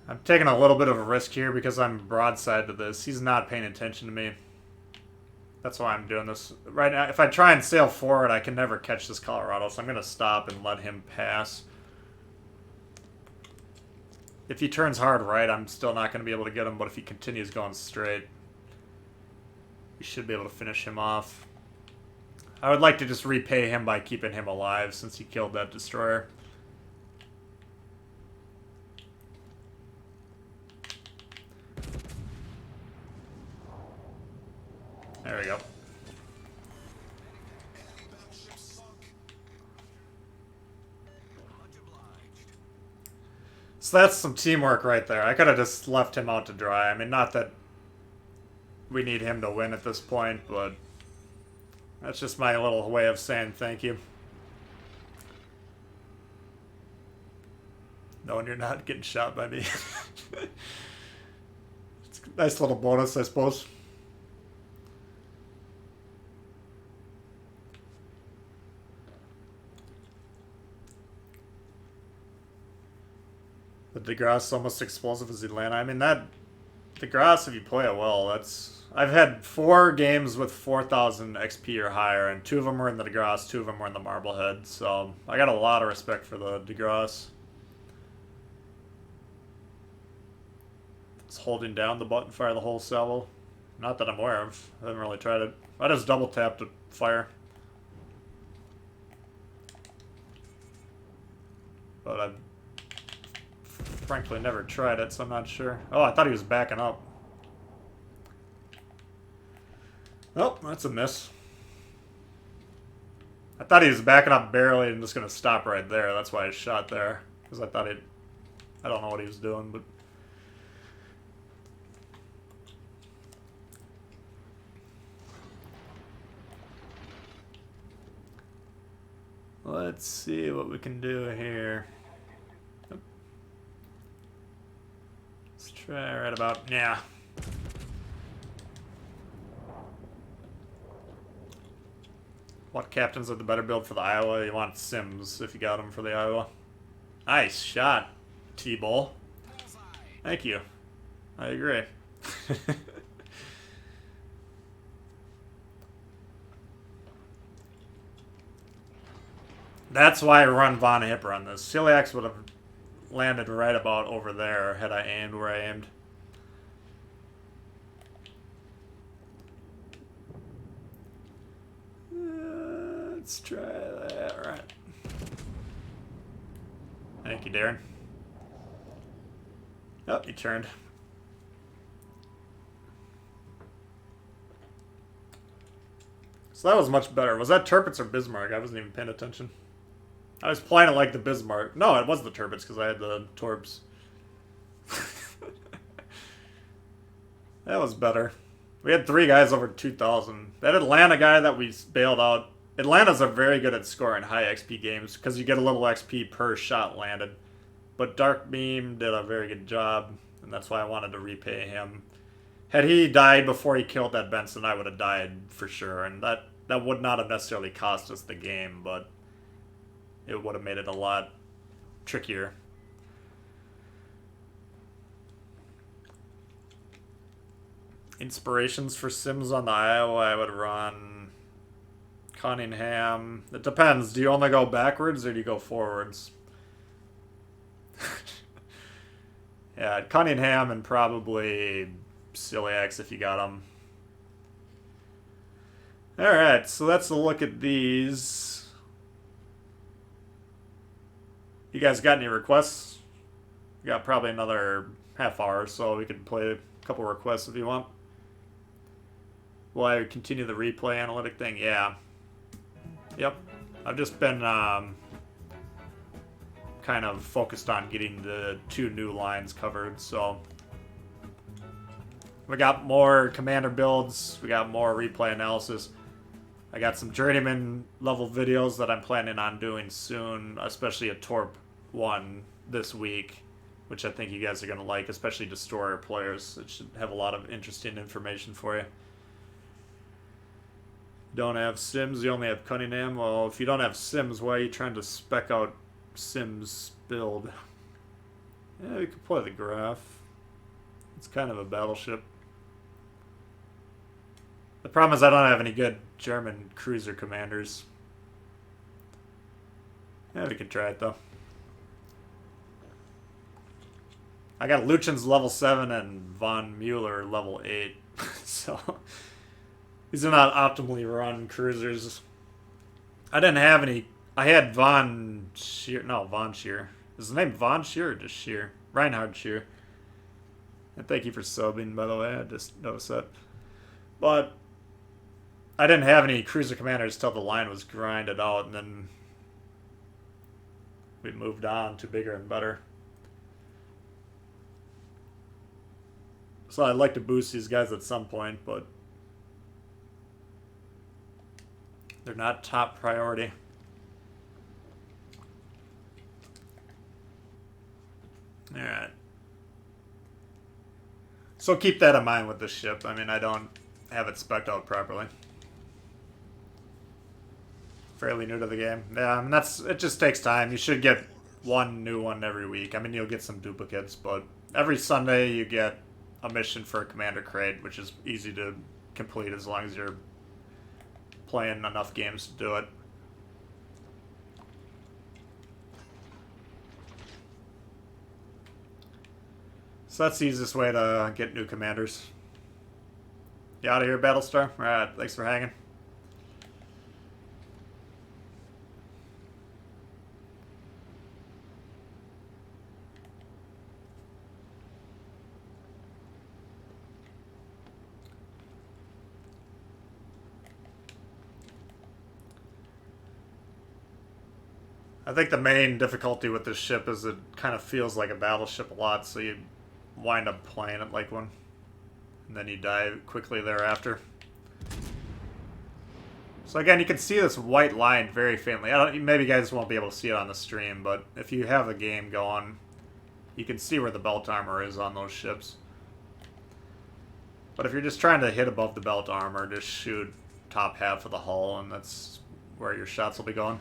I'm taking a little bit of a risk here because I'm broadside to this. He's not paying attention to me. That's why I'm doing this. Right now, if I try and sail forward, I can never catch this Colorado, so I'm going to stop and let him pass. If he turns hard right, I'm still not going to be able to get him, but if he continues going straight, you should be able to finish him off. I would like to just repay him by keeping him alive since he killed that destroyer. There we go. So that's some teamwork right there. I could have just left him out to dry. I mean, not that we need him to win at this point, but that's just my little way of saying thank you. Knowing you're not getting shot by me. It's a nice little bonus, I suppose. The DeGrasse is almost explosive as Atlanta. I mean, that DeGrasse, if you play it well, that's I've had 4 games with 4,000 XP or higher, and 2 of them were in the DeGrasse, 2 of them were in the Marblehead, so I got a lot of respect for the DeGrasse. It's holding down the button fire the whole salvo. Not that I'm aware of. I haven't really tried it. I just double tap to fire. But I've frankly never tried it, so I'm not sure. Oh, I thought he was backing up. Oh, that's a miss. I thought he was backing up barely and just going to stop right there. That's why I shot there. Because I thought he'd... I don't know what he was doing, but... Let's see what we can do here. Let's try right about... Yeah. What captains are the better build for the Iowa? You want Sims if you got them for the Iowa. Nice shot, T-Bull. Thank you. I agree. That's why I run Von Hipper on this. Celiax would have landed right about over there had I aimed where I aimed. Let's try that. All right. Thank you, Darren. Oh, you turned. So that was much better. Was that Tirpitz or Bismarck? I wasn't even paying attention. I was playing it like the Bismarck. No, it was the Tirpitz because I had the Torps. That was better. We had 3 guys over 2,000. That Atlanta guy that we bailed out. Atlantas are very good at scoring high XP games because you get a little XP per shot landed. But Dark Beam did a very good job, and that's why I wanted to repay him. Had he died before he killed that Benson, I would have died for sure, and that would not have necessarily cost us the game, but it would have made it a lot trickier. Inspirations for Sims on the Iowa, I would run Cunningham. It depends. Do you only go backwards or do you go forwards? Yeah, Cunningham and probably Celiax if you got them. Alright, so that's a look at these. You guys got any requests? We got probably another half hour, so we could play a couple requests if you want. Will I continue the replay analytic thing? Yeah. Yep. I've just been kind of focused on getting the 2 new lines covered, so we got more commander builds, we got more replay analysis. I got some journeyman level videos that I'm planning on doing soon, especially a Torp one this week, which I think you guys are going to like, especially Destroyer players. It should have a lot of interesting information for you. Don't have Sims, you only have Cunningham. Well, if you don't have Sims, why are you trying to spec out Sims build? Yeah, we could play the Graph. It's kind of a battleship. The problem is I don't have any good German cruiser commanders. Yeah, we could try it though. I got Luchen's level 7 and Von Mueller level 8. So these are not optimally run cruisers. I didn't have any. I had Von Scheer. No, Von Scheer. Is his name Von Scheer or just Scheer? Reinhard Scheer. And thank you for subbing, by the way. I just noticed that. But I didn't have any cruiser commanders till the line was grinded out, and then we moved on to bigger and better. So I'd like to boost these guys at some point, but they're not top priority. Alright. So keep that in mind with this ship. I mean, I don't have it spec'd out properly. Fairly new to the game. Yeah, I mean, it just takes time. You should get one new one every week. I mean, you'll get some duplicates, but every Sunday you get a mission for a commander crate, which is easy to complete as long as you're playing enough games to do it. So that's the easiest way to get new commanders. You out of here, Battlestar? Alright, thanks for hanging. I think the main difficulty with this ship is it kind of feels like a battleship a lot, so you wind up playing it like one. And then you die quickly thereafter. So again, you can see this white line very faintly. Maybe you guys won't be able to see it on the stream, but if you have the game going, you can see where the belt armor is on those ships. But if you're just trying to hit above the belt armor, just shoot top half of the hull, and that's where your shots will be going.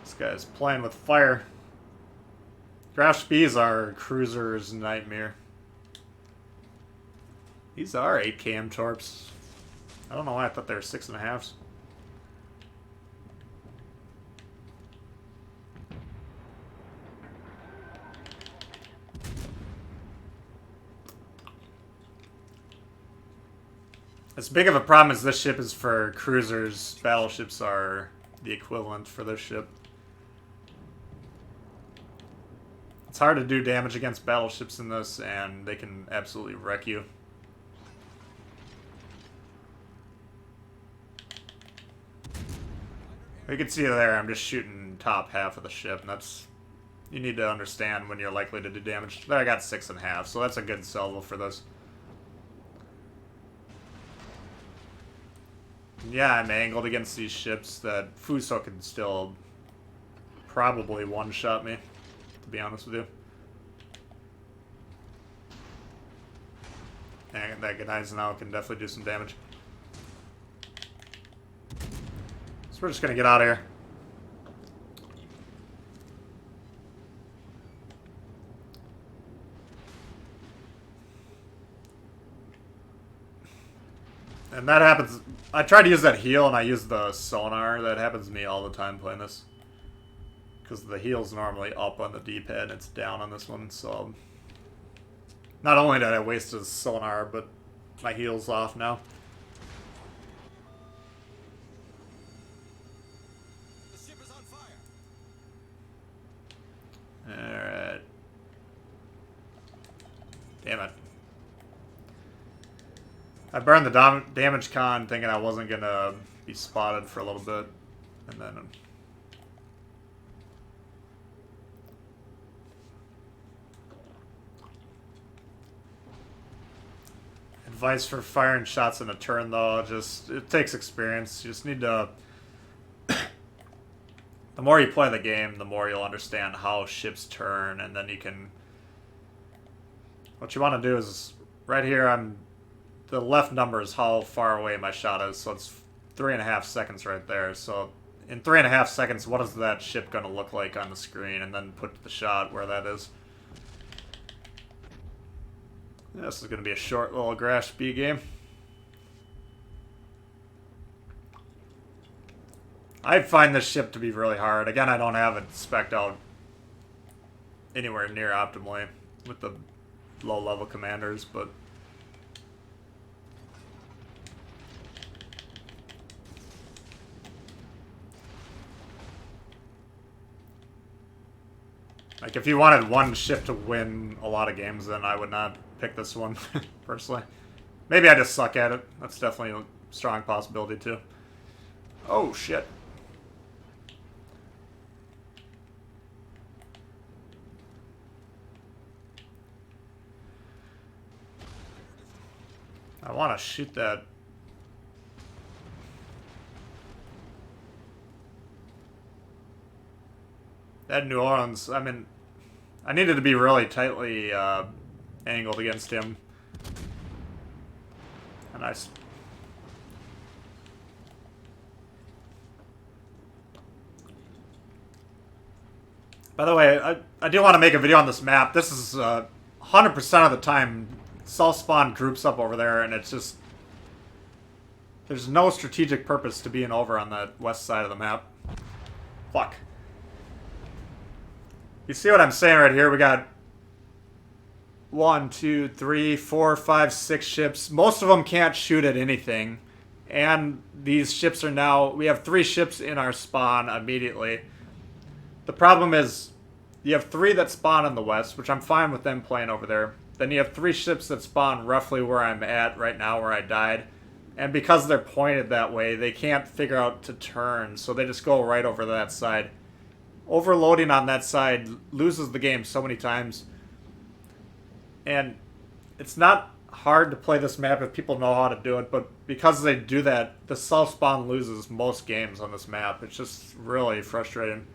This guy's playing with fire. Graf Spies are cruiser's nightmare. These are 8 km torps. I don't know why I thought they were 6.5s. As big of a problem as this ship is for cruisers, battleships are the equivalent for this ship. It's hard to do damage against battleships in this, and they can absolutely wreck you. You can see there, I'm just shooting top half of the ship, and that's... You need to understand when you're likely to do damage. There, I got 6.5, so that's a good salvo for this. Yeah, I'm angled against these ships that Fuso can still probably one-shot me, to be honest with you. And that Gneisenau can definitely do some damage. So we're just gonna get out of here. And that happens... I tried to use that heal, and I used the sonar. That happens to me all the time playing this. Because the heal's normally up on the D-pad, it's down on this one, so... Not only did I waste his sonar, but my heal's off now. The ship is on fire. Alright. Damn it. I burned the damage con thinking I wasn't gonna be spotted for a little bit, and then... Advice for firing shots in a turn, though, just... It takes experience. You just need to... The more you play the game, the more you'll understand how ships turn, and then you can... What you want to do is... Right here, the left number is how far away my shot is, so it's 3.5 seconds right there. So in 3.5 seconds, what is that ship going to look like on the screen? And then put the shot where that is. This is going to be a short little Graf Spee game. I find this ship to be really hard. Again, I don't have it spec'd out anywhere near optimally with the low-level commanders, but... Like, if you wanted one ship to win a lot of games, then I would not pick this one, personally. Maybe I just suck at it. That's definitely a strong possibility, too. Oh, shit. I want to shoot that. That New Orleans, I mean, I needed to be really tightly angled against him. And I... By the way, I do want to make a video on this map. This is 100% of the time self-spawn groups up over there, and it's just... There's no strategic purpose to being over on the west side of the map. Fuck. You see what I'm saying right here? We got 1, 2, 3, 4, 5, 6 ships. Most of them can't shoot at anything. And these ships are now... We have 3 ships in our spawn immediately. The problem is, you have 3 that spawn in the west, which I'm fine with them playing over there. Then you have 3 ships that spawn roughly where I'm at right now, where I died. And because they're pointed that way, they can't figure out to turn, so they just go right over to that side. Overloading on that side loses the game so many times. And it's not hard to play this map if people know how to do it, but because they do that, the self-spawn loses most games on this map. It's just really frustrating.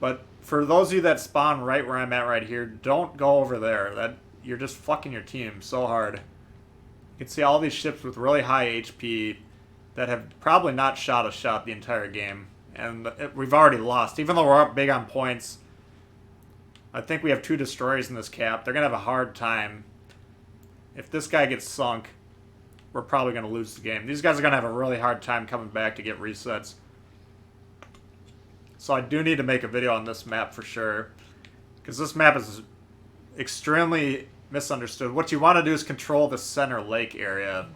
But for those of you that spawn right where I'm at right here, don't go over there. You're just fucking your team so hard. You can see all these ships with really high HP that have probably not shot a shot the entire game. And we've already lost. Even though we're up big on points, I think we have 2 destroyers in this cap. They're going to have a hard time. If this guy gets sunk, we're probably going to lose the game. These guys are going to have a really hard time coming back to get resets. So I do need to make a video on this map for sure. Because this map is extremely misunderstood. What you want to do is control the center lake area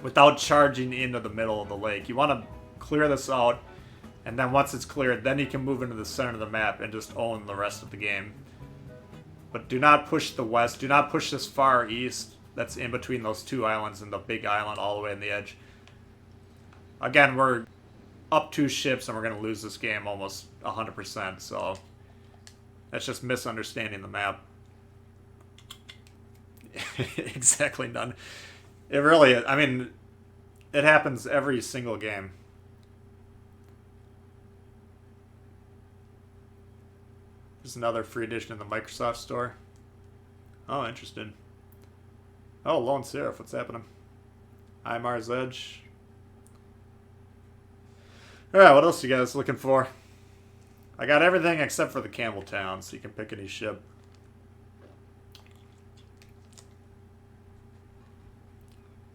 without charging into the middle of the lake. You want to clear this out, and then once it's cleared, then you can move into the center of the map and just own the rest of the game. But do not push the west. Do not push this far east that's in between those 2 islands and the big island all the way in the edge. Again, we're up 2 ships and we're going to lose this game almost 100%, so that's just misunderstanding the map. Exactly none. It really is. I mean, it happens every single game. There's another free edition in the Microsoft store. Oh, interesting. Oh, Lone Seraph, what's happening? Imar's Edge. Alright, what else you guys looking for? I got everything except for the Campbelltown, so you can pick any ship.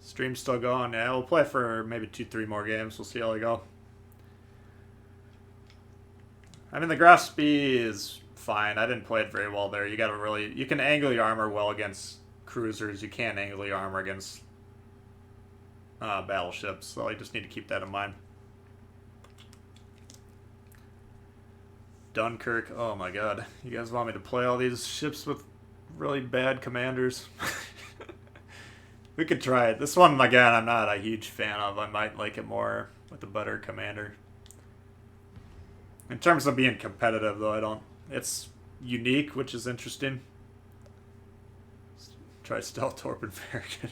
Stream's still going. Yeah, we'll play for maybe 2-3 more games. We'll see how they go. I mean, the graph speed is fine. I didn't play it very well there. You gotta really... You can angle your armor well against cruisers. You can't angle your armor against battleships. So you just need to keep that in mind. Dunkirk. Oh my god. You guys want me to play all these ships with really bad commanders? We could try it. This one, again, I'm not a huge fan of. I might like it more with a better commander. In terms of being competitive, though, I don't... It's unique, which is interesting. Let's try Stealth Torpid Farragut.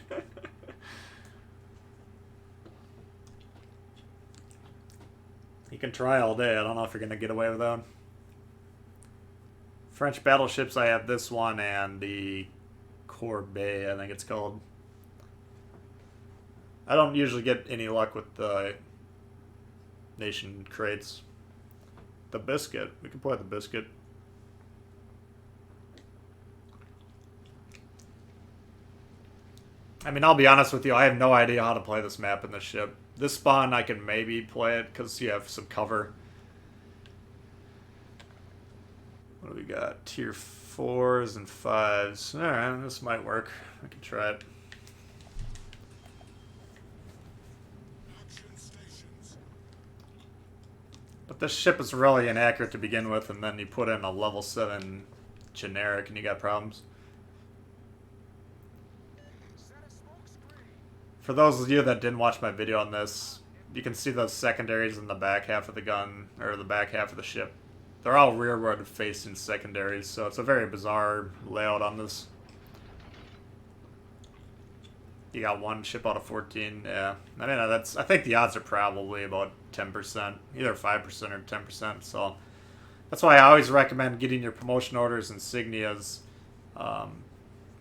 You can try all day. I don't know if you're going to get away with that. French battleships, I have this one and the Corbeil, I think it's called. I don't usually get any luck with the nation crates. The Biscuit. We can play the Biscuit. I mean, I'll be honest with you, I have no idea how to play this map in this ship. This spawn, I can maybe play it because you have some cover. What do we got? Tier 4s and 5s. Alright, this might work. I can try it. But this ship is really inaccurate to begin with, and then you put in a level 7 generic and you got problems. For those of you that didn't watch my video on this, you can see those secondaries in the back half of the gun, or the back half of the ship. They're all rearward facing secondaries, so it's a very bizarre layout on this. You got one ship out of 14, yeah. I mean, I think the odds are probably about 10%, either 5% or 10%, so that's why I always recommend getting your promotion orders, insignias,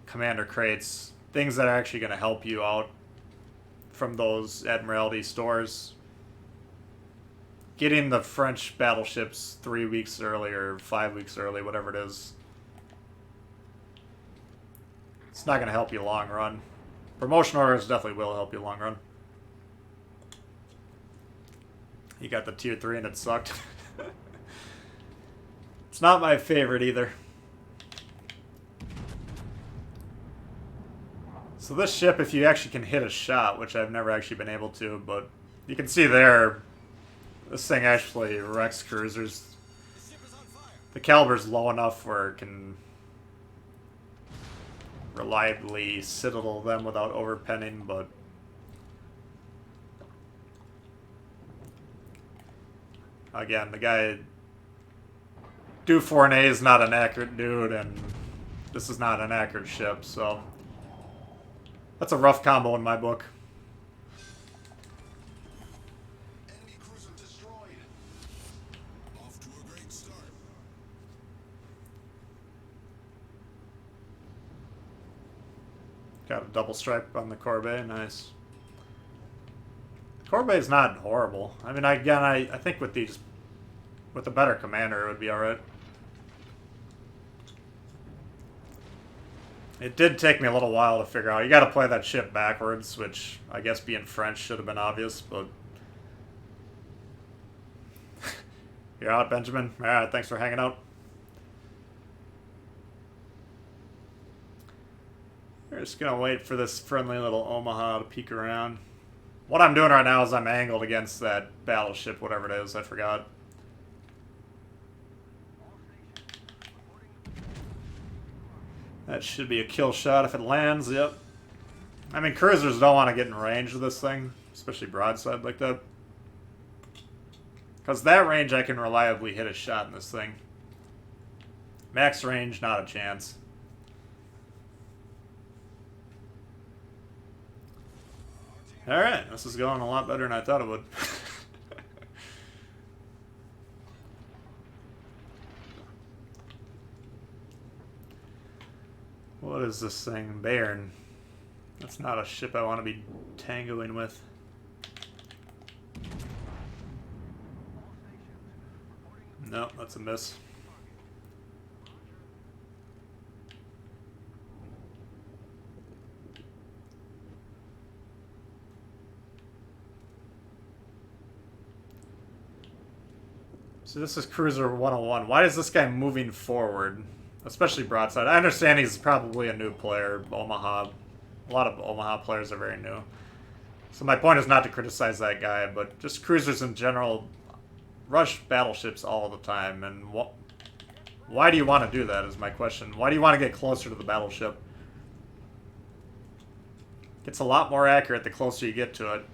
commander crates, things that are actually going to help you out from those Admiralty stores. getting the French battleships 3 weeks early or 5 weeks early, whatever it is, it's not going to help you long run. Promotion orders definitely will help you long run. You got the tier 3 and it sucked. It's not my favorite either. So this ship, if you actually can hit a shot, which I've never actually been able to, but you can see there, this thing actually wrecks cruisers. The caliber's low enough where it can reliably citadel them without overpenning, but again, the guy Du4A is not an accurate dude, and this is not an accurate ship, so that's a rough combo in my book. Enemy cruiser destroyed. Off to a great start. Got a double stripe on the Corvette, nice. Corvette is not horrible. I mean, again, I think with these, with a better commander, it would be alright. It did take me a little while to figure out. You gotta play that ship backwards, which I guess being French should have been obvious, but... You're out, Benjamin? Alright, thanks for hanging out. We're just gonna wait for this friendly little Omaha to peek around. What I'm doing right now is I'm angled against that battleship, whatever it is, I forgot. That should be a kill shot if it lands, yep. I mean, cruisers don't want to get in range of this thing, especially broadside like that. Because that range, I can reliably hit a shot in this thing. Max range, not a chance. Alright, this is going a lot better than I thought it would. What is this thing? Bayern. That's not a ship I want to be tangoing with. No, that's a miss. So this is Cruiser 101. Why is this guy moving forward? Especially broadside. I understand he's probably a new player. Omaha. A lot of Omaha players are very new. So my point is not to criticize that guy, but just cruisers in general rush battleships all the time. And why do you want to do that is my question. Why do you want to get closer to the battleship? It's a lot more accurate the closer you get to it.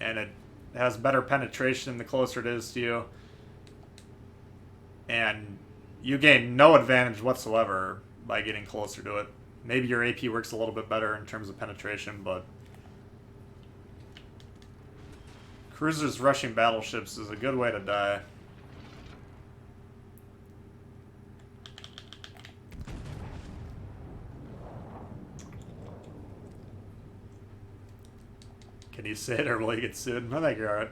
And it has better penetration the closer it is to you. And you gain no advantage whatsoever by getting closer to it. Maybe your AP works a little bit better in terms of penetration, but cruisers rushing battleships is a good way to die. Can you say it or will you get sued? I think you're alright.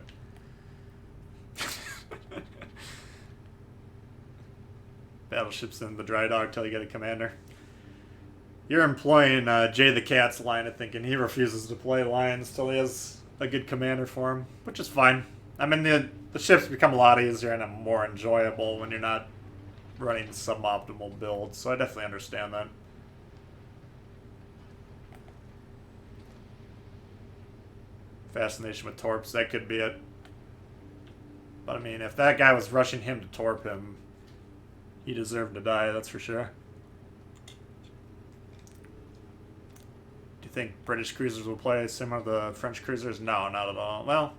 Battleships in the dry dock till you get a commander. You're employing Jay the Cat's line of thinking. He refuses to play lines till he has a good commander for him, which is fine. I mean, the ships become a lot easier and more enjoyable when you're not running suboptimal builds, so I definitely understand that. Fascination with torps, that could be it. But I mean, if that guy was rushing him to torp him, he deserved to die, that's for sure. Do you think British cruisers will play similar to the French cruisers? No, not at all. Well,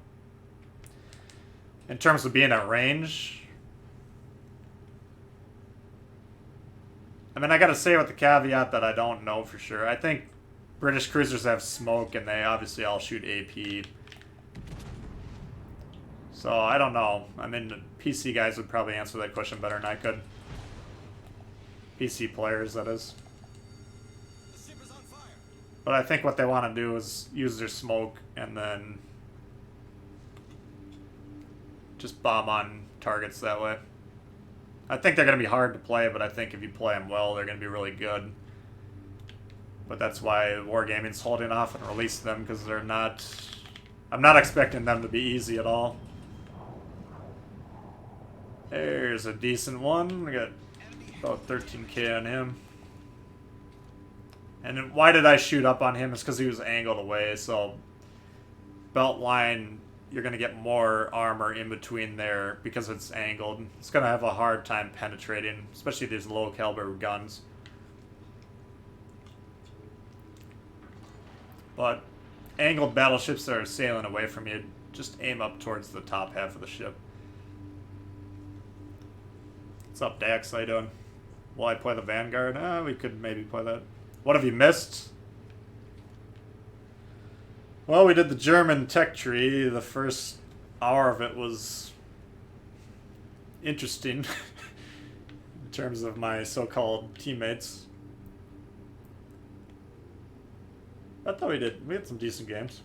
in terms of being at range, I mean, I gotta say with the caveat that I don't know for sure. I think British cruisers have smoke and they obviously all shoot AP. So, I don't know. I mean, PC guys would probably answer that question better than I could. PC players, that is. The ship is on fire. But I think what they want to do is use their smoke and then just bomb on targets that way. I think they're going to be hard to play, but I think if you play them well, they're going to be really good. But that's why Wargaming's holding off and releasing them, because they're not... I'm not expecting them to be easy at all. There's a decent one. We got about 13k on him. And then why did I shoot up on him? It's because he was angled away, so... Belt line, you're going to get more armor in between there because it's angled. It's going to have a hard time penetrating, especially these low caliber guns. But angled battleships that are sailing away from you, just aim up towards the top half of the ship. What's up, Dax? How you doing? Will I play the Vanguard? We could maybe play that. What have you missed? Well, we did the German tech tree. The first hour of it was interesting in terms of my so-called teammates. I thought we had some decent games.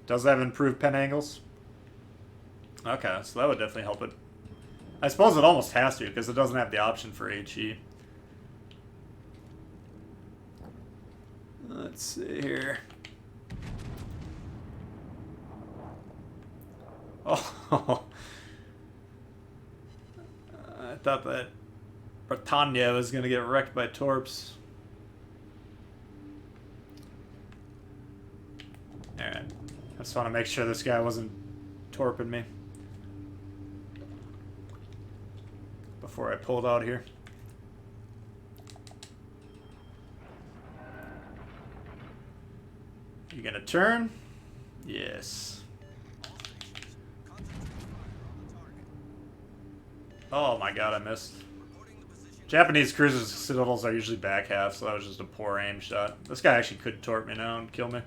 Does that have improved pen angles? Okay, so that would definitely help it. I suppose it almost has to, because it doesn't have the option for HE. Let's see here. Oh, I thought that Britannia was going to get wrecked by Torps. Alright. I just want to make sure this guy wasn't torping me before I pulled out here. You gonna turn? Yes. Oh my god, I missed. Japanese cruisers citadels are usually back half, so that was just a poor aim shot. This guy actually could torp me now and kill me.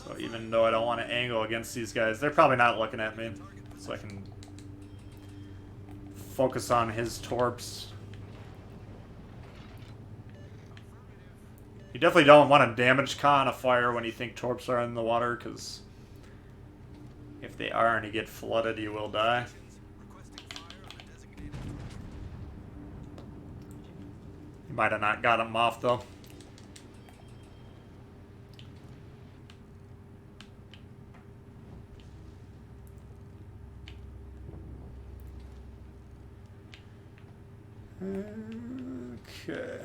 So even though I don't want to angle against these guys, they're probably not looking at me, so I can focus on his torps. You definitely don't want to damage con a fire when you think torps are in the water, because if they are and you get flooded, you will die. You might have not got him off, though. Okay.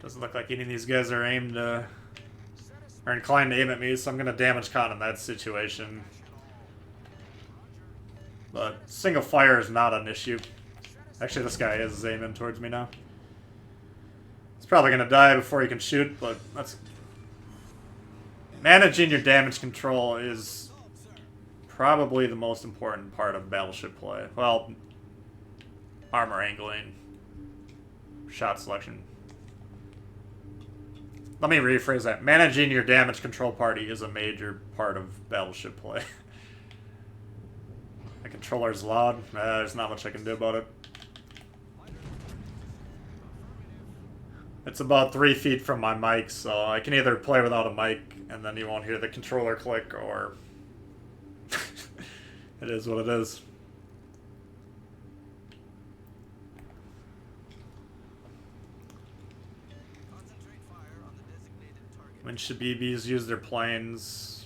Doesn't look like any of these guys are aimed are inclined to aim at me, so I'm gonna damage con in that situation. But single fire is not an issue. Actually, this guy is aiming towards me now. He's probably gonna die before he can shoot, but that's... Managing your damage control is probably the most important part of Battleship play. Well, armor angling, shot selection. Let me rephrase that. Managing your damage control party is a major part of Battleship play. The controller's loud. There's not much I can do about it. It's about 3 feet from my mic, so I can either play without a mic and then you won't hear the controller click, or it is what it is. When Shabibis use their planes,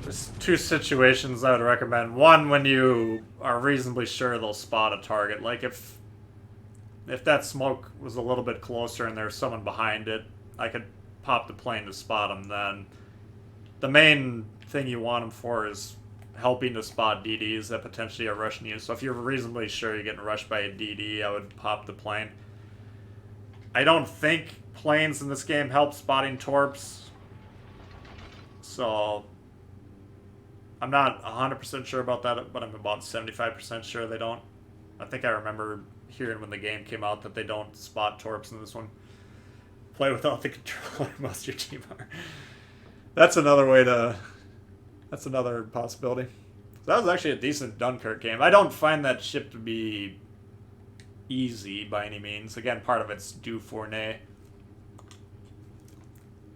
there's two situations I would recommend. One, when you are reasonably sure they'll spot a target. Like if that smoke was a little bit closer and there's someone behind it, I could pop the plane to spot them then. The main thing you want them for is helping to spot DDs that potentially are rushing you. So if you're reasonably sure you're getting rushed by a DD, I would pop the plane. I don't think planes in this game help spotting torps, so I'm not 100% sure about that, but I'm about 75% sure they don't. I think I remember hearing when the game came out that they don't spot torps in this one. Play without the controller, most of your team are. That's another way to That's another possibility. So that was actually a decent Dunkirk game. I don't find that ship to be easy by any means. Again, part of it's du fournay.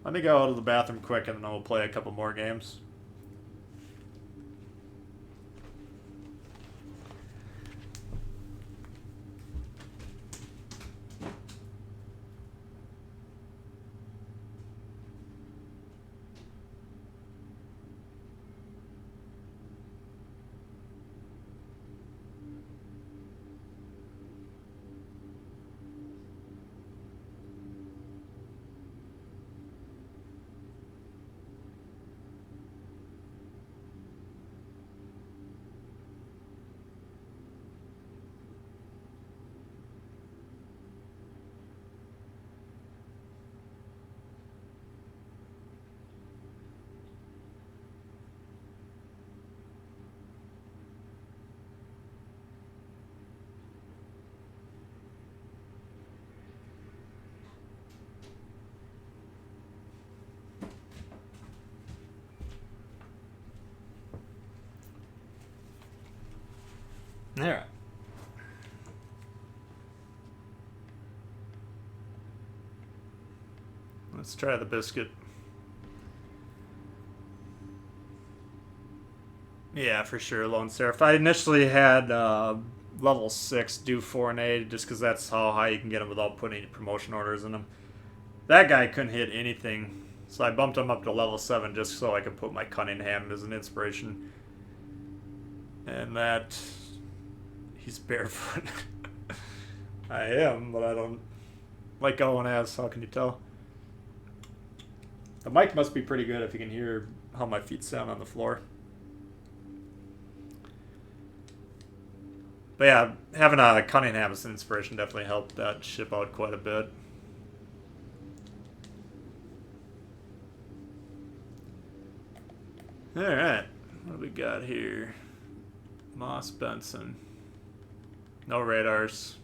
Let me go to the bathroom quick and then we'll play a couple more games. Alright. Let's try the biscuit. Yeah, for sure, Lone Seraph. I initially had level 6 do 4 and 8 just because that's how high you can get them without putting any promotion orders in them. That guy couldn't hit anything, so I bumped him up to level 7 just so I could put my Cunningham as an inspiration. And that... He's barefoot. I am, but I don't like going as. How can you tell? The mic must be pretty good if you can hear how my feet sound on the floor. But yeah, having a Cunningham as an inspiration definitely helped that ship out quite a bit. Alright, what do we got here? Moss Benson. No radars.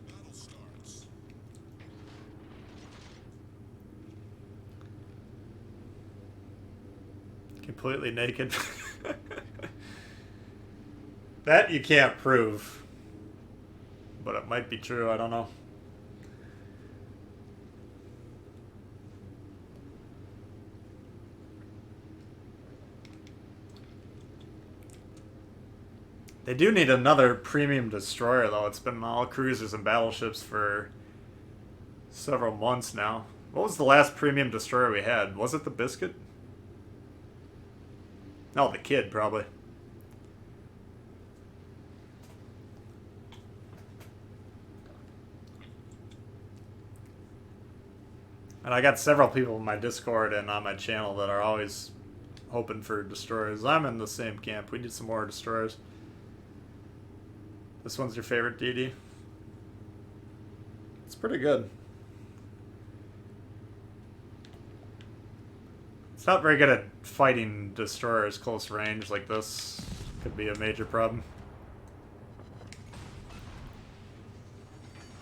Battle starts. Completely naked. That you can't prove. But it might be true, I don't know. They do need another premium destroyer, though. It's been all cruisers and battleships for several months now. What was the last premium destroyer we had? Was it the Biscuit? No, the Kid, probably. And I got several people in my Discord and on my channel that are always hoping for destroyers. I'm in the same camp. We need some more destroyers. This one's your favorite DD? It's pretty good. It's not very good at fighting destroyers close range like this. Could be a major problem.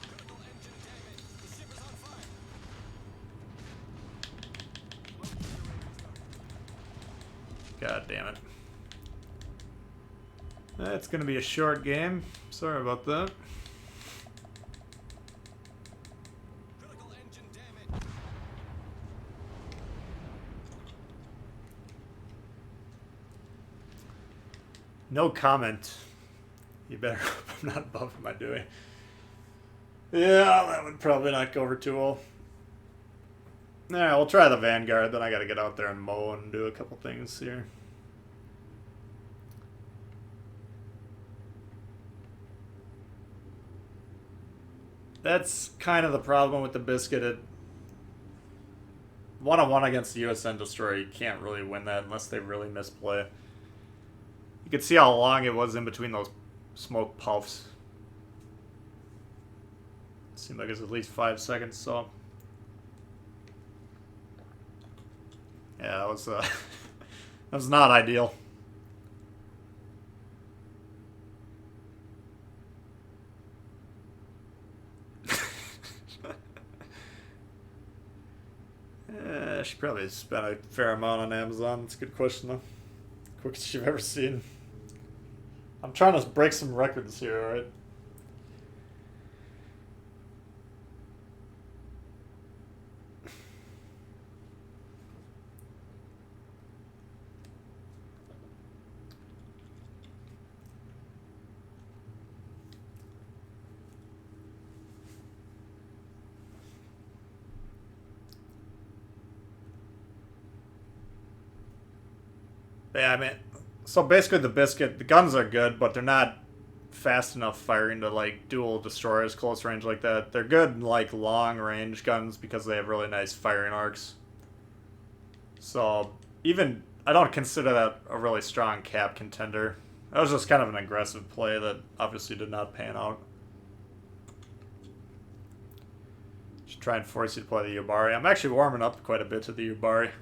Critical engine damage. The ship is on fire. God damn it. That's gonna be a short game. Sorry about that. Critical engine damage. No comment. You better hope I'm not bumping my doing. Yeah, that would probably not go over too well. Alright, we'll try the Vanguard, then I gotta get out there and mow and do a couple things here. That's kind of the problem with the Biscuit. It one-on-one against the USN Destroyer, you can't really win that unless they really misplay. You can see how long it was in between those smoke puffs. It seemed like it was at least 5 seconds, so... Yeah, that was, that was not ideal. she probably spent a fair amount on Amazon. That's a good question, though. Quickest you've ever seen. I'm trying to break some records here, alright? Yeah, I mean, so basically the guns are good, but they're not fast enough firing to like dual destroyers close range like that. They're good in like long range guns because they have really nice firing arcs. So even I don't consider that a really strong cap contender. That was just kind of an aggressive play that obviously did not pan out. Just try and force you to play the Yubari. I'm actually warming up quite a bit to the Yubari.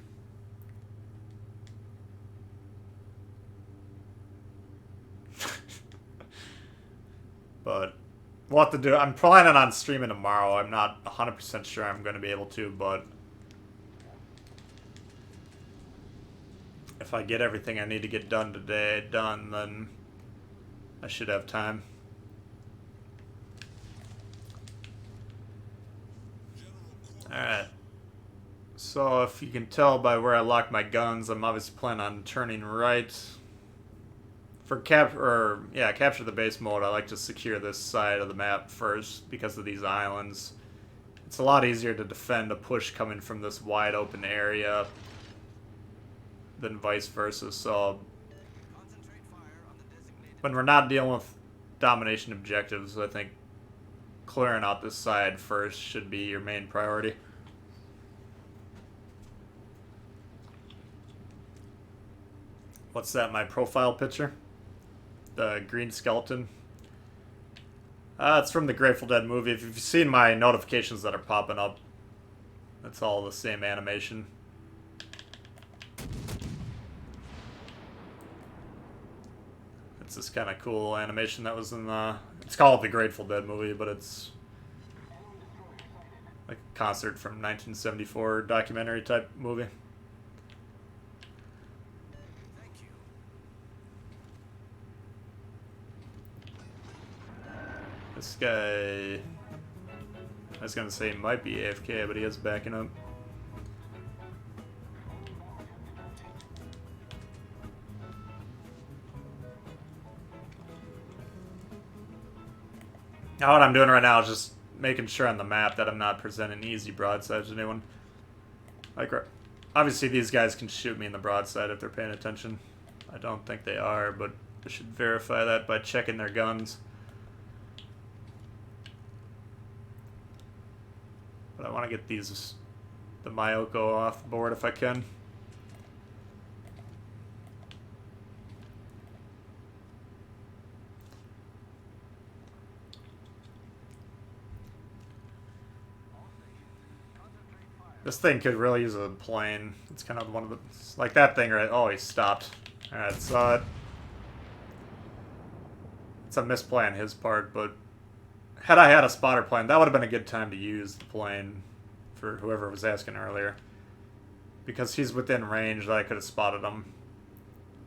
But we'll have to do. I'm planning on streaming tomorrow. I'm not 100% sure I'm going to be able to, but if I get everything I need to get done today done, then I should have time. Alright. So if you can tell by where I lock my guns, I'm obviously planning on turning right. For capture the base mode, I like to secure this side of the map first because of these islands. It's a lot easier to defend a push coming from this wide open area than vice versa. So when we're not dealing with domination objectives, I think clearing out this side first should be your main priority. What's that, my profile picture? The green skeleton. It's from the Grateful Dead movie. If you've seen my notifications that are popping up, it's all the same animation. It's this kind of cool animation that was in the... It's called the Grateful Dead movie, but it's like a concert from 1974 documentary type movie. This guy, I was going to say he might be AFK, but he is backing up. Now what I'm doing right now is just making sure on the map that I'm not presenting easy broadsides to anyone. Like, obviously these guys can shoot me in the broadside if they're paying attention. I don't think they are, but I should verify that by checking their guns. But I want to get the Mayoko off the board if I can. This thing could really use a plane. It's kind of one of the... Like that thing, right? Oh, he stopped. Alright, saw it. It's a misplay on his part, but... Had I had a spotter plane, that would have been a good time to use the plane for whoever was asking earlier. Because he's within range, that I could have spotted him.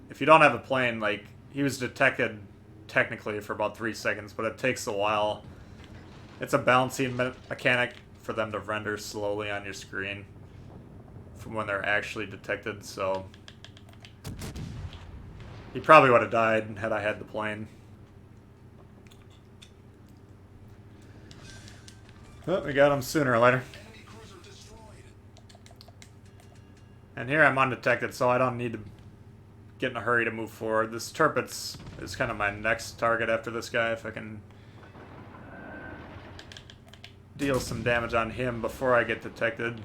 If you don't have a plane, like, he was detected technically for about 3 seconds, but it takes a while. It's a balancing mechanic for them to render slowly on your screen from when they're actually detected, so... He probably would have died had I had the plane. Oh, we got him sooner or later. And here I'm undetected, so I don't need to get in a hurry to move forward. This Tirpitz is kind of my next target after this guy, if I can deal some damage on him before I get detected.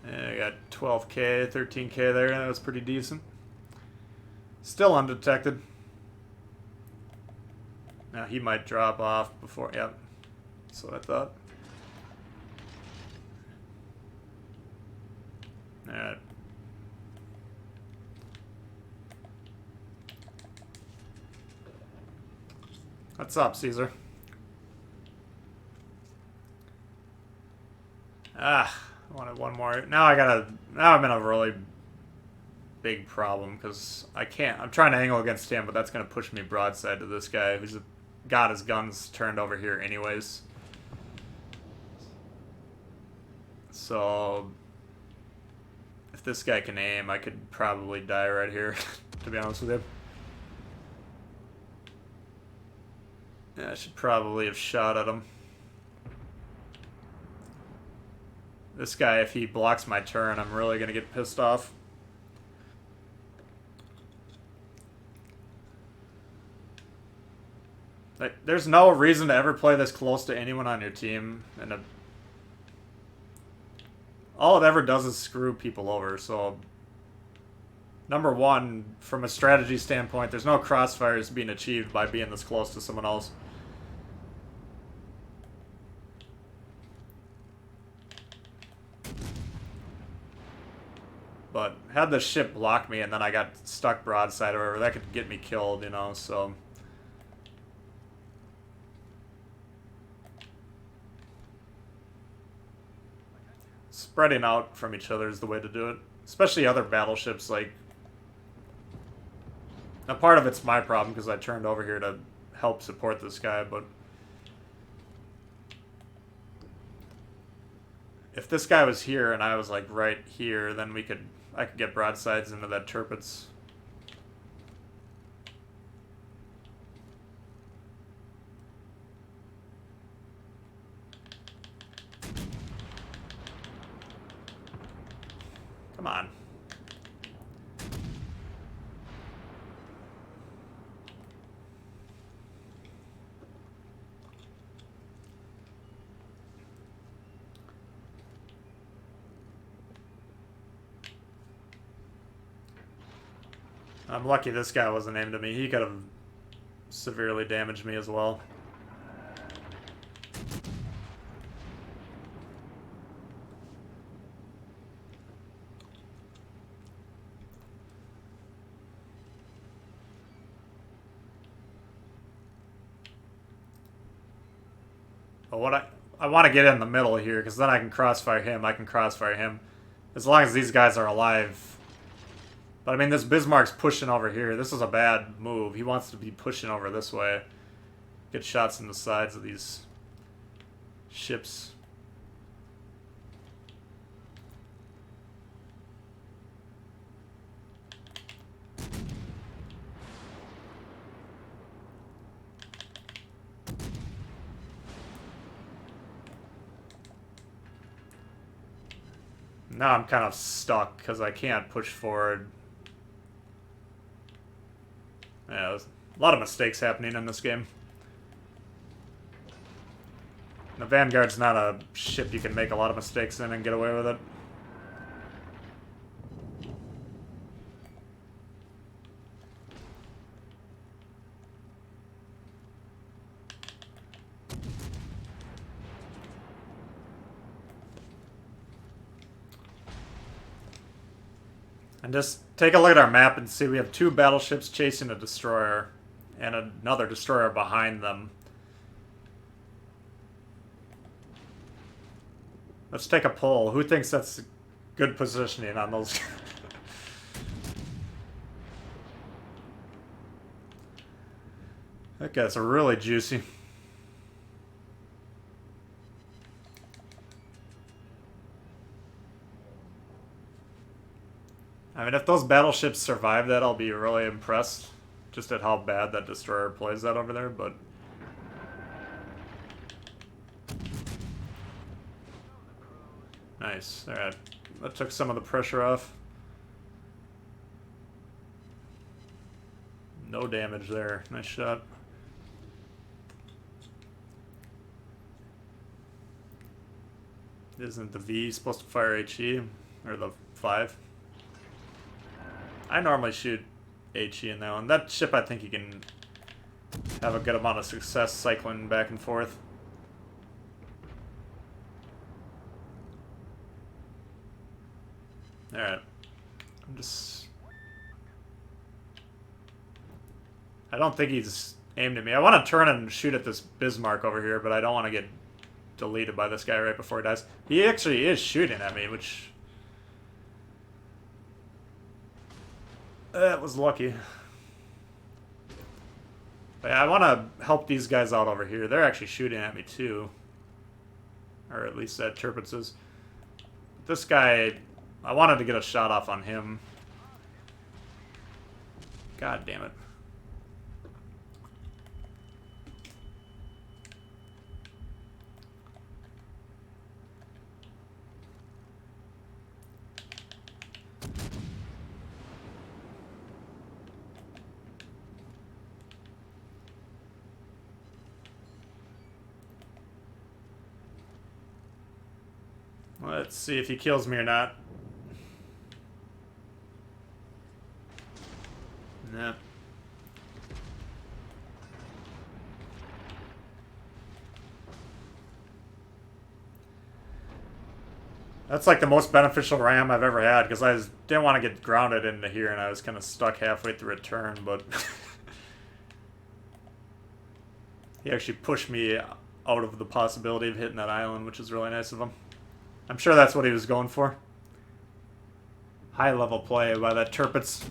And I got 12k, 13k there, that was pretty decent. Still undetected. Now he might drop off before, yep. That's what I thought. Alright. What's up, Caesar? more. Now I'm in a really big problem because I can't. I'm trying to angle against him, but that's going to push me broadside to this guy who's got his guns turned over here anyways. So if this guy can aim, I could probably die right here, to be honest with you. Yeah, I should probably have shot at him. This guy, if he blocks my turn, I'm really going to get pissed off. Like, there's no reason to ever play this close to anyone on your team, and all it ever does is screw people over. So, number one, from a strategy standpoint, there's no crossfires being achieved by being this close to someone else. But had the ship block me and then I got stuck broadside or whatever, that could get me killed, you know, so. Spreading out from each other is the way to do it. Especially other battleships, like. Now, part of it's my problem because I turned over here to help support this guy, but. If this guy was here and I was like right here, then I could get broadsides into that Tirpitz. Come on. I'm lucky this guy wasn't aimed at me. He could have severely damaged me as well. But what I want to get in the middle here, because then I can crossfire him. I can crossfire him. As long as these guys are alive. But I mean, this Bismarck's pushing over here. This is a bad move. He wants to be pushing over this way. Get shots in the sides of these ships. Now I'm kind of stuck because I can't push forward. Yeah, there's a lot of mistakes happening in this game. The Vanguard's not a ship you can make a lot of mistakes in and get away with it. And just take a look at our map and see we have two battleships chasing a destroyer and another destroyer behind them. Let's take a poll. Who thinks that's good positioning on those? That guy's really juicy. I mean, if those battleships survive that, I'll be really impressed. Just at how bad that destroyer plays that over there, but... Nice. Alright. That took some of the pressure off. No damage there. Nice shot. Isn't the V supposed to fire HE? Or the 5? I normally shoot HE in that one. That ship, I think you can have a good amount of success cycling back and forth. Alright. I don't think he's aimed at me. I want to turn and shoot at this Bismarck over here, but I don't want to get deleted by this guy right before he dies. He actually is shooting at me, which... that was lucky. But yeah, I want to help these guys out over here. They're actually shooting at me too. Or at least that Tirpitz is. This guy, I wanted to get a shot off on him. God damn it. Let's see if he kills me or not. Nah. That's like the most beneficial ram I've ever had, because I didn't want to get grounded into here and I was kind of stuck halfway through a turn, but he actually pushed me out of the possibility of hitting that island, which is really nice of him. I'm sure that's what he was going for. High level play by that Tirpitz.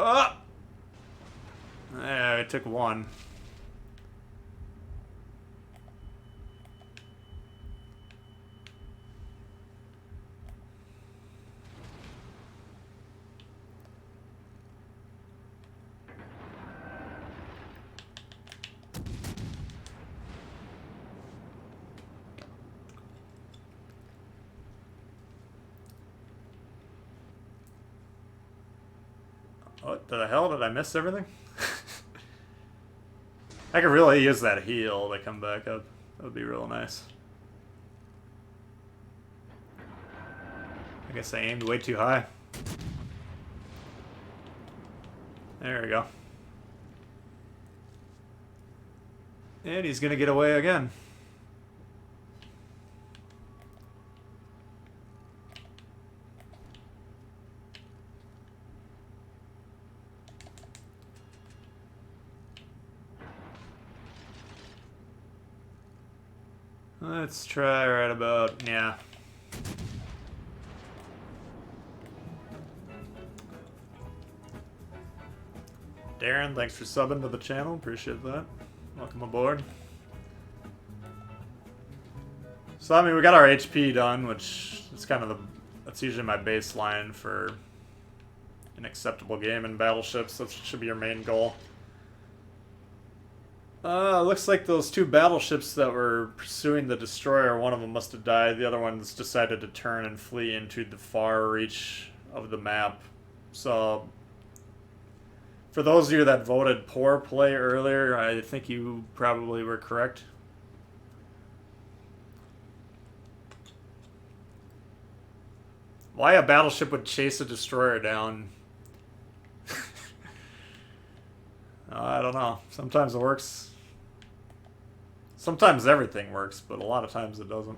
Ah! Yeah, I took one. What the hell? Did I miss everything? I could really use that heal to come back up. That would be real nice. I guess I aimed way too high. There we go. And he's gonna get away again. Let's try right about, yeah. Darren, thanks for subbing to the channel. Appreciate that. Welcome aboard. So, I mean, we got our HP done, which is kind of the... that's usually my baseline for an acceptable game in Battleships. That should be your main goal. Looks like those two battleships that were pursuing the destroyer, one of them must have died. The other one's decided to turn and flee into the far reach of the map. So, for those of you that voted poor play earlier, I think you probably were correct. Why a battleship would chase a destroyer down? I don't know. Sometimes it works. Sometimes everything works, but a lot of times it doesn't.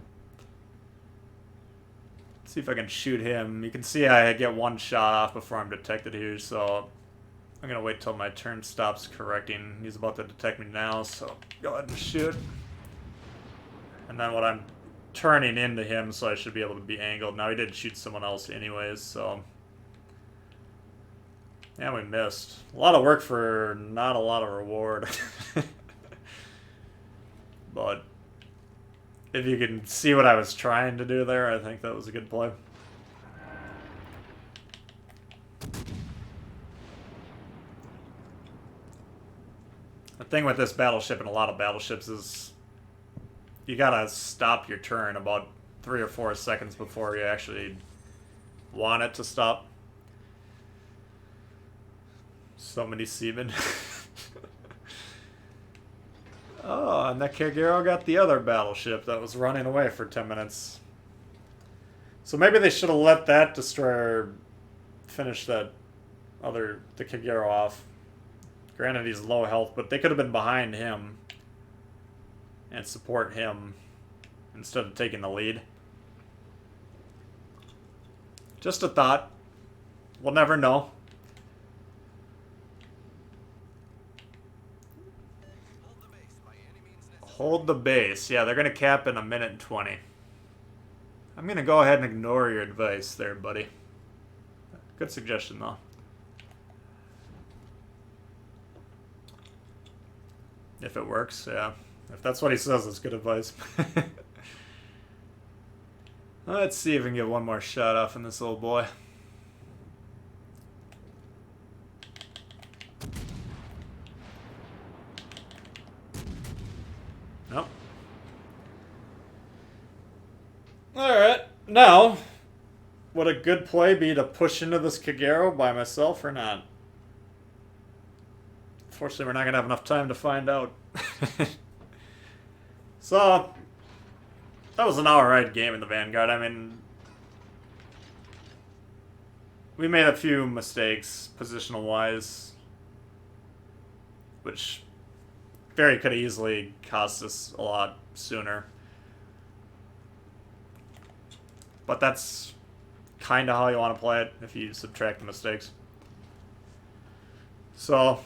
Let's see if I can shoot him. You can see I get one shot off before I'm detected here, so I'm going to wait till my turn stops correcting. He's about to detect me now, so go ahead and shoot. And then when I'm turning into him, so I should be able to be angled. Now he did shoot someone else anyways, so... yeah, we missed. A lot of work for not a lot of reward. But if you can see what I was trying to do there, I think that was a good play. The thing with this battleship and a lot of battleships is you gotta stop your turn about 3 or 4 seconds before you actually want it to stop. So many seamen. Oh, and that Kaiser got the other battleship that was running away for 10 minutes. So maybe they should have let that destroyer finish the Kaiser off. Granted, he's low health, but they could have been behind him and support him instead of taking the lead. Just a thought. We'll never know. Hold the base. Yeah, they're going to cap in 1:20. I'm going to go ahead and ignore your advice there, buddy. Good suggestion, though. If it works, yeah. If that's what he says, it's good advice. Let's see if we can get one more shot off in this little boy. Nope. Alright, now, would a good play be to push into this Kagero by myself or not? Unfortunately, we're not going to have enough time to find out. So, that was an alright game in the Vanguard. I mean, we made a few mistakes, positional-wise, which very could easily cost us a lot sooner. But that's kind of how you want to play it, if you subtract the mistakes. So,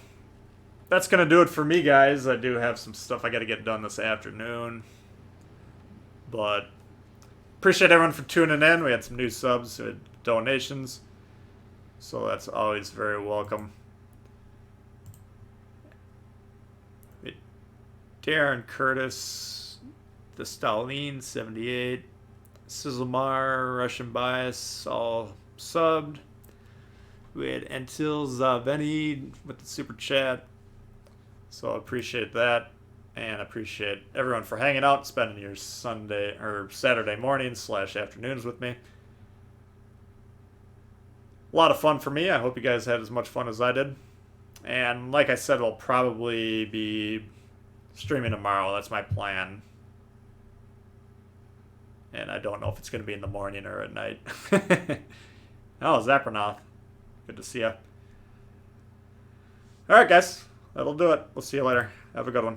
that's going to do it for me, guys. I do have some stuff I got to get done this afternoon. But appreciate everyone for tuning in. We had some new subs, we had donations. So that's always very welcome. Darren Curtis, the Stalin 78, Sizzlemar, Russian Bias, all subbed. We had Antil Zaveni with the super chat. So I appreciate that, and I appreciate everyone for hanging out and spending your Sunday or Saturday mornings / afternoons with me. A lot of fun for me. I hope you guys had as much fun as I did. And like I said, I'll probably be streaming tomorrow. That's my plan. And I don't know if it's going to be in the morning or at night. Oh, Zapranoth. Good to see ya. Alright, guys. That'll do it. We'll see you later. Have a good one.